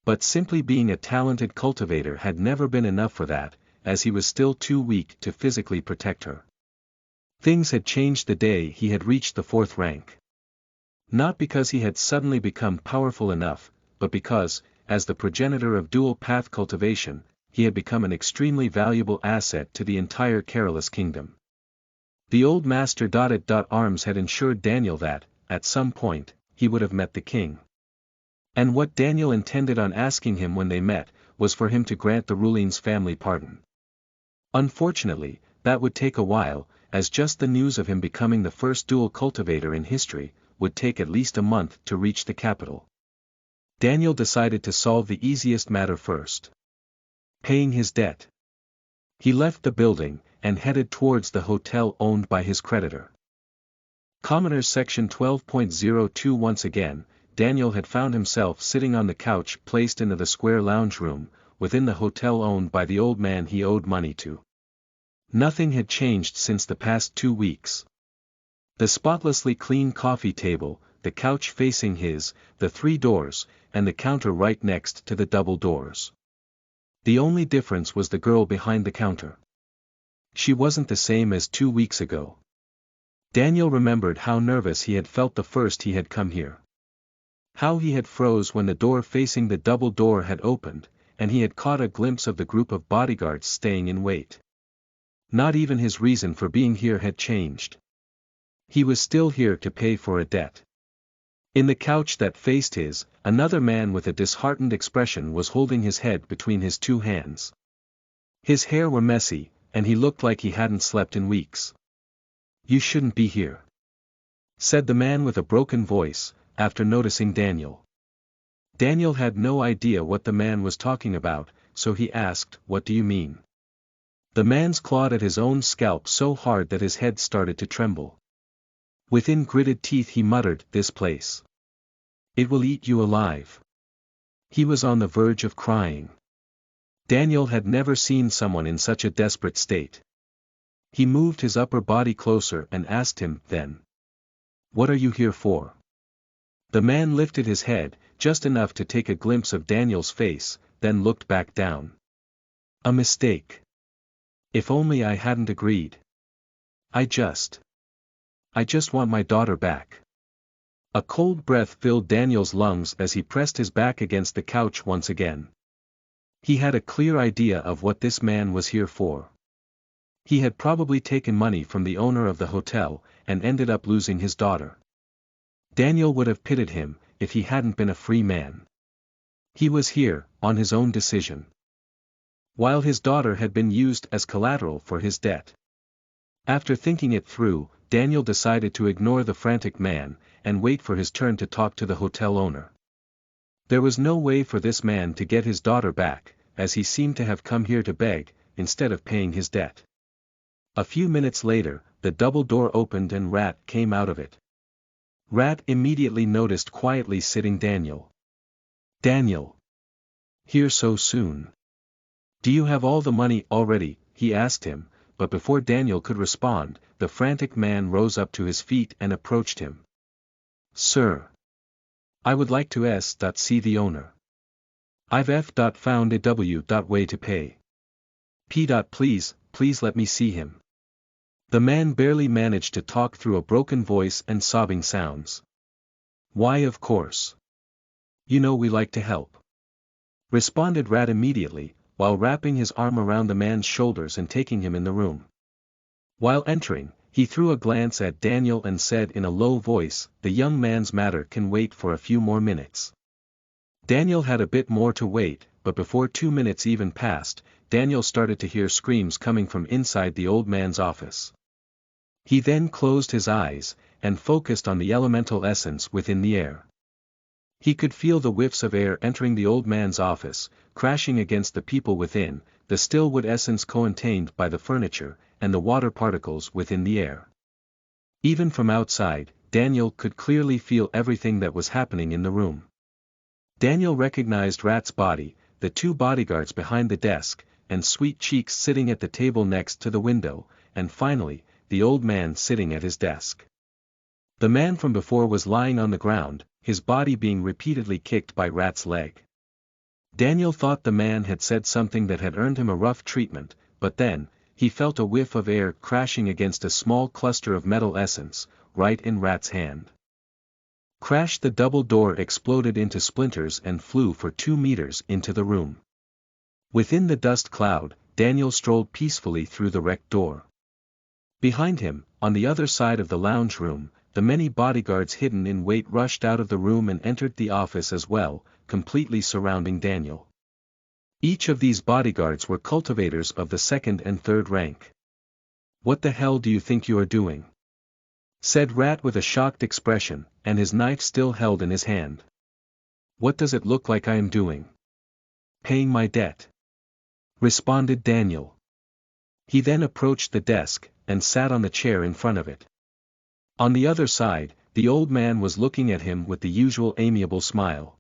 [SPEAKER 1] But simply being a talented cultivator had never been enough for that, as he was still too weak to physically protect her. Things had changed the day he had reached the 4th rank. Not because he had suddenly become powerful enough, but because, as the progenitor of dual-path cultivation, he had become an extremely valuable asset to the entire Carolus kingdom. The old master. Arms had ensured Daniel that, at some point, he would have met the king. And what Daniel intended on asking him when they met, was for him to grant the Ruling's family pardon. Unfortunately, that would take a while, as just the news of him becoming the first dual cultivator in history, would take at least a month to reach the capital. Daniel decided to solve the easiest matter first. Paying his debt. He left the building, and headed towards the hotel owned by his creditor. Commoners Section 12.02. Once again, Daniel had found himself sitting on the couch placed into the square lounge room, within the hotel owned by the old man he owed money to. Nothing had changed since the past 2 weeks. The spotlessly clean coffee table, the couch facing his, the 3 doors, and the counter right next to the double doors. The only difference was the girl behind the counter. She wasn't the same as 2 weeks ago. Daniel remembered how nervous he had felt the first he had come here. How he had froze when the door facing the double door had opened, and he had caught a glimpse of the group of bodyguards staying in wait. Not even his reason for being here had changed. He was still here to pay for a debt. In the couch that faced his, another man with a disheartened expression was holding his head between his 2 hands. His hair were messy, and he looked like he hadn't slept in weeks. "You shouldn't be here," said the man with a broken voice, after noticing Daniel. Daniel had no idea what the man was talking about, so he asked, "What do you mean?" The man's clawed at his own scalp so hard that his head started to tremble. Within gritted teeth he muttered, "This place. It will eat you alive." He was on the verge of crying. Daniel had never seen someone in such a desperate state. He moved his upper body closer and asked him, then, "What are you here for?" The man lifted his head, just enough to take a glimpse of Daniel's face, then looked back down. "A mistake. If only I hadn't agreed. I just want my daughter back." A cold breath filled Daniel's lungs as he pressed his back against the couch once again. He had a clear idea of what this man was here for. He had probably taken money from the owner of the hotel, and ended up losing his daughter. Daniel would have pitied him, if he hadn't been a free man. He was here, on his own decision. While his daughter had been used as collateral for his debt. After thinking it through, Daniel decided to ignore the frantic man, and wait for his turn to talk to the hotel owner. There was no way for this man to get his daughter back, as he seemed to have come here to beg, instead of paying his debt. A few minutes later, the double door opened and Rat came out of it. Rat immediately noticed quietly sitting Daniel. "Daniel. Here so soon? Do you have all the money already?" he asked him, but before Daniel could respond, the frantic man rose up to his feet and approached him. "Sir. I would like to see the owner. I've found a way to pay. Please let me see him." The man barely managed to talk through a broken voice and sobbing sounds. "Why, of course. You know we like to help," responded Rat immediately, while wrapping his arm around the man's shoulders and taking him in the room. While entering, he threw a glance at Daniel and said in a low voice, "The young man's matter can wait for a few more minutes." Daniel had a bit more to wait, but before 2 minutes even passed, Daniel started to hear screams coming from inside the old man's office. He then closed his eyes, and focused on the elemental essence within the air. He could feel the whiffs of air entering the old man's office, crashing against the people within, the still wood essence contained by the furniture, and the water particles within the air. Even from outside, Daniel could clearly feel everything that was happening in the room. Daniel recognized Rat's body, the 2 bodyguards behind the desk, and Sweet Cheeks sitting at the table next to the window, and finally, the old man sitting at his desk. The man from before was lying on the ground, his body being repeatedly kicked by Rat's leg. Daniel thought the man had said something that had earned him a rough treatment, but then, he felt a whiff of air crashing against a small cluster of metal essence, right in Rat's hand. Crash! The double door exploded into splinters and flew for 2 meters into the room. Within the dust cloud, Daniel strolled peacefully through the wrecked door. Behind him, on the other side of the lounge room, the many bodyguards hidden in wait rushed out of the room and entered the office as well, completely surrounding Daniel. Each of these bodyguards were cultivators of the 2nd and 3rd rank. "What the hell do you think you are doing?" said Rat with a shocked expression, and his knife still held in his hand. "What does it look like I am doing?" "Paying my debt," responded Daniel. He then approached the desk, and sat on the chair in front of it. On the other side, the old man was looking at him with the usual amiable smile.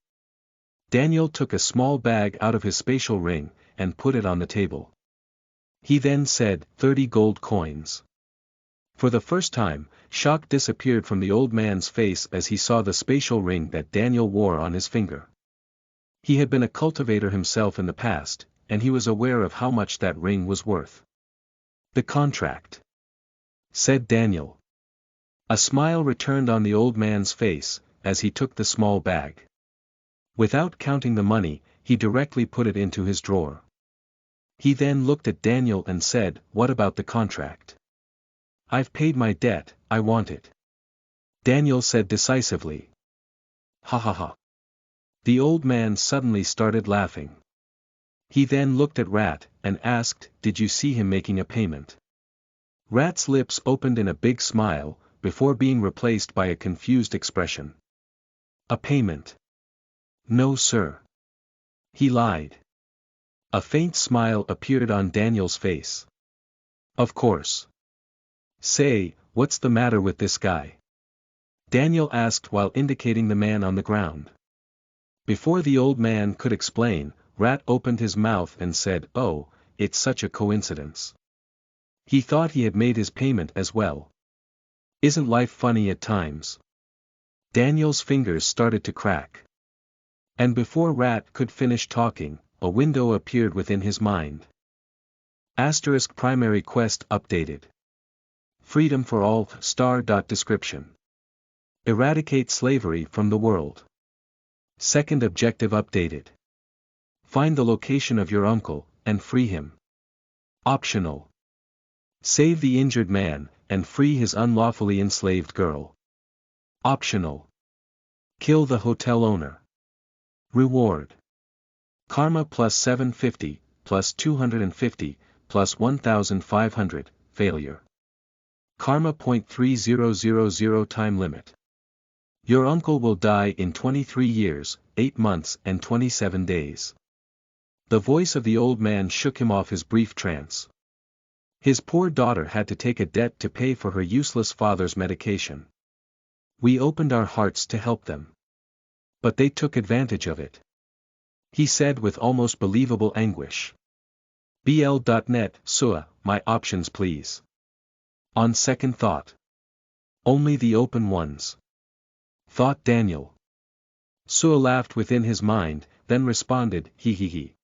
[SPEAKER 1] Daniel took a small bag out of his spatial ring, and put it on the table. He then said, 30 gold coins. For the first time, shock disappeared from the old man's face as he saw the spatial ring that Daniel wore on his finger. He had been a cultivator himself in the past, and he was aware of how much that ring was worth. "The contract," said Daniel. A smile returned on the old man's face, as he took the small bag. Without counting the money, he directly put it into his drawer. He then looked at Daniel and said, "What about the contract?" "I've paid my debt, I want it," Daniel said decisively. "Ha ha ha." The old man suddenly started laughing. He then looked at Rat, and asked, "Did you see him making a payment?" Rat's lips opened in a big smile, before being replaced by a confused expression. "A payment? No sir." He lied. A faint smile appeared on Daniel's face. "Of course. Say, what's the matter with this guy?" Daniel asked while indicating the man on the ground. Before the old man could explain, Rat opened his mouth and said, "Oh, it's such a coincidence." He thought he had made his payment as well. Isn't life funny at times? Daniel's fingers started to crack. And before Rat could finish talking, a window appeared within his mind. * primary quest updated. Freedom for all. Description. Eradicate slavery from the world. Second objective updated. Find the location of your uncle, and free him. Optional. Save the injured man, and free his unlawfully enslaved girl. Optional. Kill the hotel owner. Reward. Karma plus 750, plus 250, plus 1500, failure. Karma .3000 time limit. Your uncle will die in 23 years, 8 months and 27 days. The voice of the old man shook him off his brief trance. His poor daughter had to take a debt to pay for her useless father's medication. We opened our hearts to help them. But they took advantage of it. He said with almost believable anguish. BL.net, SUA, my options please. On second thought. Only the open ones. Thought Daniel. SUA laughed within his mind, then responded, he he he.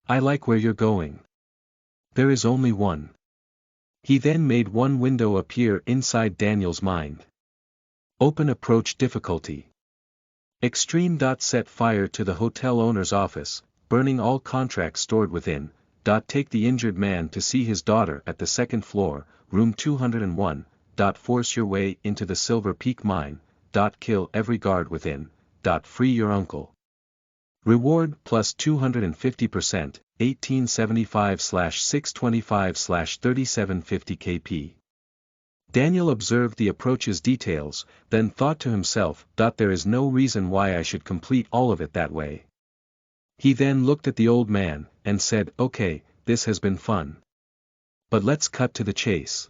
[SPEAKER 1] I like where you're going. There is only one. He then made one window appear inside Daniel's mind. Open approach difficulty. Extreme. Set fire to the hotel owner's office, burning all contracts stored within. Take the injured man to see his daughter at the 2nd floor, room 201. Force your way into the Silver Peak mine. Kill every guard within. Free your uncle. Reward plus 250%, 1875/625/3750 kp. Daniel observed the approach's details, then thought to himself, there is no reason why I should complete all of it that way. He then looked at the old man, and said, okay, this has been fun. But let's cut to the chase.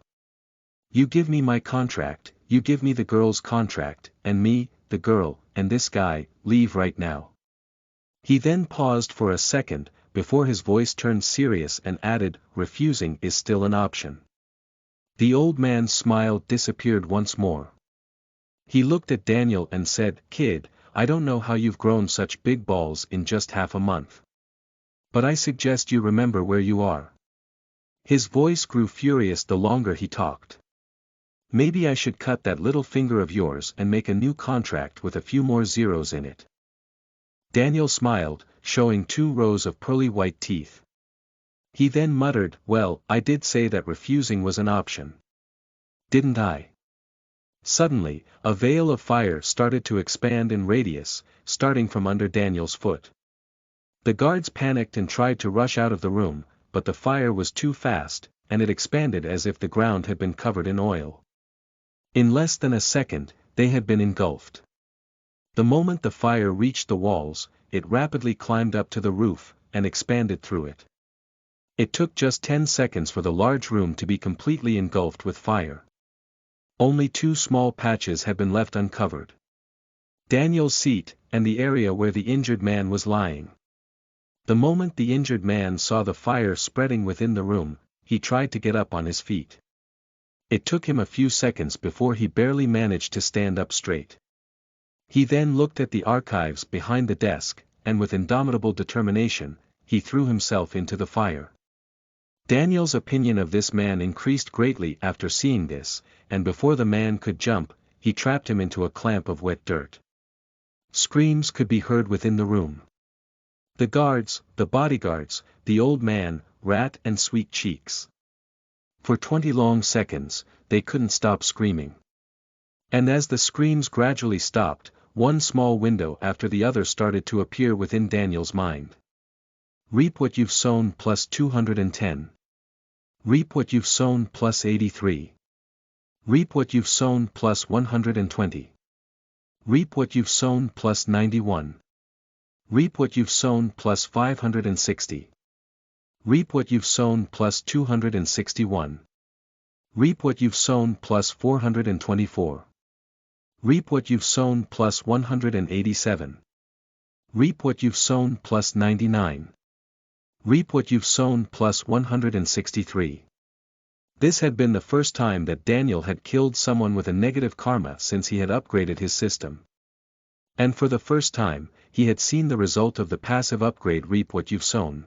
[SPEAKER 1] You give me my contract, you give me the girl's contract, and me, the girl, and this guy, leave right now. He then paused for a second, before his voice turned serious and added, refusing is still an option. The old man's smile disappeared once more. He looked at Daniel and said, "Kid, I don't know how you've grown such big balls in just half a month. But I suggest you remember where you are." His voice grew furious the longer he talked. "Maybe I should cut that little finger of yours and make a new contract with a few more zeros in it." Daniel smiled, showing 2 rows of pearly white teeth. He then muttered, "Well, I did say that refusing was an option. Didn't I?" Suddenly, a veil of fire started to expand in radius, starting from under Daniel's foot. The guards panicked and tried to rush out of the room, but the fire was too fast, and it expanded as if the ground had been covered in oil. In less than a second, they had been engulfed. The moment the fire reached the walls, it rapidly climbed up to the roof, and expanded through it. It took just 10 seconds for the large room to be completely engulfed with fire. Only 2 small patches had been left uncovered: Daniel's seat, and the area where the injured man was lying. The moment the injured man saw the fire spreading within the room, he tried to get up on his feet. It took him a few seconds before he barely managed to stand up straight. He then looked at the archives behind the desk, and with indomitable determination, he threw himself into the fire. Daniel's opinion of this man increased greatly after seeing this, and before the man could jump, he trapped him into a clamp of wet dirt. Screams could be heard within the room. The guards, the bodyguards, the old man, Rat and Sweet Cheeks. For 20 long seconds, they couldn't stop screaming. And as the screams gradually stopped, one small window after the other started to appear within Daniel's mind. Reap what you've sown plus 210. Reap what you've sown plus 83. Reap what you've sown plus 120. Reap what you've sown plus 91. Reap what you've sown plus 560. Reap what you've sown plus 261. Reap what you've sown plus 424. Reap what you've sown plus 187. Reap what you've sown plus 99. Reap what you've sown plus 163. This had been the first time that Daniel had killed someone with a negative karma since he had upgraded his system. And for the first time, he had seen the result of the passive upgrade Reap What You've Sown.